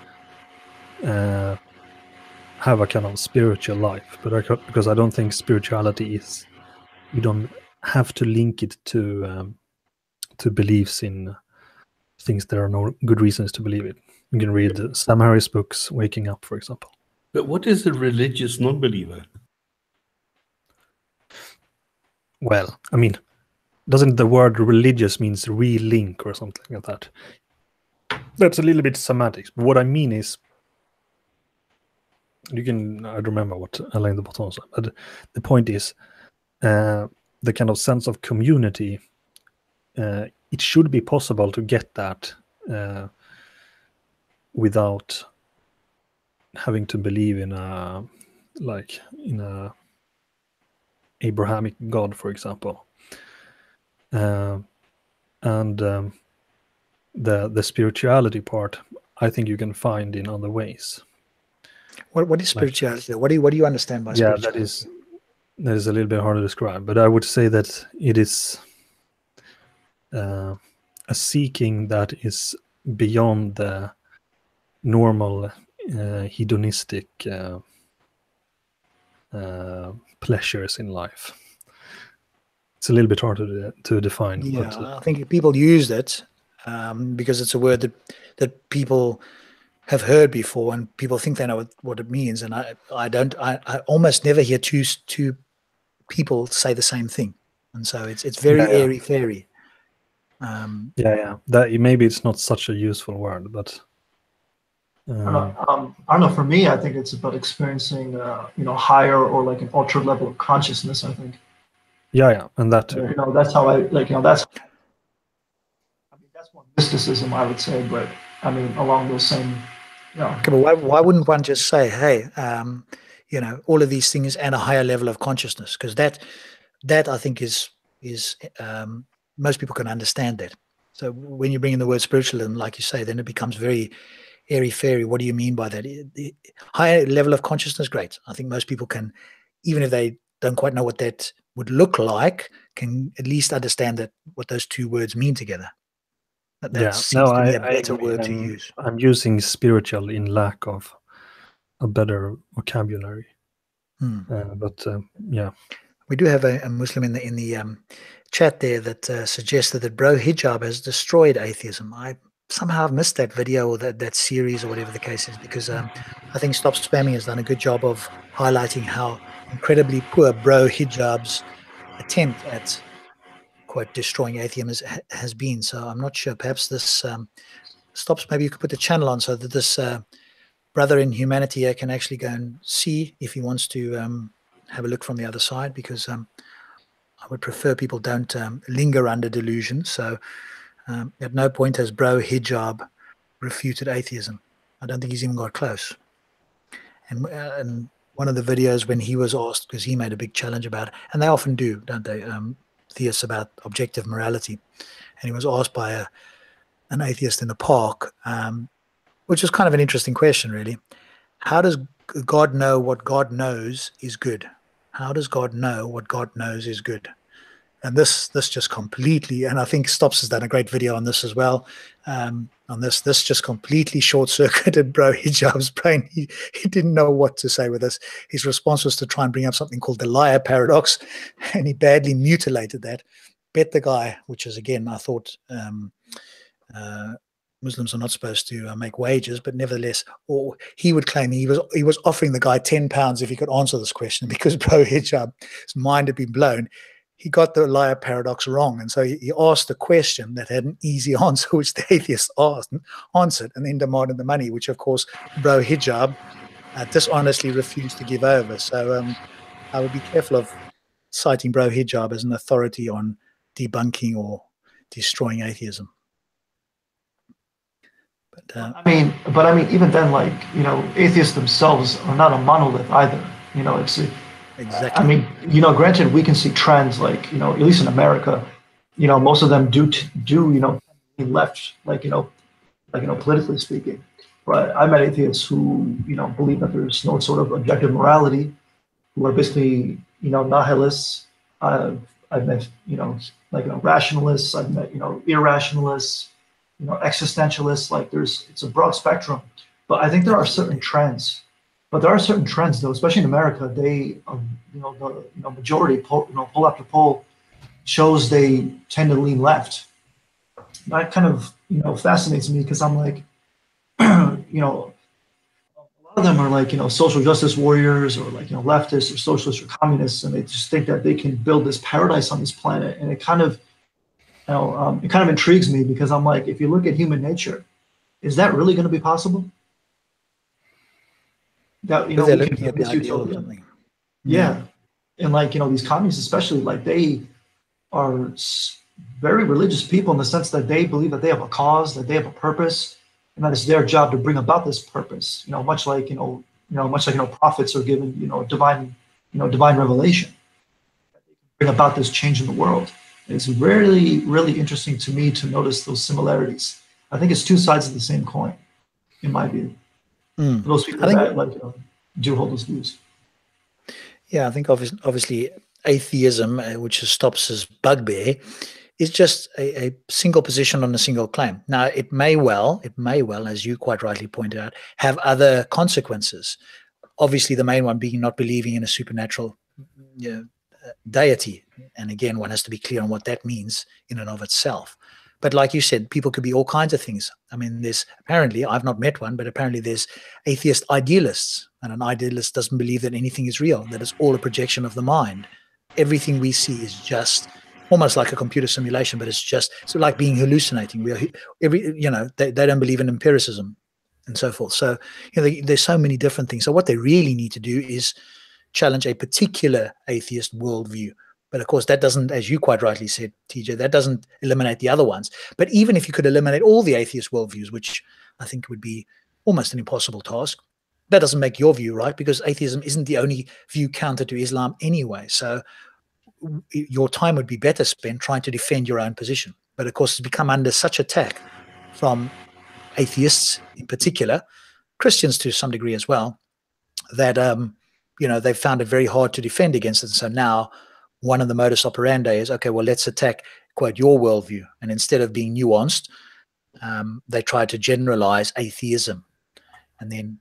have a kind of spiritual life. But because I don't think spirituality is, you don't have to link it to beliefs in things there are no good reasons to believe it. You can read Sam Harris' books, Waking Up, for example. But what is a religious non-believer? Well, I mean, doesn't the word religious means re-link or something like that? That's a little bit semantics. But what I mean is, I don't remember what Alain de Botton said, but the point is, the kind of sense of community, it should be possible to get that without having to believe in a Abrahamic God, for example. And the spirituality part, I think you can find in other ways. What is spirituality? What do you understand by spirituality? That is a little bit hard to describe, but I would say that it is a seeking that is beyond the normal hedonistic pleasures in life. It's a little bit hard to define. Yeah, but, I think people use it because it's a word that people have heard before, and people think they know what it means. And I don't. I almost never hear two people say the same thing, and so it's very airy-fairy. That maybe it's not such a useful word, but I don't know. For me, I think it's about experiencing, higher or like an ultra level of consciousness. I think. Yeah, and that too. That's how I like. That's more mysticism, I would say. But I mean, along those same. Okay, but why wouldn't one just say, hey, all of these things and a higher level of consciousness? Because that I think is most people can understand that. So when you bring in the word spiritualism, like you say, then it becomes very airy-fairy. What do you mean by that? The higher level of consciousness, great. I think most people can, even if they don't quite know what that would look like can at least understand that what those two words mean together. That seems to be a better agree. word to use. I'm using spiritual in lack of a better vocabulary. Yeah. We do have a Muslim in the chat there that suggested that bro hijab has destroyed atheism. I somehow have missed that video or that series or whatever the case is, because I think Stop Spamming has done a good job of highlighting how incredibly poor bro hijab's attempt at, quote, destroying atheism has been. So I'm not sure. Perhaps this stops. Maybe you could put the channel on so that this brother in humanity here can actually go and see if he wants to have a look from the other side, because I would prefer people don't linger under delusion. So at no point has bro hijab refuted atheism. I don't think he's even got close. And one of the videos when he was asked, because he made a big challenge about it, and they often do, don't they, theists, about objective morality, and he was asked by an atheist in the park, which is kind of an interesting question, really. How does God know what God knows is good? How does God know what God knows is good? And this just completely, and I think Stops has done a great video on this as well, on this just completely short-circuited bro hijab's brain. He didn't know what to say with this. His response was to try and bring up something called the liar paradox, and he badly mutilated that. Bet the guy, which is, again, I thought Muslims are not supposed to make wages, but nevertheless, or he would claim he was offering the guy £10 if he could answer this question, because bro hijab's mind had been blown. He got the liar paradox wrong, and so he asked a question that had an easy answer, which the atheist answered, and then demanded the money, which of course bro hijab dishonestly refused to give over. So I would be careful of citing bro hijab as an authority on debunking or destroying atheism. But I mean, even then, like, atheists themselves are not a monolith either. It's exactly. I mean, granted, we can see trends, like, at least in America, most of them do left, politically speaking. But I met atheists who, believe that there's no sort of objective morality, who are basically, nihilists. I've met, rationalists. I've met, irrationalists, existentialists. Like, it's a broad spectrum. But I think there are certain trends. But there are certain trends, though, especially in America. They, the majority, poll after poll, shows they tend to lean left. That kind of, fascinates me, because I'm like, a lot of them are like, social justice warriors, or like, leftists or socialists or communists, and they just think that they can build this paradise on this planet. And it kind of, intrigues me, because I'm like, if you look at human nature, is that really going to be possible? That they're looking at the ideal or something. Yeah. And like, these communists especially, like, they are very religious people in the sense that they believe that they have a cause, that they have a purpose, and that it's their job to bring about this purpose. Much like prophets are given divine revelation, that they can bring about this change in the world. And it's really, really interesting to me to notice those similarities. I think it's two sides of the same coin, in my view. Those people that do hold those views. Yeah, I think obviously atheism, which Stops as bugbear, is just a single position on a single claim. Now, it may well, as you quite rightly pointed out, have other consequences. Obviously, the main one being not believing in a supernatural deity. And again, one has to be clear on what that means in and of itself. But like you said, people could be all kinds of things. I mean, apparently, I've not met one, but apparently there's atheist idealists. And an idealist doesn't believe that anything is real, that it's all a projection of the mind. Everything we see is just almost like a computer simulation, but it's just like being hallucinating. They don't believe in empiricism and so forth. So, there's so many different things. So what they really need to do is challenge a particular atheist worldview. But of course, that doesn't, as you quite rightly said, TJ, that doesn't eliminate the other ones. But even if you could eliminate all the atheist worldviews, which I think would be almost an impossible task, that doesn't make your view right, because atheism isn't the only view counter to Islam anyway. So your time would be better spent trying to defend your own position. But of course, it's become under such attack from atheists in particular, Christians to some degree as well, that, they've found it very hard to defend against it. So now one of the modus operandi is, okay, well, let's attack, quote, your worldview. And instead of being nuanced, they try to generalize atheism and then,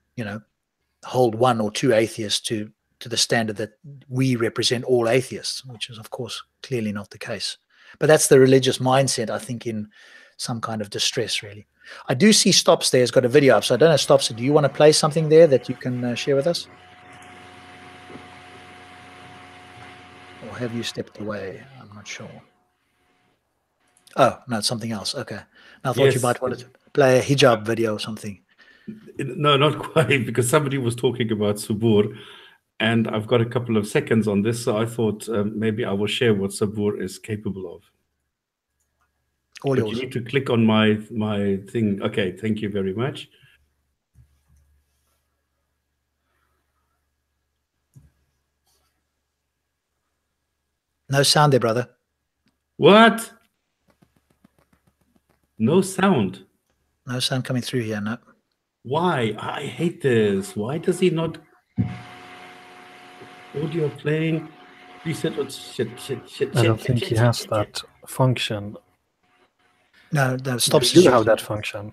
hold one or two atheists to the standard that we represent all atheists, which is, of course, clearly not the case. But that's the religious mindset, I think, in some kind of distress, really. I do see Stops there has got a video up, so I don't know, Stops, do you want to play something there that you can share with us? Or have you stepped away? I'm not sure. Oh, no, it's something else. Okay. I thought you might want to play a hijab video or something. No, not quite, because somebody was talking about Subur, and I've got a couple of seconds on this, so I thought maybe I will share what Subur is capable of. All but yours. You need to click on my thing. Okay, thank you very much. No sound there, brother. What? No sound? No sound coming through here, no. Why? I hate this. Why does he not... Audio playing. Reset. Shit. I don't think he has that function. No, Stops. You do have that function.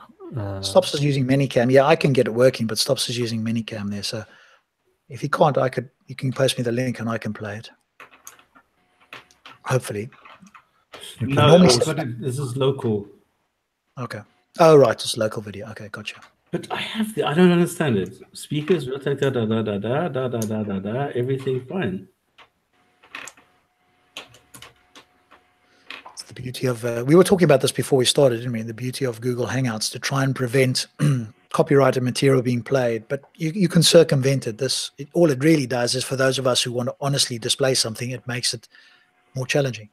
Stops is using Minicam. Yeah, I can get it working, but Stops is using Minicam there. So if he can't, you can post me the link and I can play it. Hopefully. No, this is local. Okay. Oh, right. It's local video. Okay, gotcha. But I don't understand it. Speakers, everything fine. It's the beauty of, we were talking about this before we started, didn't we? The beauty of Google Hangouts to try and prevent copyrighted material being played, but you can circumvent it. All it really does is for those of us who want to honestly display something, it makes it more challenging.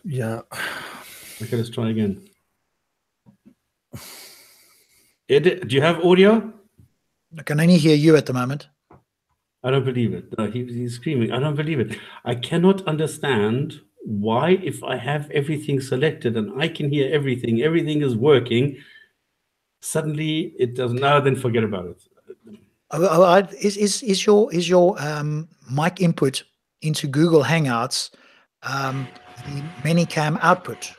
Yeah. Okay, let's try again. Edit. Do you have audio? I can only hear you at the moment. I don't believe it. No, he's screaming. I don't believe it. I cannot understand why, if I have everything selected and I can hear everything is working, suddenly it doesn't. Now then forget about it. Is your mic input into Google Hangouts the Minicam output?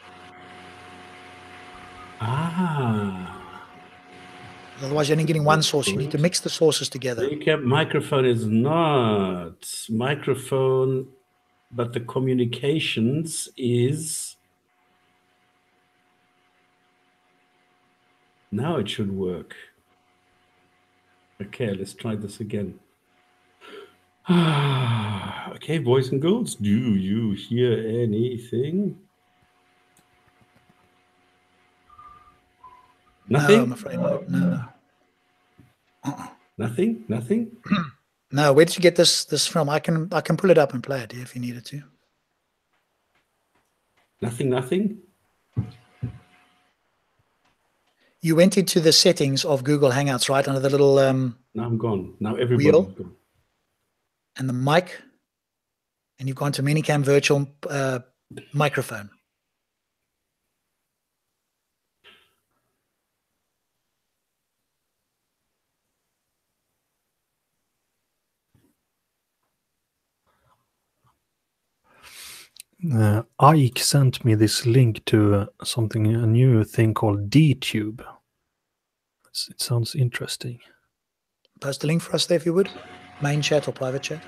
Otherwise, you're only getting one source. You need to mix the sources together. Microphone is not microphone, but the communications is. Now it should work. Okay, let's try this again. Okay, boys and girls, do you hear anything? Nothing? No, I'm afraid not. No. Nothing? No, where did you get this from? I can pull it up and play it if you needed to. Nothing? You went into the settings of Google Hangouts, right? Under the little now I'm gone. Now everybody's gone. And the mic, and you've gone to Minicam virtual microphone. Ike sent me this link to a new thing called DTube. It sounds interesting. Post a link for us there if you would. Main chat or private chat.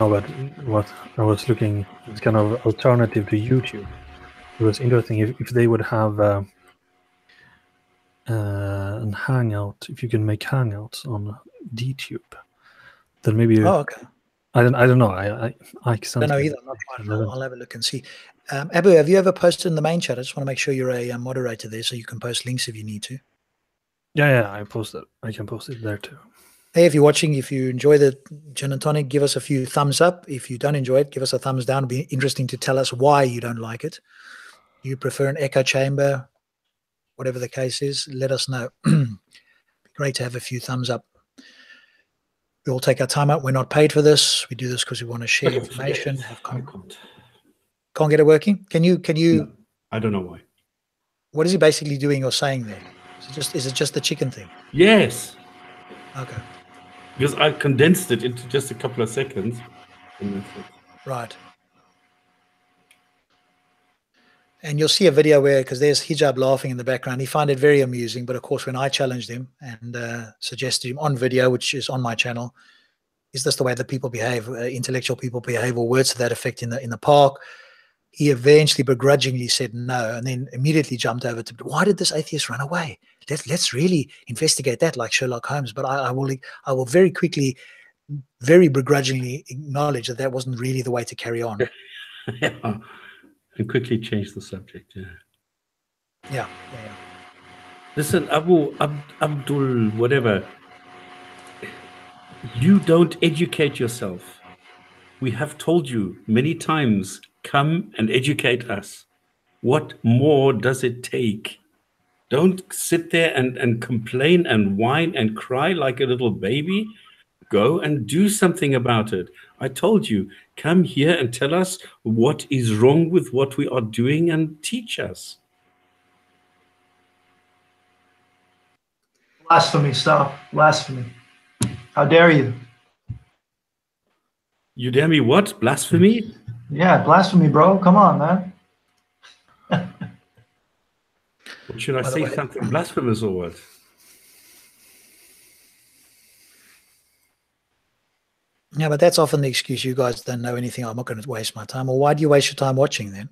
No, but what I was looking, it's kind of alternative to YouTube. It was interesting if they would have an Hangout, if you can make Hangouts on DTube, then maybe. Oh, okay. I don't know. I don't know either. I'll have a look and see. Abu, have you ever posted in the main chat? I just want to make sure you're a moderator there, so you can post links if you need to. Yeah, I post it. I can post it there too. Hey, if you're watching, if you enjoy the Jinn&Tonic, give us a few thumbs up. If you don't enjoy it, give us a thumbs down. It'd be interesting to tell us why you don't like it. You prefer an echo chamber, whatever the case is, let us know. It'd be great to have a few thumbs up. We all take our time out. We're not paid for this. We do this because we want to share information. Can't get it working? Can you? No, I don't know why. What is he basically doing or saying there? Is it just the chicken thing? Yes. Okay. Because I condensed it into just a couple of seconds. Right. And you'll see a video where, because there's Hijab laughing in the background, he found it very amusing. But of course, when I challenged him and suggested him on video, which is on my channel, is this the way that people behave, intellectual people behave, or words to that effect in the park? He eventually begrudgingly said no, and then immediately jumped over to, why did this atheist run away? Let's really investigate that, like Sherlock Holmes. But I will very quickly, very begrudgingly acknowledge that that wasn't really the way to carry on. Yeah. And quickly change the subject. Yeah. Listen, Abdul, whatever. You don't educate yourself. We have told you many times, come and educate us. What more does it take? Don't sit there and complain and whine and cry like a little baby. Go and do something about it. I told you, come here and tell us what is wrong with what we are doing and teach us. Blasphemy, stop. Blasphemy. How dare you? You dare me what? Blasphemy? Yeah, blasphemy, bro. Come on, man. What should I say? Something blasphemous or what? Yeah, but that's often the excuse. You guys don't know anything. I'm not going to waste my time. Or why do you waste your time watching then?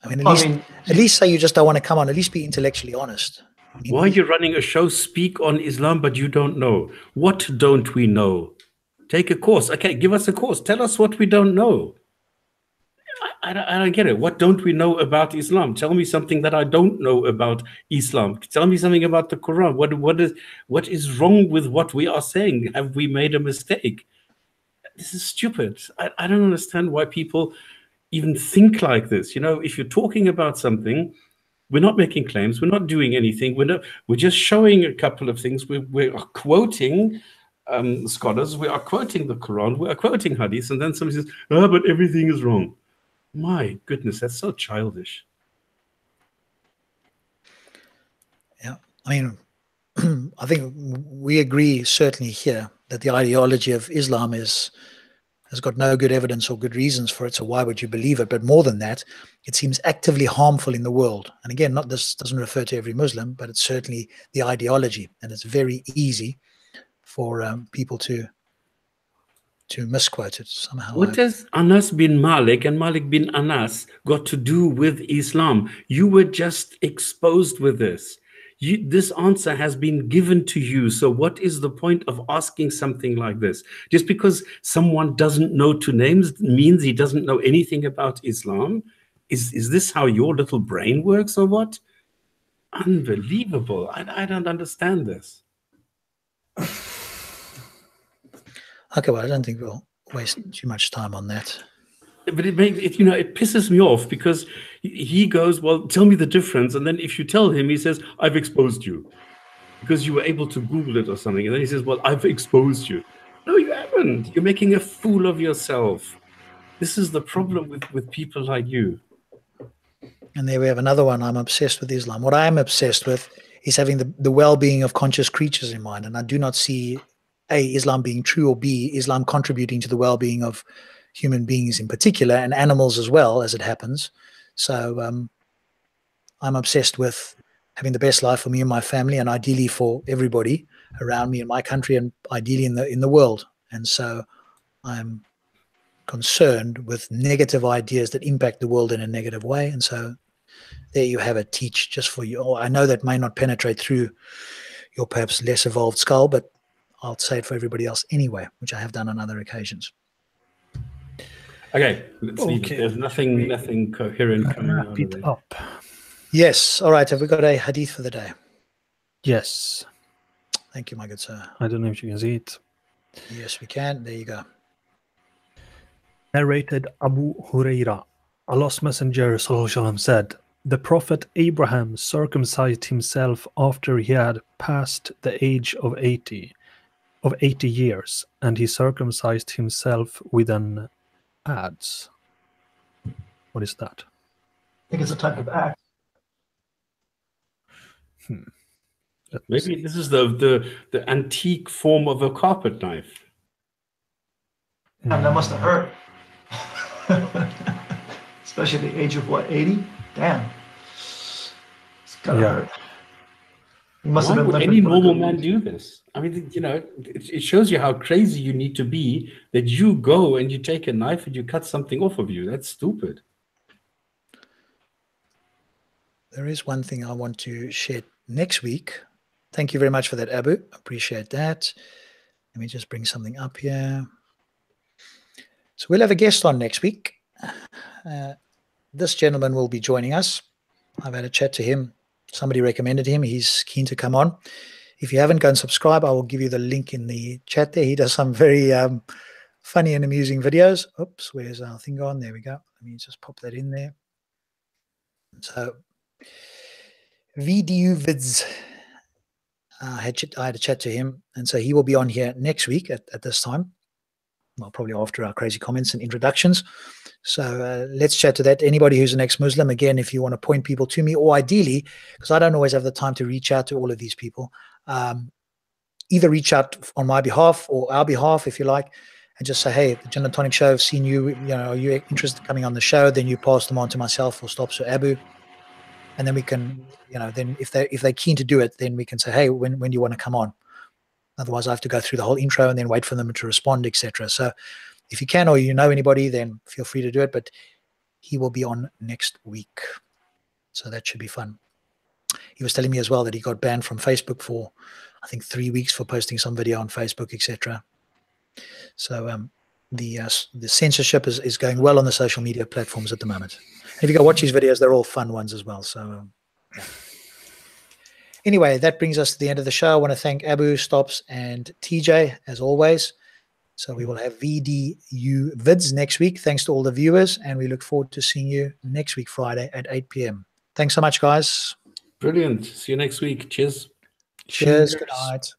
I mean, at least say you just don't want to come on. At least be intellectually honest. Why are you running a show, speak on Islam, but you don't know? What don't we know? Take a course. Okay, give us a course. Tell us what we don't know. I don't get it. What don't we know about Islam? Tell me something that I don't know about Islam. Tell me something about the Quran. What is wrong with what we are saying? Have we made a mistake? This is stupid. I don't understand why people even think like this. You know, if you're talking about something, we're not making claims. We're not doing anything. We're just showing a couple of things. We are quoting scholars. We are quoting the Quran. We are quoting hadith. And then somebody says, oh, but everything is wrong. My goodness, that's so childish. Yeah, I mean, I think we agree certainly here that the ideology of Islam has got no good evidence or good reasons for it. So why would you believe it? But more than that, it seems actively harmful in the world. And again, this doesn't refer to every Muslim, but it's certainly the ideology, and it's very easy for people to misquote it somehow. What has Anas bin Malik and Malik bin Anas got to do with Islam? You were just exposed with this. This answer has been given to you. So what is the point of asking something like this? Just because someone doesn't know two names means he doesn't know anything about Islam? Is this how your little brain works or what? Unbelievable. I don't understand this. Okay, well, I don't think we'll waste too much time on that. But it makes it, it pisses me off because he goes, well, tell me the difference. And then if you tell him, he says, I've exposed you because you were able to Google it or something. And then he says, well, I've exposed you. No, you haven't. You're making a fool of yourself. This is the problem with people like you. And there we have another one. I'm obsessed with Islam. What I am obsessed with is having the well-being of conscious creatures in mind. And I do not see A, Islam being true, or B, Islam contributing to the well-being of human beings in particular, and animals as well, as it happens. So I'm obsessed with having the best life for me and my family, and ideally for everybody around me in my country, and ideally in the world. And so I'm concerned with negative ideas that impact the world in a negative way. And so there you have it. Teach just for you. Oh, I know that may not penetrate through your perhaps less evolved skull, but I'll say it for everybody else anyway, which I have done on other occasions. Okay, let's leave it. There's nothing coherent coming out of it. Wrap it up. Yes. All right. Have we got a hadith for the day? Yes. Thank you, my good sir. I don't know if you can see it. Yes, we can. There you go. Narrated Abu Huraira. Allah's Messenger ﷺ said, the Prophet Abraham circumcised himself after he had passed the age of 80 years, and he circumcised himself with an adze. What is that? I think it's a type of act. Maybe this is the antique form of a carpet knife. And that must have hurt. Especially at the age of what, 80? Damn. It's gotta hurt. You must Why have been would limping any for a normal good man week. do this? I mean, you know, it shows you how crazy you need to be that you go and you take a knife and you cut something off of you. That's stupid. There is one thing I want to share next week. Thank you very much for that, Abu. Appreciate that. Let me just bring something up here. So we'll have a guest on next week. This gentleman will be joining us. I've had a chat to him. Somebody recommended him. He's keen to come on. If you haven't, go and subscribe. I will give you the link in the chat there. He does some very funny and amusing videos. Oops, where's our thing gone? There we go. Let me just pop that in there. So, VDU Vids. I had a chat to him, and so he will be on here next week at this time. Well, probably after our crazy comments and introductions. So let's chat to that. Anybody who's an ex-Muslim, again, if you want to point people to me, or ideally, because I don't always have the time to reach out to all of these people, either reach out on my behalf or our behalf, if you like, and just say, hey, the Jinn&Tonic show, I've seen you, are you interested in coming on the show? Then you pass them on to myself or Stops or Abu. And then we can, then if they're keen to do it, then we can say, hey, when do you want to come on? Otherwise, I have to go through the whole intro and then wait for them to respond, etc. So if you can, or you know anybody, then feel free to do it. But he will be on next week. So that should be fun. He was telling me as well that he got banned from Facebook for, I think, 3 weeks for posting some video on Facebook, etc. So the censorship is going well on the social media platforms at the moment. And if you go watch his videos, they're all fun ones as well. So yeah. Anyway, that brings us to the end of the show. I want to thank Abu, Stops, and TJ, as always. So we will have VDU Vids next week. Thanks to all the viewers, and we look forward to seeing you next week, Friday at 8 p.m. Thanks so much, guys. Brilliant. See you next week. Cheers. Cheers. Good night.